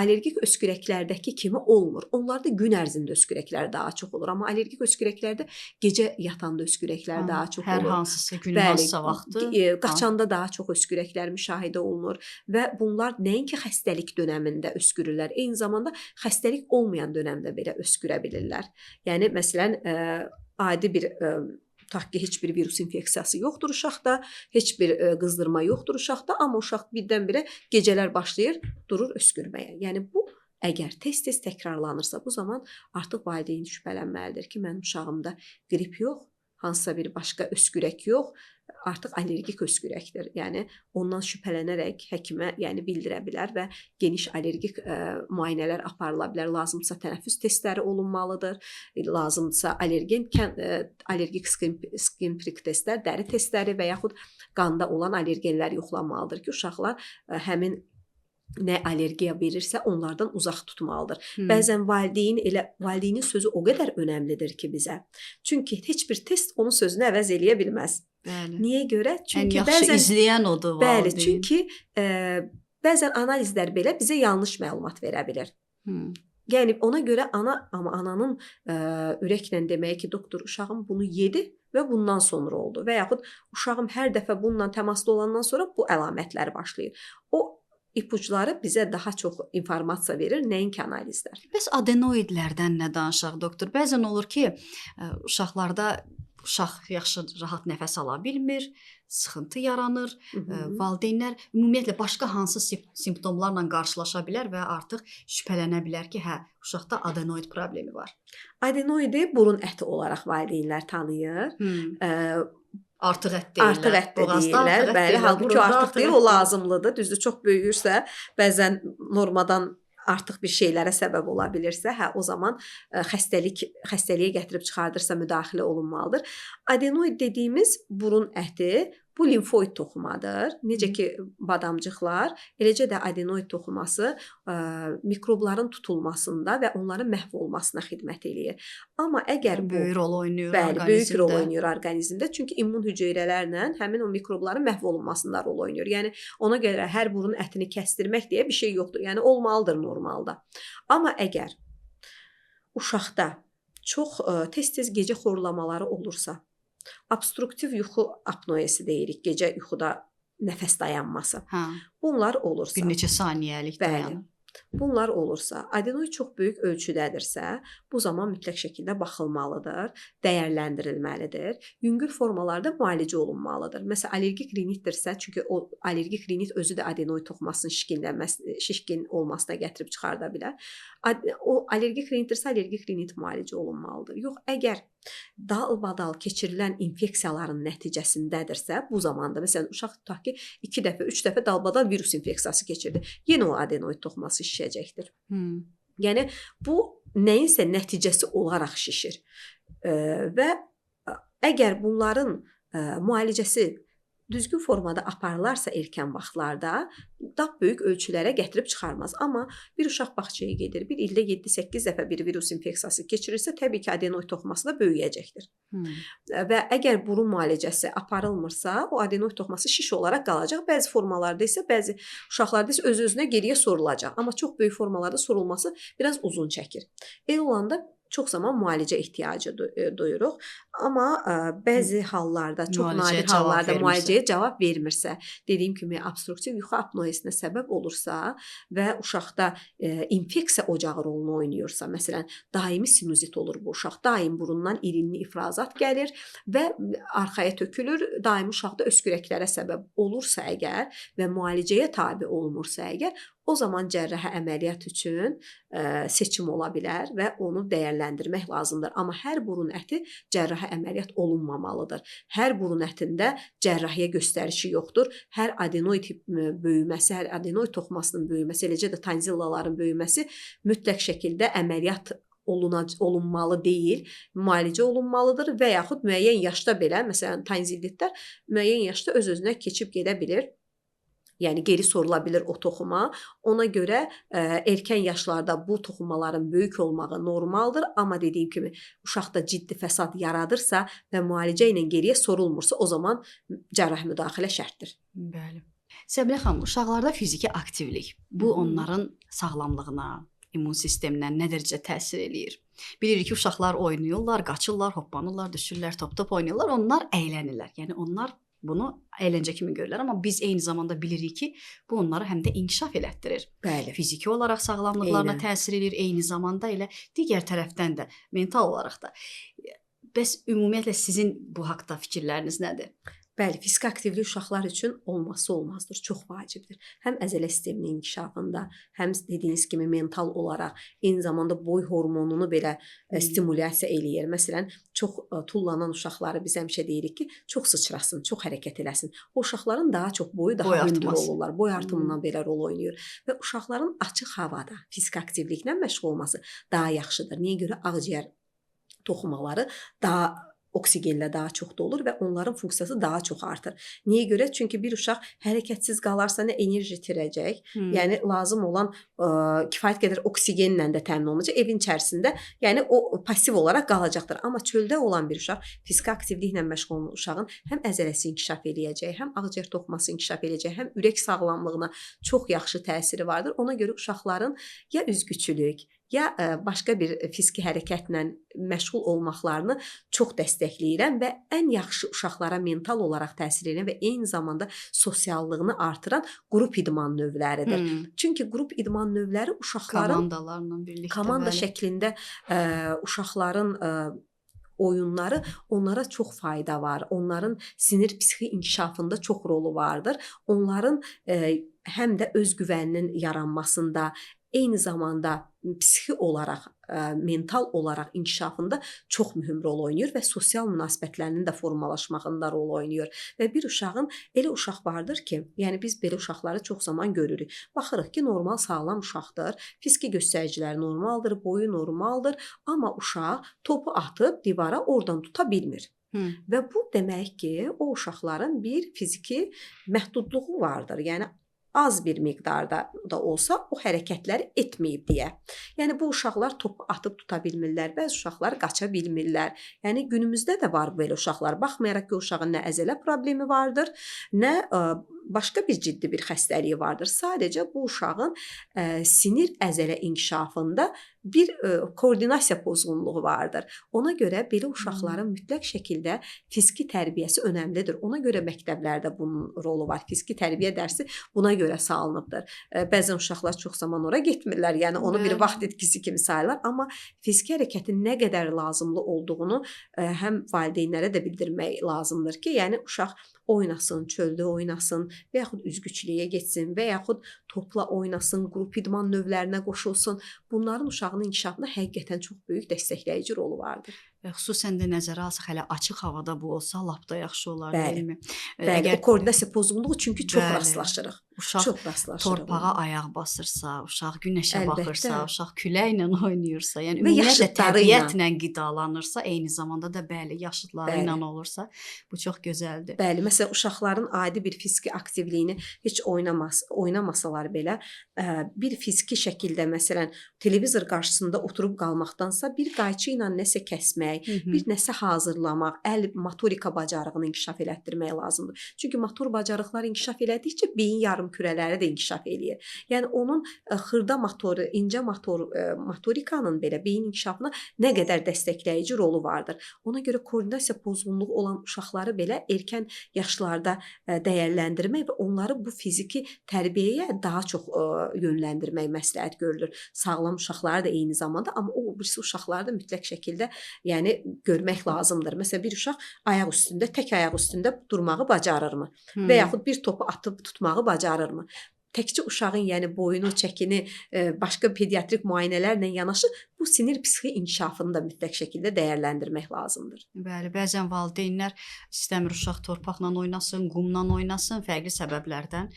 allergik öskürəklərdəki kimi olmur. Onlarda gün ərzində öskürəklər daha çox olur, amma allergik öskürəklərdə gecə yatanda öskürəklər daha çox olur. Hər hansısa günün hansısa vaxtı. Qaçanda daha çox öskürəklər müşahidə olunur və bunlar nəinki xəstəlik dönəmində öskürürlər, eyni zamanda xəstəlik olmayan dönəmdə belə öskürə bilirlər. Yəni məsələn adi bir tutaq ki, heç bir virus infeksiyası yoxdur uşaqda, heç bir qızdırma yoxdur uşaqda, amma uşaq birdən-birə gecələr başlayır, durur öskürməyə. Yəni bu əgər tez-tez təkrarlanırsa, bu zaman artıq valideyn şübhələnməlidir ki, mənim uşağımda qrip yox, hansısa bir başqa öskürək yox, artıq allergik öskürəkdir. Yəni ondan şübhələnərək həkimə yəni bildirə bilər və geniş allergik müayinələr aparıla bilər. Lazımsa tənəffüs testləri olunmalıdır. Lazımsa allergik skin prick testlər, dəri testləri və yaxud qanda olan allergenlər yoxlanmalıdır ki, uşaqlar həmin nə allergiya verirsə onlardan uzaq tutmalıdır. Bəzən valideynin sözü o qədər önəmlidir ki bizə. Çünki heç bir test onun sözünü əvəz eləyə bilməz. Bəli. Niyə görə? Çünki ən yaxşı izləyən odur valideyn. Bəli, çünki bəzən analizlər belə bizə yanlış məlumat verə bilər. Yəni ona görə ananın ürəklə deməyi ki, doktor uşağım bunu yedi və bundan sonra oldu və yaxud uşağım hər dəfə bununla təmasda olandan sonra bu əlamətlər başlayır. O ipuçları bizə daha çox informasiya verir, nəinki analizlər. Bəs adenoidlərdən nə danışaq doktor? Bəzən olur ki, uşaq yaxşı rahat nəfəs ala bilmir, sıxıntı yaranır. Valideynlər ümumiyyətlə başqa hansı simptomlarla qarşılaşa bilər və artıq şübhələnə bilər ki, hə, uşaqda adenoid problemi var. Adenoidi burun əti olaraq valideynlər tanıyır. Artıq ət deyirlər. Artıq ət deyirlər. Bəli, halbuki artıq deyil, o lazımlıdır. Düzdür, çox böyüyürsə, bəzən normadan artıq bir şeylərə səbəb ola bilirsə, hə o zaman xəstəliyə gətirib çıxardırsa müdaxilə olunmalıdır. Adenoid dediyimiz burun əti bu limfoid toxumadır. Necə ki badamcıqlar, eləcə də adenoid toxuması mikrobların tutulmasında və onların məhv olmasına xidmət eləyir. Amma əgər bu böyük rol oynayır orqanizmdə. Böyük rol oynayır orqanizmdə. Çünki immun hüceyrələrlə həmin o mikrobların məhv olunmasında rol oynayır. Yəni ona görə hər burun ətini kəstirmək deyə bir şey yoxdur. Yəni olmalıdır normalda. Amma əgər uşaqda çox tez-tez gecə xorlamaları olursa, obstruktiv yuxu apnoyası deyirik. Gecə yuxuda nəfəs dayanması. Hə. Bunlar olursa, Bir neçə saniyəlik bəli, dayanır. bunlar olursa, adenoid çox böyük ölçüdədirsə, bu zaman mütləq şəkildə baxılmalıdır, dəyərləndirilməlidir. Yüngül formalarda müalicə olunmalıdır. Məsələn, allergik rinitdirsə, çünki o allergik rinit özü də adenoid toxumasının şişkin olmasına gətirib çıxarda bilər. O allergik rinitdirsə, allergik rinit müalicə olunmalıdır. Yox, əgər dalbadal keçirilən infeksiyaların nəticəsindədirsə, bu zamanda məsələn uşaq tutaq ki, 2 dəfə, 3 dəfə dalbadal virus infeksiyası keçirdi. Yenə o adenoid toxuması şişəcəkdir. Yəni bu nəyinsə nəticəsi olaraq şişir. Və əgər bunların müalicəsi düzgün formada aparılarsa erkən vaxtlarda daha böyük ölçülərə gətirib çıxarmaz. Amma bir uşaq bağçaya gedir, bir ildə 7-8 dəfə bir virus infeksiyası keçirirsə, təbii ki, adenoid toxuması da böyüyəcəkdir. Və əgər burun müalicəsi aparılmırsa, o adenoid toxuması şiş olaraq qalacaq. Bəzi formalarda isə, bəzi uşaqlarda isə öz-özünə geriyə sorulacaq. Amma çox böyük formalarda sorulması biraz uzun çəkir. Elə olanda çox zaman müalicə ehtiyacı duyuruq. Amma bəzi hallarda, çox nadir hallarda müalicəyə cavab vermirsə, dediyim kimi obstruktiv yuxu apnoesinə səbəb olursa və uşaqda infeksiya ocağı rolunu oynayırsa, məsələn, daimi sinuzit olur bu uşaq, daim burundan irinli ifrazat gəlir və arxaya tökülür, daimi uşaqda öskürəklərə səbəb olursa əgər və müalicəyə tabe olunmursa əgər, o zaman cərrahi əməliyyat üçün seçim ola bilər və onu dəyərləndirmək lazımdır. Amma hər burun əti cərrahi əməliyyat olunmamalıdır. Hər burun ətində cərrahiyə göstərişi yoxdur. Hər adenoid böyüməsi, hər adenoid toxumasının böyüməsi, eləcə də tonzillaların böyüməsi mütləq şəkildə əməliyyat olunmalı deyil, müalicə olunmalıdır və yaxud müəyyən yaşda belə, məsələn, tonzillitlər müəyyən yaşda öz-özünə keçib gedə bilir. Yəni geri sorula bilər o toxuma. Ona görə erkən yaşlarda bu toxumaların böyük olmağı normaldır, amma dediyim kimi uşaqda ciddi fəsad yaradırsa və müalicə ilə geriyə sorulmursa, o zaman cərrahi müdaxilə şərtdir. Bəli. Səbilə xanım, uşaqlarda fiziki aktivlik bu onların sağlamlığına, immun sisteminə nə dərəcə təsir eləyir? Bilirik ki, uşaqlar oynayırlar, qaçırlar, hoppanırlar, düşürlər, top oynayırlar, onlar əylənirlər. Yəni onlar bunu əyləncə kimi görürlər, amma biz eyni zamanda bilirik ki, bu onları həm də inkişaf elətdirir. Bəli. Fiziki olaraq sağlamlıqlarına təsir edir, eyni zamanda elə digər tərəfdən də mental olaraq da. Bəs ümumiyyətlə sizin bu haqqda fikirləriniz nədir? Bəli, fiziki aktivlik uşaqlar üçün olmazsa olmazdır, çox vacibdir. Həm əzələ sisteminin inkişafında, həm dediyiniz kimi mental olaraq, eyni zamanda boy hormonunu belə stimulyasiya eləyir. Məsələn, çox tullanan uşaqları biz həmişə deyirik ki, çox sıçrasın, çox hərəkət eləsin. O uşaqların daha çox boyu daha hündür olurlar, boy artımına belə rol oynayır. Və uşaqların açıq havada fiziki aktivliklə məşğul olması daha yaxşıdır. Niyə görə? Ağciyər toxumaları daha oksigenlə daha çox dolur və onların funksiyası daha çox artır. Niyə görə? Çünki bir uşaq hərəkətsiz qalarsa nə enerji itirəcək, yəni lazım olan kifayət qədər oksigenlə də təmin olunacaq evin içərisində, yəni o pasiv olaraq qalacaqdır. Amma çöldə olan bir uşaq, fiziki aktivliklə məşğul olan uşağın həm əzələsi inkişaf eləyəcək, həm ağciyər toxuması inkişaf eləyəcək, həm ürək sağlamlığına çox yaxşı təsiri vardır. Ona görə uşaqların ya üzgüçülük, ya başqa bir fiziki hərəkətlə məşğul olmaqlarını çox dəstəkləyirəm və ən yaxşı uşaqlara mental olaraq təsir edən və eyni zamanda sosiallığını artıran qrup idman növləridir. Çünki qrup idman növləri uşaqların komandalarla birlikdə, komanda şəklində uşaqların oyunları onlara çox fayda var. Onların sinir psixi inkişafında çox rolu vardır. Onların həm də özgüvəninin yaranmasında, eyni zamanda psixi olaraq, mental olaraq inkişafında çox mühüm rol oynayır və sosial münasibətlərinin də formalaşmağında rol oynayır. Və bir uşağın elə uşaq vardır ki, yəni biz belə uşaqları çox zaman görürük. Baxırıq ki, normal sağlam uşaqdır, fiziki göstəriciləri normaldır, boyu normaldır, amma uşaq topu atıb divara oradan tuta bilmir. Və bu demək ki, o uşaqların bir fiziki məhdudluğu vardır. Yəni az bir miqdarda da olsa o hərəkətləri etməyib deyə. Yəni bu uşaqlar topu atıb tuta bilmirlər, bəzi uşaqlar qaça bilmirlər. Yəni günümüzdə də var belə uşaqlar. Baxmayaraq ki, o uşağın nə əzələ problemi vardır, nə başqa bir ciddi bir xəstəliyi vardır. Sadəcə bu uşağın sinir əzələ inkişafında bir koordinasiya pozğunluğu vardır. Ona görə belə uşaqların mütləq şəkildə fiziki tərbiyəsi önəmlidir. Ona görə məktəblərdə bunun rolu var. Fiziki tərbiyə dərsi buna görə salınıbdır. Bəzən uşaqlar çox zaman ora getmirlər. Yəni onu bir vaxt itkisi kimi sayırlar, amma fiziki hərəkətin nə qədər lazımlı olduğunu həm valideynlərə də bildirmək lazımdır ki, yəni uşaq oynasın, çöldə oynasın və yaxud üzgüçlüyə getsin və yaxud topla oynasın, qrup idman növlərinə qoşulsun. Bunların uşağın inkişafına həqiqətən çox böyük dəstəkləyici rolu vardır. Və xüsusən də nəzərə alsaq hələ açıq havada bu olsa lap da yaxşı olar, deyilmi? Bəli, o koordinasiya pozğunluğu çünki çox rastlaşırıq. Uşaq torpağa ayaq basırsa, uşaq günəşə baxırsa, uşaq küləklə oynayırsa, yəni ümumiyyətlə təbiətlə qidalanırsa, eyni zamanda da bəli, yaşıdları ilə olursa, bu çox gözəldir. Bəli, məsələn, uşaqların adi bir fiziki aktivliyini heç oynamasalar belə, bir fiziki şəkildə, məsələn, televizor qarşısında oturub qalmaqdansa, bir qayçı ilə nəsə kəsmək, bir nəsə hazırlamaq, əl motorika bacarığını inkişaf elətdirmək lazımdır. Çünki motor bacarıqlar inkişaf elədikcə beyin yarımkürələri də inkişaf eləyir. Yəni onun xırda motoru, incə motorikanın belə beyin inkişafına nə qədər dəstəkləyici rolu vardır. Ona görə koordinasiya pozğunluğu olan uşaqları belə erkən yaşlarda dəyərləndirmək və onları bu fiziki tərbiyəyə daha çox yönləndirmək məsləhət görülür. Sağlam uşaqları da eyni zamanda, amma o birisi uşaqları da mütləq şəkildə yəni görmək lazımdır. Məsələn, bir uşaq ayaq üstündə, tək ayaq üstündə durmağı bacarırmı? Və yaxud bir topu atıb tutmağı bacarırmı? Təkcə uşağın, yəni boyunu, çəkini, başqa pediatrik müayinələrlə yanaşı bu sinir psixi inkişafını da mütləq şəkildə dəyərləndirmək lazımdır. Bəli, bəzən valideynlər istəmir uşaq torpaqla oynasın, qumla oynasın, fərqli səbəblərdən,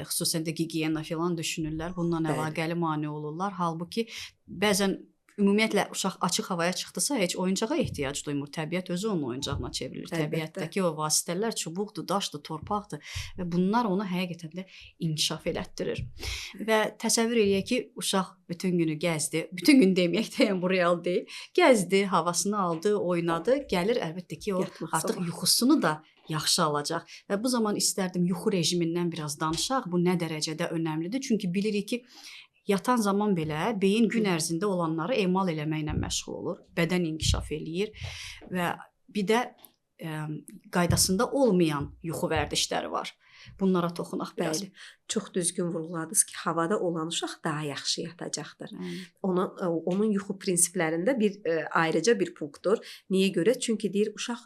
xüsusən də gigiyena filan düşünürlər, bununla əlaqəli mane olurlar. Halbuki bəzən ümumiyyətlə uşaq açıq havaya çıxdısa heç oyuncağa ehtiyac duymur. Təbiət özü onun oyuncağına çevrilir. Təbiətdəki o vasitələr çubuqdur, daşdır, torpaqdır və bunlar onu həqiqətən də inkişaf elətdirir. Və təsəvvür eləyək ki, uşaq bütün günü gəzdi. Bütün gün deməyək də, yəni bu real deyil. Gəzdi, havasını aldı, oynadı, gəlir əlbəttə ki, o artıq yuxusunu da yaxşı alacaq. Və bu zaman istərdim yuxu rejimindən biraz danışaq. Bu nə dərəcədə önəmlidir? Çünki bilirik ki, yatan zaman belə beyin gün ərzində olanları emal eləməklə məşğul olur. Bədən inkişaf eləyir və bir də qaydasında olmayan yuxu vərdişləri var. Bunlara toxunaq biraz. Bəli, çox düzgün vurğuladınız ki, havada olan uşaq daha yaxşı yatacaqdır. Onun yuxu prinsiplərində ayrıca bir punktdur. Niyə görə? Çünki deyir uşaq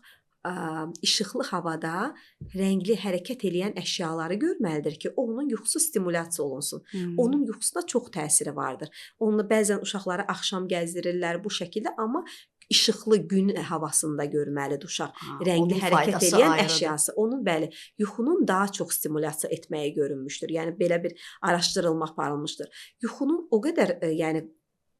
işıqlı havada rəngli hərəkət edən əşyaları görməlidir ki, onun yuxusu stimulyasiya olunsun. Onun yuxusuna çox təsiri vardır. Onu bəzən uşaqları axşam gəzdirirlər bu şəkildə, amma işıqlı gün havasında görməlidir uşaq. Rəngli hərəkət edən əşyası. Onun bəli, yuxunun daha çox stimulyasiya etməyə görünmüşdür. Yəni belə bir araşdırılma aparılmışdır. Yuxunun o qədər yəni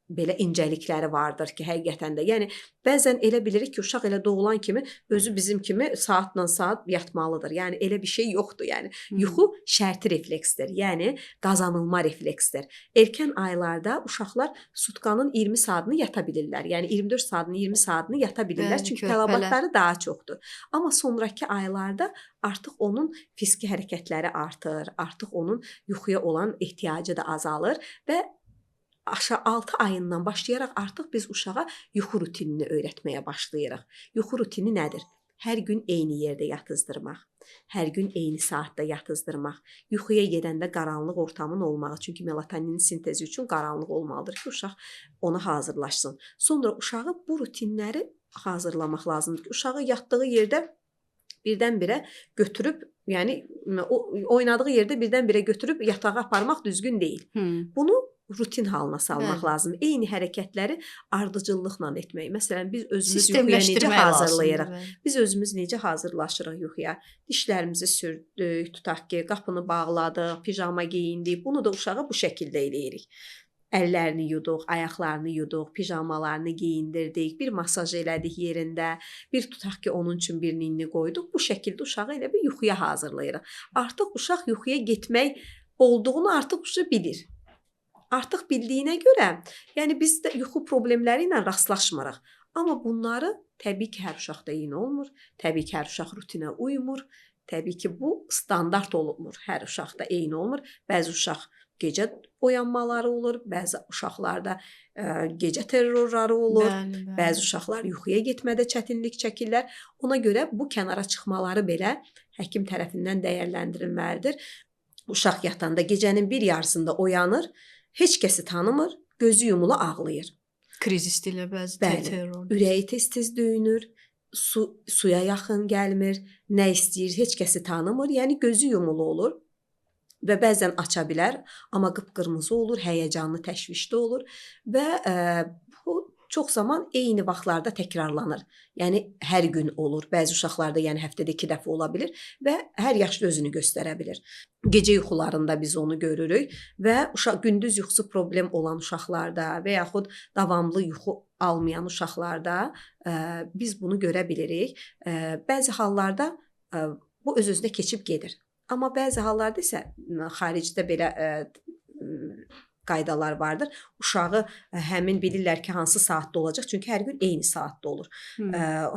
belə incəlikləri vardır ki, həqiqətən də. Yəni bəzən elə bilirik ki, uşaq elə doğulan kimi özü bizim kimi saatla saat yatmalıdır. Yəni elə bir şey yoxdur. Yəni yuxu şərti refleksdir. Yəni qazanılma refleksdir. Erkən aylarda uşaqlar sutkanın 20 saatını yata bilirlər. Yəni 24 saatını, 20 saatını yata bilirlər. Çünki tələbatları daha çoxdur. Amma sonrakı aylarda artıq onun fiziki hərəkətləri artır. Artıq onun yuxuya olan ehtiyacı da azalır və 6 ayından başlayaraq artıq biz uşağa yuxu rutinini öyrətməyə başlayırıq. Yuxu rutini nədir? Hər gün eyni yerdə yatızdırmaq, hər gün eyni saatda yatızdırmaq, yuxuya gedəndə qaranlıq ortamın olmağı, çünki melatoninin sintezi üçün qaranlıq olmalıdır ki, uşaq ona hazırlaşsın. Sonra uşağı bu rutinləri hazırlamaq lazımdır ki, uşağı yatdığı yerdə birdən-birə götürüb, yəni oynadığı yerdə birdən-birə götürüb yatağa aparmaq düzgün deyil. Bunu rutin halına salmaq lazım. Eyni hərəkətləri ardıcıllıqla etmək. Məsələn, biz özümüz yuxuya necə hazırlayırıq? Biz özümüz necə hazırlaşırıq yuxuya? Dişlərimizi sürdük, tutaq ki, qapını bağladıq, pijama geyindik. Bunu da uşağa bu şəkildə eləyirik. Əllərini yuduq, ayaqlarını yuduq, pijamalarını geyindirdik, bir masaj elədik yerində, bir tutaq ki, onun üçün bir ninni qoyduq. Bu şəkildə uşağı elə bir yuxuya hazırlayırıq. Artıq uşaq yuxuya getmək olduğunu artıq uşaq bilir. Artıq bildiyinə görə, yəni biz də yuxu problemləri ilə rastlaşmırıq. Amma bunları təbii ki, hər uşaqda eyni olmur. Təbii ki, hər uşaq rutinə uymur. Təbii ki, bu standart olunmur. Hər uşaqda eyni olmur. Bəzi uşaq gecə oyanmaları olur, bəzi uşaqlarda gecə terrorları olur. Bəli, bəli. Bəzi uşaqlar yuxuya getmədə çətinlik çəkirlər. Ona görə bu kənara çıxmaları belə həkim tərəfindən dəyərləndirilməlidir. Uşaq yatanda gecənin bir yarısında oyanır, heç kəsi tanımır, gözü yumulu ağlayır. Krizis ilə bəzi Bəli, terror. ürəyi tez-tez döyünür, suya yaxın gəlmir, nə istəyir, heç kəsi tanımır, yəni gözü yumulu olur və bəzən aça bilər, amma qıpqırmızı olur, həyəcanlı, təşvişli olur və bu çox zaman eyni vaxtlarda təkrarlanır. Yəni hər gün olur. Bəzi uşaqlarda yəni həftədə 2 dəfə ola bilər və hər yaşda özünü göstərə bilər. Gecə yuxularında biz onu görürük və gündüz yuxusu problem olan uşaqlarda və yaxud davamlı yuxu almayan uşaqlarda biz bunu görə bilirik. Bəzi hallarda bu öz-özünə keçib gedir. Amma bəzi hallarda isə xaricdə belə qaydalar vardır. Uşağı həmin bilirlər ki, hansı saatda olacaq, çünki hər gün eyni saatda olur.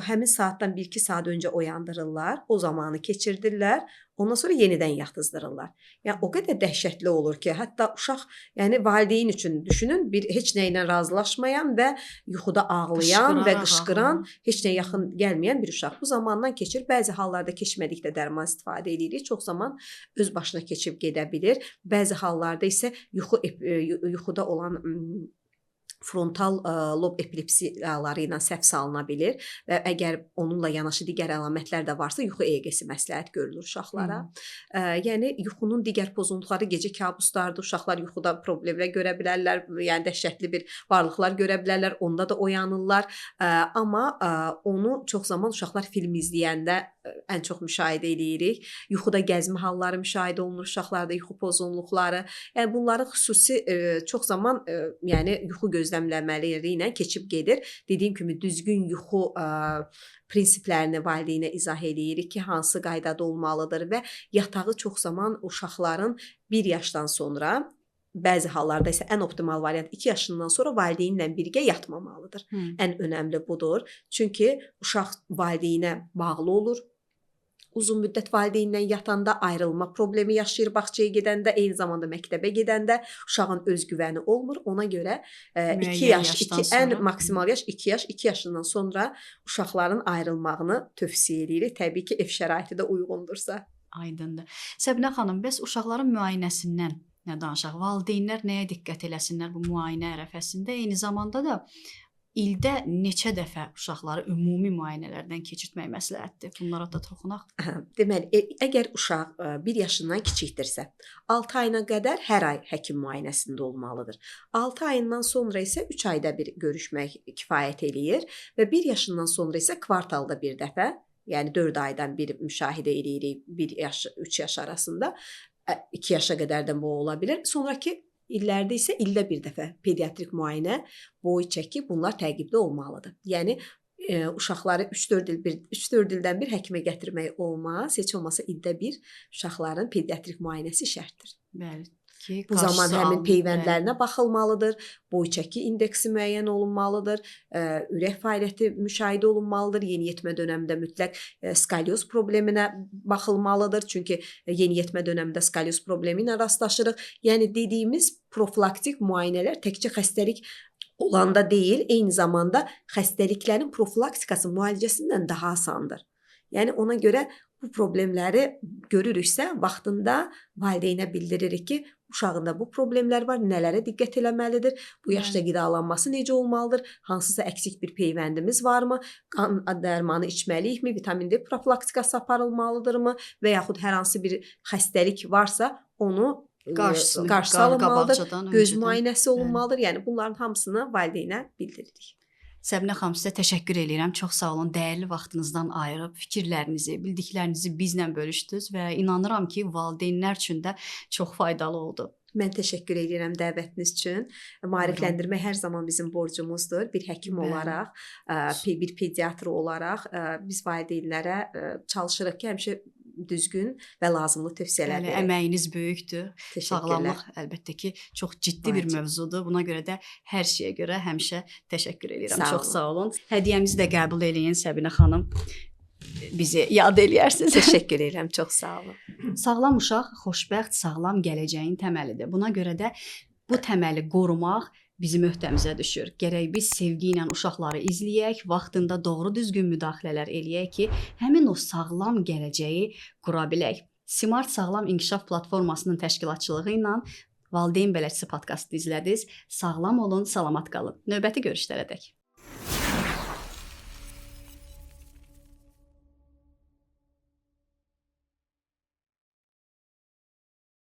Həmin saatdan 1-2 saat öncə oyandırırlar, o zamanı keçirdirlər, ondan sonra yenidən yatızdırırlar. Yəni o qədər dəhşətli olur ki, hətta uşaq, yəni valideyn üçün düşünün, bir heç nə ilə razılaşmayan və yuxuda ağlayan və qışqıran, heç nə yaxın gəlməyən bir uşaq. Bu zamandan keçir. Bəzi hallarda keçmədikdə dərman istifadə edirik. Çox zaman öz başına keçib gedə bilir. Bəzi hallarda isə yuxuda olan frontal lob epilepsiyaları ilə səhv salına bilir və əgər onunla yanaşı digər əlamətlər də varsa, yuxu EEG-si məsləhət görülür uşaqlara. Yəni yuxunun digər pozuntuları gecə kabuslardır. Uşaqlar yuxuda problemlər görə bilərlər, yəni dəhşətli bir varlıqlar görə bilərlər, onda da oyanırlar. Amma onu çox zaman uşaqlar film izləyəndə ən çox müşahidə edirik. Yuxuda gəzmə halları müşahidə olunur uşaqlarda, yuxu pozğunluqları. Yəni bunların xüsusi çox zaman yəni yuxu gözləmələri ilə keçib gedir. Dediyim kimi düzgün yuxu prinsiplərini valideynə izah edirik ki, hansı qaydada olmalıdır və yatağı çox zaman uşaqların 1 yaşdan sonra, bəzi hallarda isə ən optimal variant 2 yaşından sonra valideynlə birgə yatmamalıdır. Ən önəmli budur. Çünki uşaq valideynə bağlı olur. Uzun müddət valideynlə yatanda ayrılma problemi yaşayır, bağçaya gedəndə, eyni zamanda məktəbə gedəndə uşağın özgüvəni olmur. Ona görə 2 yaş, ən maksimal yaş 2 yaş, 2 yaşından sonra uşaqların ayrılmağını tövsiyə edirik. Təbii ki, ev şəraiti də uyğundursa. Aydındır. Səbinə xanım, bəs uşaqların müayinəsindən nə danışaq? Valideynlər nəyə diqqət eləsinlər bu müayinə ərəfəsində? Eyni zamanda da ildə neçə dəfə uşaqları ümumi müayinələrdən keçirtmək məsləhətdir? Bunlara da toxunaq. Deməli, əgər uşaq 1 yaşından kiçikdirsə, 6 ayına qədər hər ay həkim müayinəsində olmalıdır. 6 ayından sonra isə 3 ayda bir görüşmək kifayət eləyir və 1 yaşından sonra isə kvartalda bir dəfə, yəni 4 aydan bir müşahidə edirik 1 yaş, 3 yaş arasında. 2 yaşa qədərdən bu ola bilər. Sonrakı illərdə isə ildə bir dəfə pediatrik müayinə, boy çəki bunlar təqibdə olmalıdır. Yəni uşaqları 3-4 ildən bir həkimə gətirmək olmaz. Heç olmasa ildə bir uşaqların pediatrik müayinəsi şərtdir. Bəli. Bu zaman həmin peyvəndlərinə baxılmalıdır, boy çəki indeksi müəyyən olunmalıdır, ürək fəaliyyəti müşahidə olunmalıdır, yeniyetmə dövründə mütləq skalyoz probleminə baxılmalıdır. Çünki yeniyetmə dövründə skalyoz problemi ilə rastlaşırıq. Yəni dediyimiz profilaktik müayinələr təkcə xəstəlik olanda deyil, eyni zamanda xəstəliklərin profilaktikası müalicəsindən daha asandır. Yəni ona görə bu problemləri görürüksə, vaxtında valideynə bildiririk ki, uşağında bu problemlər var, nələrə diqqət eləməlidir, bu yaşda qidalanması necə olmalıdır, hansısa əksik bir peyvəndimiz varmı, qan dərmanı içməliyikmi, vitamin D profilaktikası aparılmalıdırmı və yaxud hər hansı bir xəstəlik varsa, onu qarşısı alınmalıdır, göz müayinəsi olunmalıdır. Yəni bunların hamısını valideynə bildiririk. Səbinə xanım, sizə təşəkkür edirəm. Çox sağ olun. Dəyərli vaxtınızdan ayırıb fikirlərinizi, bildiklərinizi bizlə bölüşdünüz və inanıram ki, valideynlər üçün də çox faydalı oldu. Mən təşəkkür edirəm dəvətiniz üçün. Maarifləndirmək hər zaman bizim borcumuzdur. Bir həkim olaraq, bir pediatr olaraq biz valideynlərə çalışırıq ki, həmişə düzgün və lazımlı tövsiyələr verək. Əməyiniz böyükdür. Sağlamlıq əlbəttə ki, çox ciddi bir mövzudur. Buna görə də hər şeyə görə həmişə təşəkkür edirəm. Çox sağ olun. Hədiyyəmizi də qəbul eləyin Səbinə xanım. bizi yad eləyərsiniz. Təşəkkür edirəm, çox sağ olun. Sağlam uşaq xoşbəxt, sağlam gələcəyin təməlidir. Buna görə də bu təməli qorumaq bizim öhdəmizə düşür. Gərək biz sevgi ilə uşaqları izləyək, vaxtında doğru düzgün müdaxilələr eləyək ki, həmin o sağlam gələcəyi qura bilək. Smart Sağlam İnkişaf Platformasının təşkilatçılığı ilə Valideyn Bələdçisi podkastını izlədiniz. Sağlam olun, salamat qalın. Növbəti görüşlərədək.